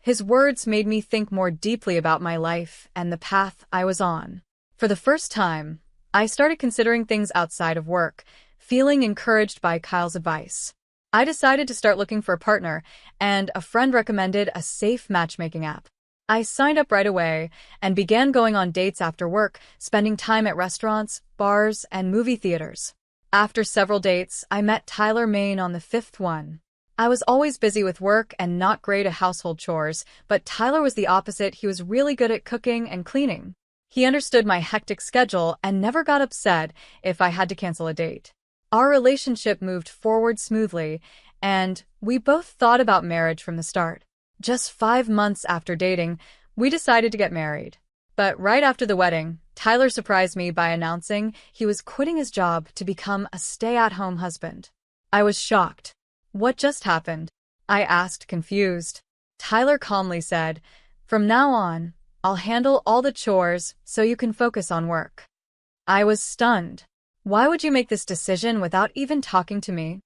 His words made me think more deeply about my life and the path I was on. For the first time, I started considering things outside of work, feeling encouraged by Kyle's advice. I decided to start looking for a partner, and a friend recommended a safe matchmaking app. I signed up right away and began going on dates after work, spending time at restaurants, bars, and movie theaters. After several dates, I met Tyler Main on the fifth one. I was always busy with work and not great at household chores, but Tyler was the opposite. He was really good at cooking and cleaning. He understood my hectic schedule and never got upset if I had to cancel a date. Our relationship moved forward smoothly, and we both thought about marriage from the start. Just 5 months after dating, we decided to get married. But right after the wedding, Tyler surprised me by announcing he was quitting his job to become a stay-at-home husband. I was shocked. What just happened? I asked, confused. Tyler calmly said, "From now on, I'll handle all the chores so you can focus on work." I was stunned. "Why would you make this decision without even talking to me?"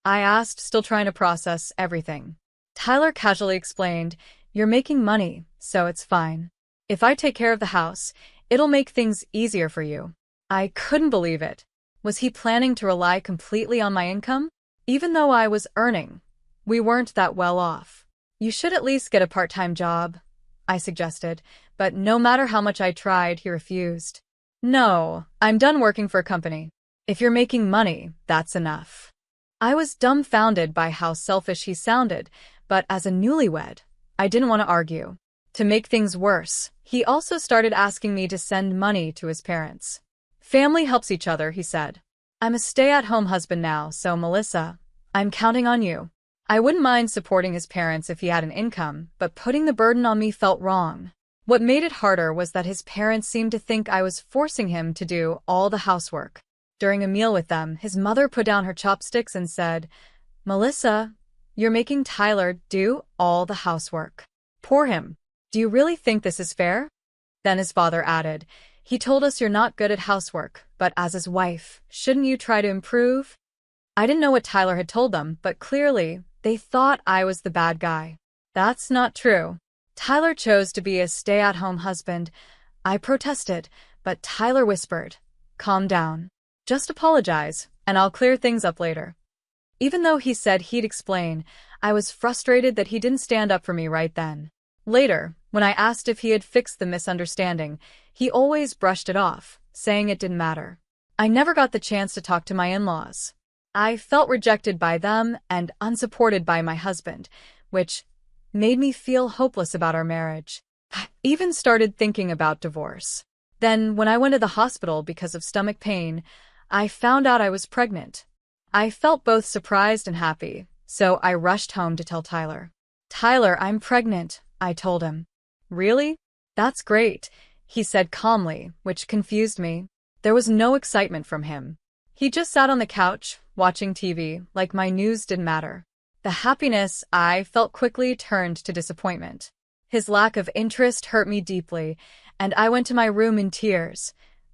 I asked, still trying to process everything. Tyler casually explained, "You're making money, so it's fine. If I take care of the house, it'll make things easier for you." I couldn't believe it. Was he planning to rely completely on my income? Even though I was earning, we weren't that well off. "You should at least get a part-time job," I suggested, but no matter how much I tried, he refused. "No, I'm done working for a company. If you're making money, that's enough." I was dumbfounded by how selfish he sounded, but as a newlywed, I didn't want to argue. To make things worse, he also started asking me to send money to his parents. "Family helps each other," he said. "I'm a stay-at-home husband now, so Melissa, I'm counting on you." I wouldn't mind supporting his parents if he had an income, but putting the burden on me felt wrong. What made it harder was that his parents seemed to think I was forcing him to do all the housework. During a meal with them, his mother put down her chopsticks and said, "Melissa, you're making Tyler do all the housework. Poor him. Do you really think this is fair?" Then his father added, "He told us you're not good at housework, but as his wife, shouldn't you try to improve?" I didn't know what Tyler had told them, but clearly, they thought I was the bad guy. That's not true. Tyler chose to be a stay-at-home husband. I protested, but Tyler whispered, "Calm down. Just apologize, and I'll clear things up later." Even though he said he'd explain, I was frustrated that he didn't stand up for me right then. Later, when I asked if he had fixed the misunderstanding, he always brushed it off, saying it didn't matter. I never got the chance to talk to my in-laws. I felt rejected by them and unsupported by my husband, which made me feel hopeless about our marriage. I even started thinking about divorce. Then, when I went to the hospital because of stomach pain, I found out I was pregnant. I felt both surprised and happy, so I rushed home to tell Tyler. "Tyler, I'm pregnant," I told him. "Really? That's great," he said calmly, which confused me. There was no excitement from him. He just sat on the couch, watching TV, like my news didn't matter. The happiness I felt quickly turned to disappointment. His lack of interest hurt me deeply, and I went to my room in tears,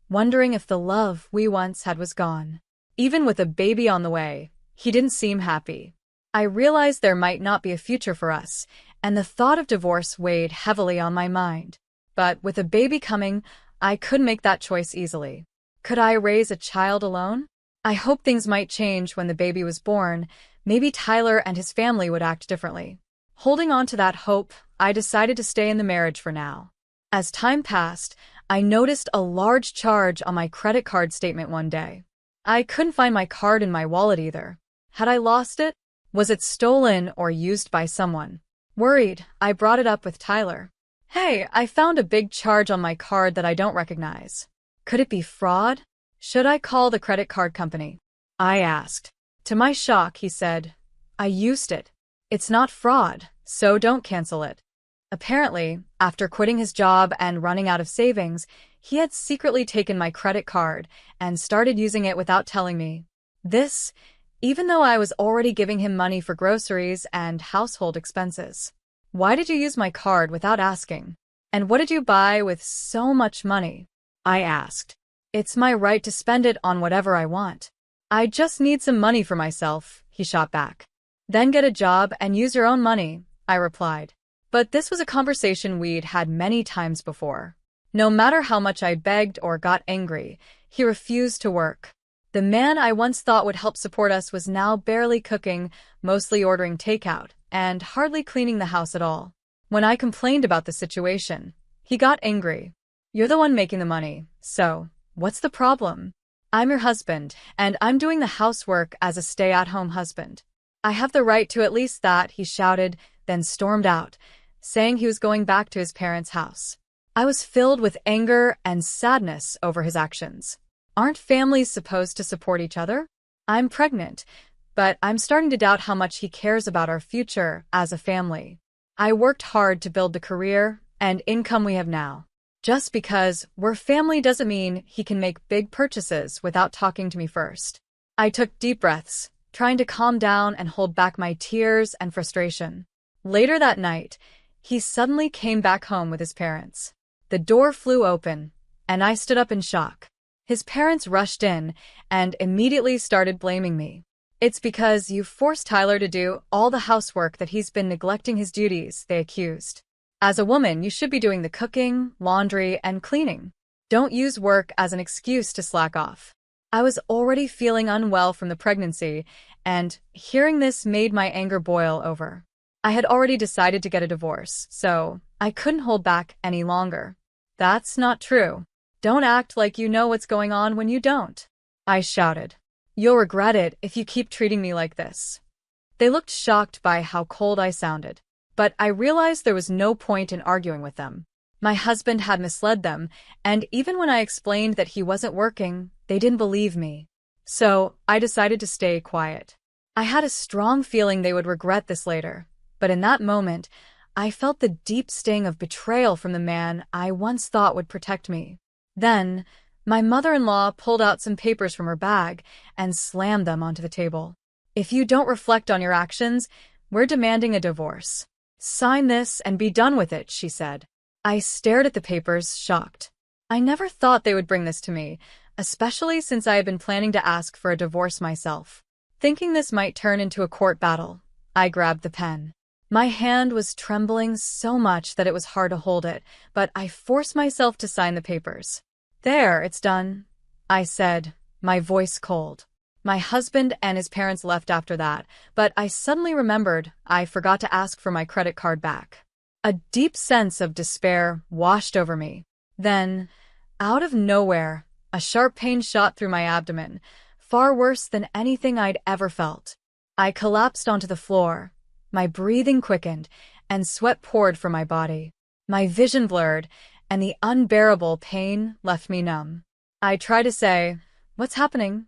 wondering if the love we once had was gone. Even with a baby on the way, he didn't seem happy. I realized there might not be a future for us, and the thought of divorce weighed heavily on my mind. But with a baby coming, I couldn't make that choice easily. Could I raise a child alone? I hoped things might change when the baby was born. Maybe Tyler and his family would act differently. Holding on to that hope, I decided to stay in the marriage for now. As time passed, I noticed a large charge on my credit card statement one day. I couldn't find my card in my wallet either. Had I lost it? Was it stolen or used by someone? Worried, I brought it up with Tyler. "Hey, I found a big charge on my card that I don't recognize. Could it be fraud? Should I call the credit card company?" I asked. To my shock, he said, "I used it. It's not fraud, so don't cancel it." Apparently, after quitting his job and running out of savings, he had secretly taken my credit card and started using it without telling me. This, even though I was already giving him money for groceries and household expenses. "Why did you use my card without asking? And what did you buy with so much money?" I asked. "It's my right to spend it on whatever I want. I just need some money for myself," he shot back. "Then get a job and use your own money," I replied. But this was a conversation we'd had many times before. No matter how much I begged or got angry, he refused to work. The man I once thought would help support us was now barely cooking, mostly ordering takeout, and hardly cleaning the house at all. When I complained about the situation, he got angry. "You're the one making the money, so what's the problem? I'm your husband, and I'm doing the housework as a stay-at-home husband. I have the right to at least that," he shouted, then stormed out, saying he was going back to his parents' house. I was filled with anger and sadness over his actions. Aren't families supposed to support each other? I'm pregnant, but I'm starting to doubt how much he cares about our future as a family. I worked hard to build the career and income we have now. Just because we're family doesn't mean he can make big purchases without talking to me first. I took deep breaths, trying to calm down and hold back my tears and frustration. Later that night, he suddenly came back home with his parents. The door flew open, and I stood up in shock. His parents rushed in and immediately started blaming me. "It's because you forced Tyler to do all the housework that he's been neglecting his duties," they accused. "As a woman, you should be doing the cooking, laundry, and cleaning. Don't use work as an excuse to slack off." I was already feeling unwell from the pregnancy, and hearing this made my anger boil over. I had already decided to get a divorce, so I couldn't hold back any longer. "That's not true. Don't act like you know what's going on when you don't," I shouted. "You'll regret it if you keep treating me like this." They looked shocked by how cold I sounded, but I realized there was no point in arguing with them. My husband had misled them, and even when I explained that he wasn't working, they didn't believe me. So I decided to stay quiet. I had a strong feeling they would regret this later, but in that moment, I felt the deep sting of betrayal from the man I once thought would protect me. Then, my mother-in-law pulled out some papers from her bag and slammed them onto the table. "If you don't reflect on your actions, we're demanding a divorce. Sign this and be done with it," she said. I stared at the papers, shocked. I never thought they would bring this to me, especially since I had been planning to ask for a divorce myself. Thinking this might turn into a court battle, I grabbed the pen. My hand was trembling so much that it was hard to hold it, but I forced myself to sign the papers. "There, it's done," I said, my voice cold. My husband and his parents left after that, but I suddenly remembered I forgot to ask for my credit card back. A deep sense of despair washed over me. Then, out of nowhere, a sharp pain shot through my abdomen, far worse than anything I'd ever felt. I collapsed onto the floor. My breathing quickened, and sweat poured from my body. My vision blurred, and the unbearable pain left me numb. I tried to say, "What's happening?"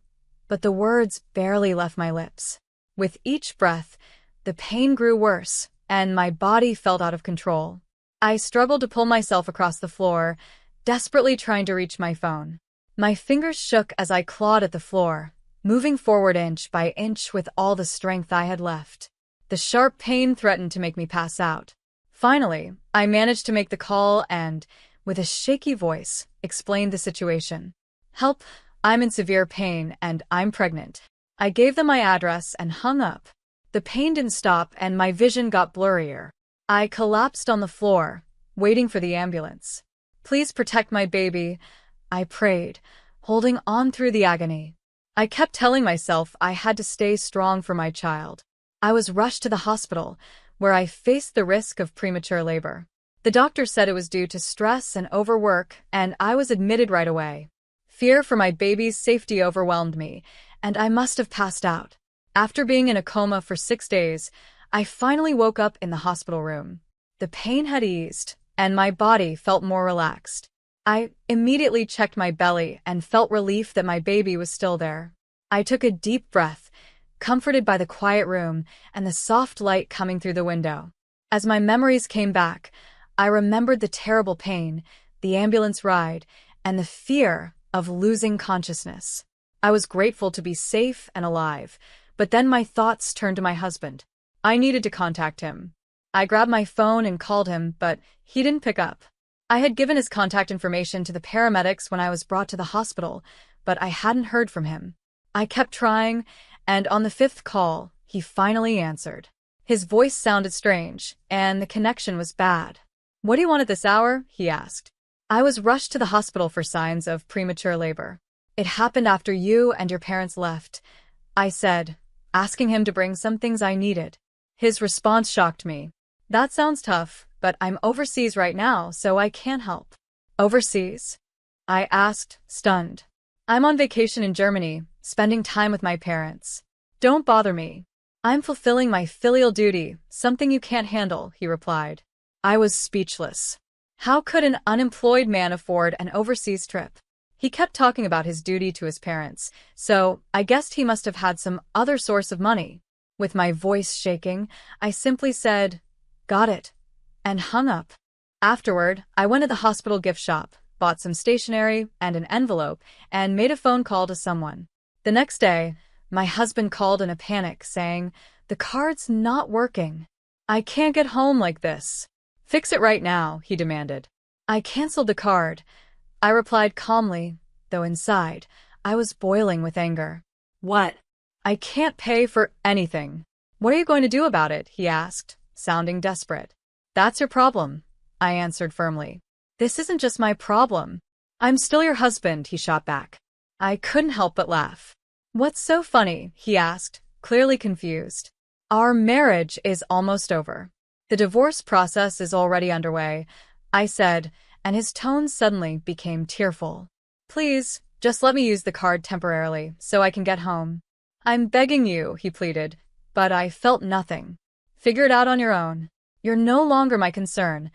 but the words barely left my lips. With each breath, the pain grew worse, and my body felt out of control. I struggled to pull myself across the floor, desperately trying to reach my phone. My fingers shook as I clawed at the floor, moving forward inch by inch with all the strength I had left. The sharp pain threatened to make me pass out. Finally, I managed to make the call and, with a shaky voice, explained the situation. "Help, I'm in severe pain and I'm pregnant." I gave them my address and hung up. The pain didn't stop and my vision got blurrier. I collapsed on the floor, waiting for the ambulance. "Please protect my baby," I prayed, holding on through the agony. I kept telling myself I had to stay strong for my child. I was rushed to the hospital, where I faced the risk of premature labor. The doctor said it was due to stress and overwork, and I was admitted right away. Fear for my baby's safety overwhelmed me, and I must have passed out. After being in a coma for 6 days, I finally woke up in the hospital room. The pain had eased, and my body felt more relaxed. I immediately checked my belly and felt relief that my baby was still there. I took a deep breath, comforted by the quiet room and the soft light coming through the window. As my memories came back, I remembered the terrible pain, the ambulance ride, and the fear of losing consciousness. I was grateful to be safe and alive, but then my thoughts turned to my husband. I needed to contact him. I grabbed my phone and called him, but he didn't pick up. I had given his contact information to the paramedics when I was brought to the hospital, but I hadn't heard from him. I kept trying, and on the 5th call, he finally answered. His voice sounded strange, and the connection was bad. "What do you want at this hour?" he asked. I was rushed to the hospital for signs of premature labor. It happened after you and your parents left, I said, asking him to bring some things I needed. His response shocked me. That sounds tough, but I'm overseas right now, so I can't help. Overseas? I asked, stunned. I'm on vacation in Germany, spending time with my parents. Don't bother me. I'm fulfilling my filial duty, something you can't handle, he replied. I was speechless. How could an unemployed man afford an overseas trip? He kept talking about his duty to his parents, so I guessed he must have had some other source of money. With my voice shaking, I simply said, "Got it," and hung up. Afterward, I went to the hospital gift shop, bought some stationery and an envelope, and made a phone call to someone. The next day, my husband called in a panic, saying, "The card's not working. I can't get home like this." "Fix it right now," he demanded. I canceled the card. I replied calmly, though inside, I was boiling with anger. What? "I can't pay for anything." "What are you going to do about it?" he asked, sounding desperate. "That's your problem," I answered firmly. "This isn't just my problem. I'm still your husband," he shot back. I couldn't help but laugh. "What's so funny?" he asked, clearly confused. "Our marriage is almost over. The divorce process is already underway," I said, and his tone suddenly became tearful. "Please, just let me use the card temporarily so I can get home." "I'm begging you," he pleaded, but I felt nothing. "Figure it out on your own. You're no longer my concern,"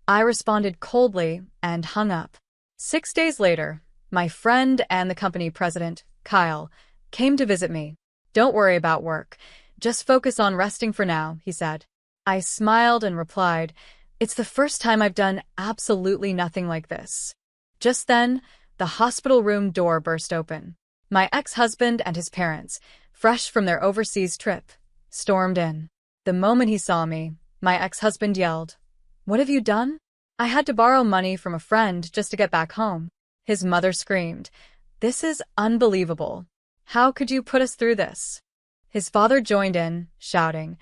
I responded coldly and hung up. 6 days later, my friend and the company president, Kyle, came to visit me. "Don't worry about work. Just focus on resting for now," he said. I smiled and replied, "It's the first time I've done absolutely nothing like this." Just then, the hospital room door burst open. My ex-husband and his parents, fresh from their overseas trip, stormed in. The moment he saw me, my ex-husband yelled, "What have you done?" "I had to borrow money from a friend just to get back home." His mother screamed, "This is unbelievable. How could you put us through this?" His father joined in, shouting,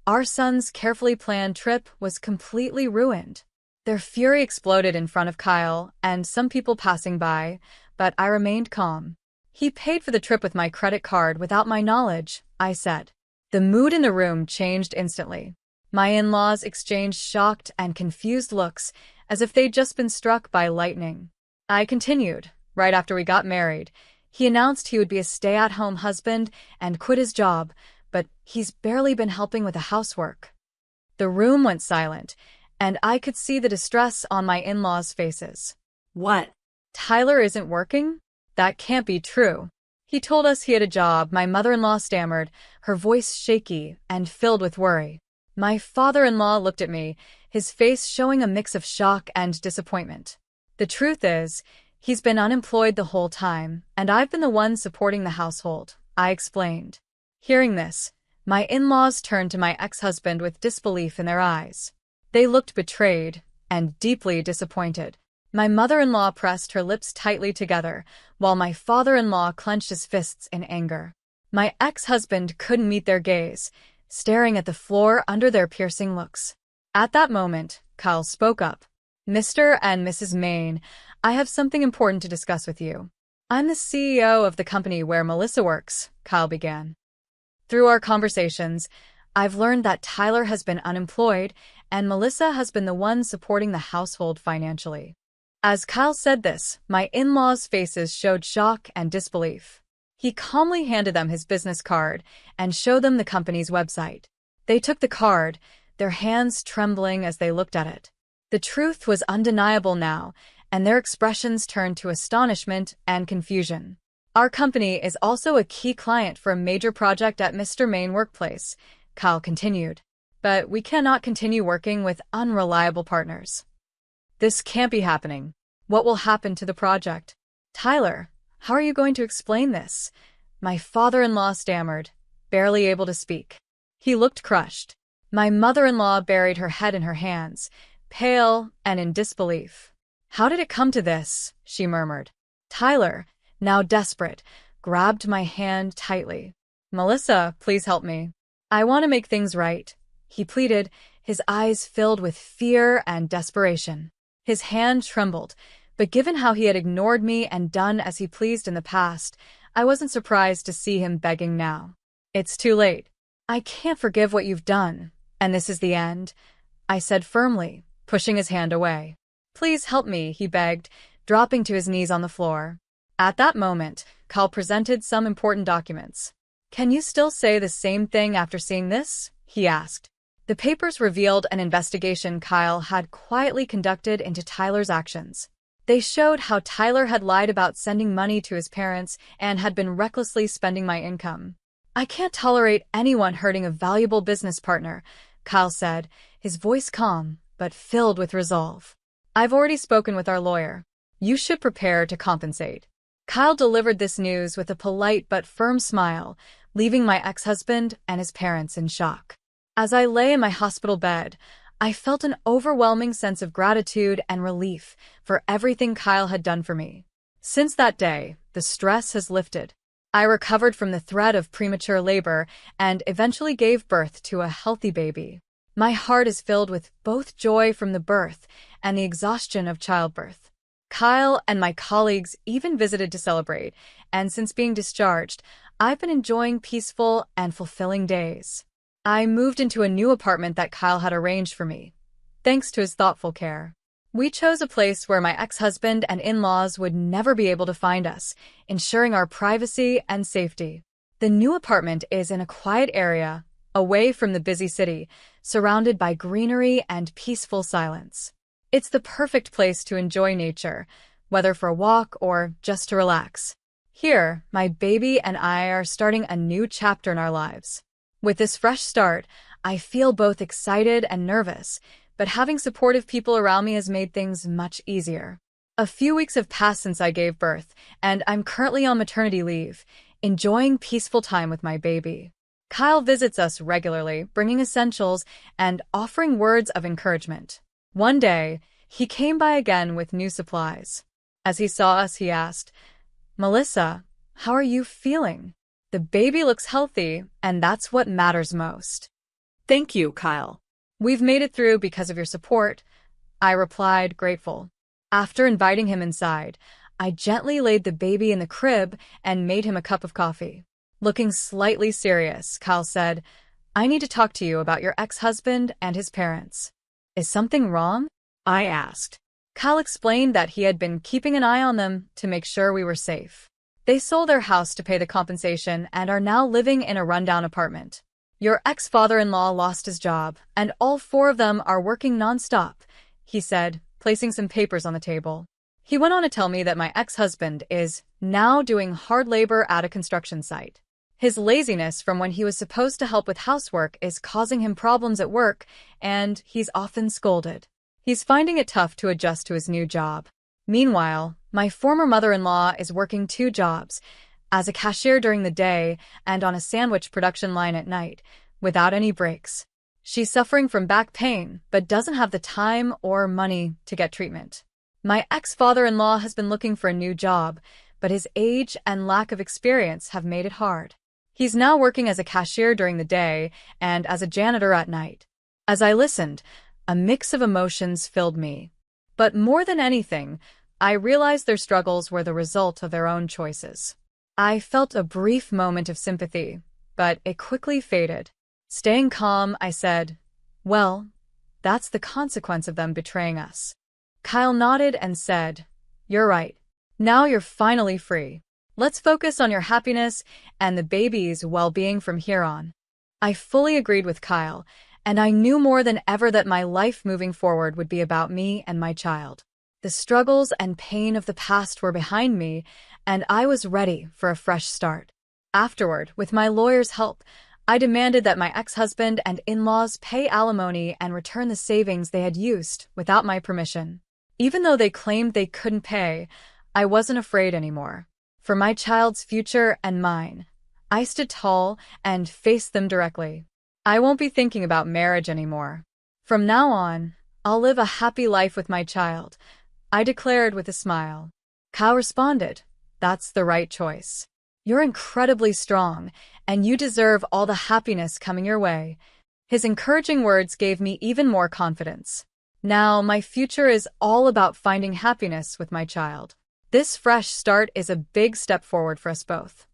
"Our son's carefully planned trip was completely ruined." Their fury exploded in front of Kyle and some people passing by, but I remained calm. "He paid for the trip with my credit card without my knowledge," I said. The mood in the room changed instantly. My in-laws exchanged shocked and confused looks, as if they'd just been struck by lightning. I continued. "Right after we got married, he announced he would be a stay-at-home husband and quit his job, but he's barely been helping with the housework." The room went silent, and I could see the distress on my in-laws' faces. What? "Tyler isn't working? That can't be true. He told us he had a job," my mother-in-law stammered, her voice shaky and filled with worry. My father-in-law looked at me, his face showing a mix of shock and disappointment. "The truth is, he's been unemployed the whole time, and I've been the one supporting the household," I explained. Hearing this, my in-laws turned to my ex-husband with disbelief in their eyes. They looked betrayed and deeply disappointed. My mother-in-law pressed her lips tightly together, while my father-in-law clenched his fists in anger. My ex-husband couldn't meet their gaze, staring at the floor under their piercing looks. At that moment, Kyle spoke up. "Mr. and Mrs. Main, I have something important to discuss with you." "I'm the CEO of the company where Melissa works," Kyle began. "Through our conversations, I've learned that Tyler has been unemployed and Melissa has been the one supporting the household financially." As Kyle said this, my in-laws' faces showed shock and disbelief. He calmly handed them his business card and showed them the company's website. They took the card, their hands trembling as they looked at it. The truth was undeniable now, and their expressions turned to astonishment and confusion. "Our company is also a key client for a major project at Mr. Main workplace," Kyle continued. "But we cannot continue working with unreliable partners. This can't be happening. What will happen to the project?" "Tyler, how are you going to explain this?" my father-in-law stammered, barely able to speak. He looked crushed. My mother-in-law buried her head in her hands, pale and in disbelief. "How did it come to this?" she murmured. Tyler, now desperate, grabbed my hand tightly. "Melissa, please help me. I want to make things right," he pleaded, his eyes filled with fear and desperation. His hand trembled, but given how he had ignored me and done as he pleased in the past, I wasn't surprised to see him begging now. It's too late. I can't forgive what you've done, and this is the end, I said firmly, pushing his hand away. Please help me, he begged, dropping to his knees on the floor. At that moment, Kyle presented some important documents. Can you still say the same thing after seeing this? He asked. The papers revealed an investigation Kyle had quietly conducted into Tyler's actions. They showed how Tyler had lied about sending money to his parents and had been recklessly spending my income. I can't tolerate anyone hurting a valuable business partner, Kyle said, his voice calm but filled with resolve. I've already spoken with our lawyer. You should prepare to compensate. Kyle delivered this news with a polite but firm smile, leaving my ex-husband and his parents in shock. As I lay in my hospital bed, I felt an overwhelming sense of gratitude and relief for everything Kyle had done for me. Since that day, the stress has lifted. I recovered from the threat of premature labor and eventually gave birth to a healthy baby. My heart is filled with both joy from the birth and the exhaustion of childbirth. Kyle and my colleagues even visited to celebrate, and since being discharged, I've been enjoying peaceful and fulfilling days. I moved into a new apartment that Kyle had arranged for me, thanks to his thoughtful care. We chose a place where my ex-husband and in-laws would never be able to find us, ensuring our privacy and safety. The new apartment is in a quiet area, away from the busy city, surrounded by greenery and peaceful silence. It's the perfect place to enjoy nature, whether for a walk or just to relax. Here, my baby and I are starting a new chapter in our lives. With this fresh start, I feel both excited and nervous, but having supportive people around me has made things much easier. A few weeks have passed since I gave birth, and I'm currently on maternity leave, enjoying peaceful time with my baby. Kyle visits us regularly, bringing essentials and offering words of encouragement. One day, he came by again with new supplies. As he saw us, he asked, "Melissa, how are you feeling? The baby looks healthy, and that's what matters most." Thank you, Kyle. "We've made it through because of your support," I replied, grateful. After inviting him inside, I gently laid the baby in the crib and made him a cup of coffee. Looking slightly serious, Kyle said, "I need to talk to you about your ex-husband and his parents." "Is something wrong?" I asked. Kyle explained that he had been keeping an eye on them to make sure we were safe. They sold their house to pay the compensation and are now living in a rundown apartment. "Your ex-father-in-law lost his job, and all four of them are working nonstop," he said, placing some papers on the table. He went on to tell me that my ex-husband is now doing hard labor at a construction site. His laziness from when he was supposed to help with housework is causing him problems at work, and he's often scolded. He's finding it tough to adjust to his new job. Meanwhile, my former mother-in-law is working 2 jobs, as a cashier during the day and on a sandwich production line at night, without any breaks. She's suffering from back pain, but doesn't have the time or money to get treatment. My ex-father-in-law has been looking for a new job, but his age and lack of experience have made it hard. He's now working as a cashier during the day and as a janitor at night. As I listened, a mix of emotions filled me. But more than anything, I realized their struggles were the result of their own choices. I felt a brief moment of sympathy, but it quickly faded. Staying calm, I said, "Well, that's the consequence of them betraying us." Kyle nodded and said, "You're right. Now you're finally free. Let's focus on your happiness and the baby's well-being from here on." I fully agreed with Kyle, and I knew more than ever that my life moving forward would be about me and my child. The struggles and pain of the past were behind me, and I was ready for a fresh start. Afterward, with my lawyer's help, I demanded that my ex-husband and in-laws pay alimony and return the savings they had used without my permission. Even though they claimed they couldn't pay, I wasn't afraid anymore. For my child's future and mine, I stood tall and faced them directly. I won't be thinking about marriage anymore. From now on, I'll live a happy life with my child, I declared with a smile. Kyle responded, "That's the right choice. You're incredibly strong, and you deserve all the happiness coming your way." His encouraging words gave me even more confidence. Now, my future is all about finding happiness with my child. This fresh start is a big step forward for us both.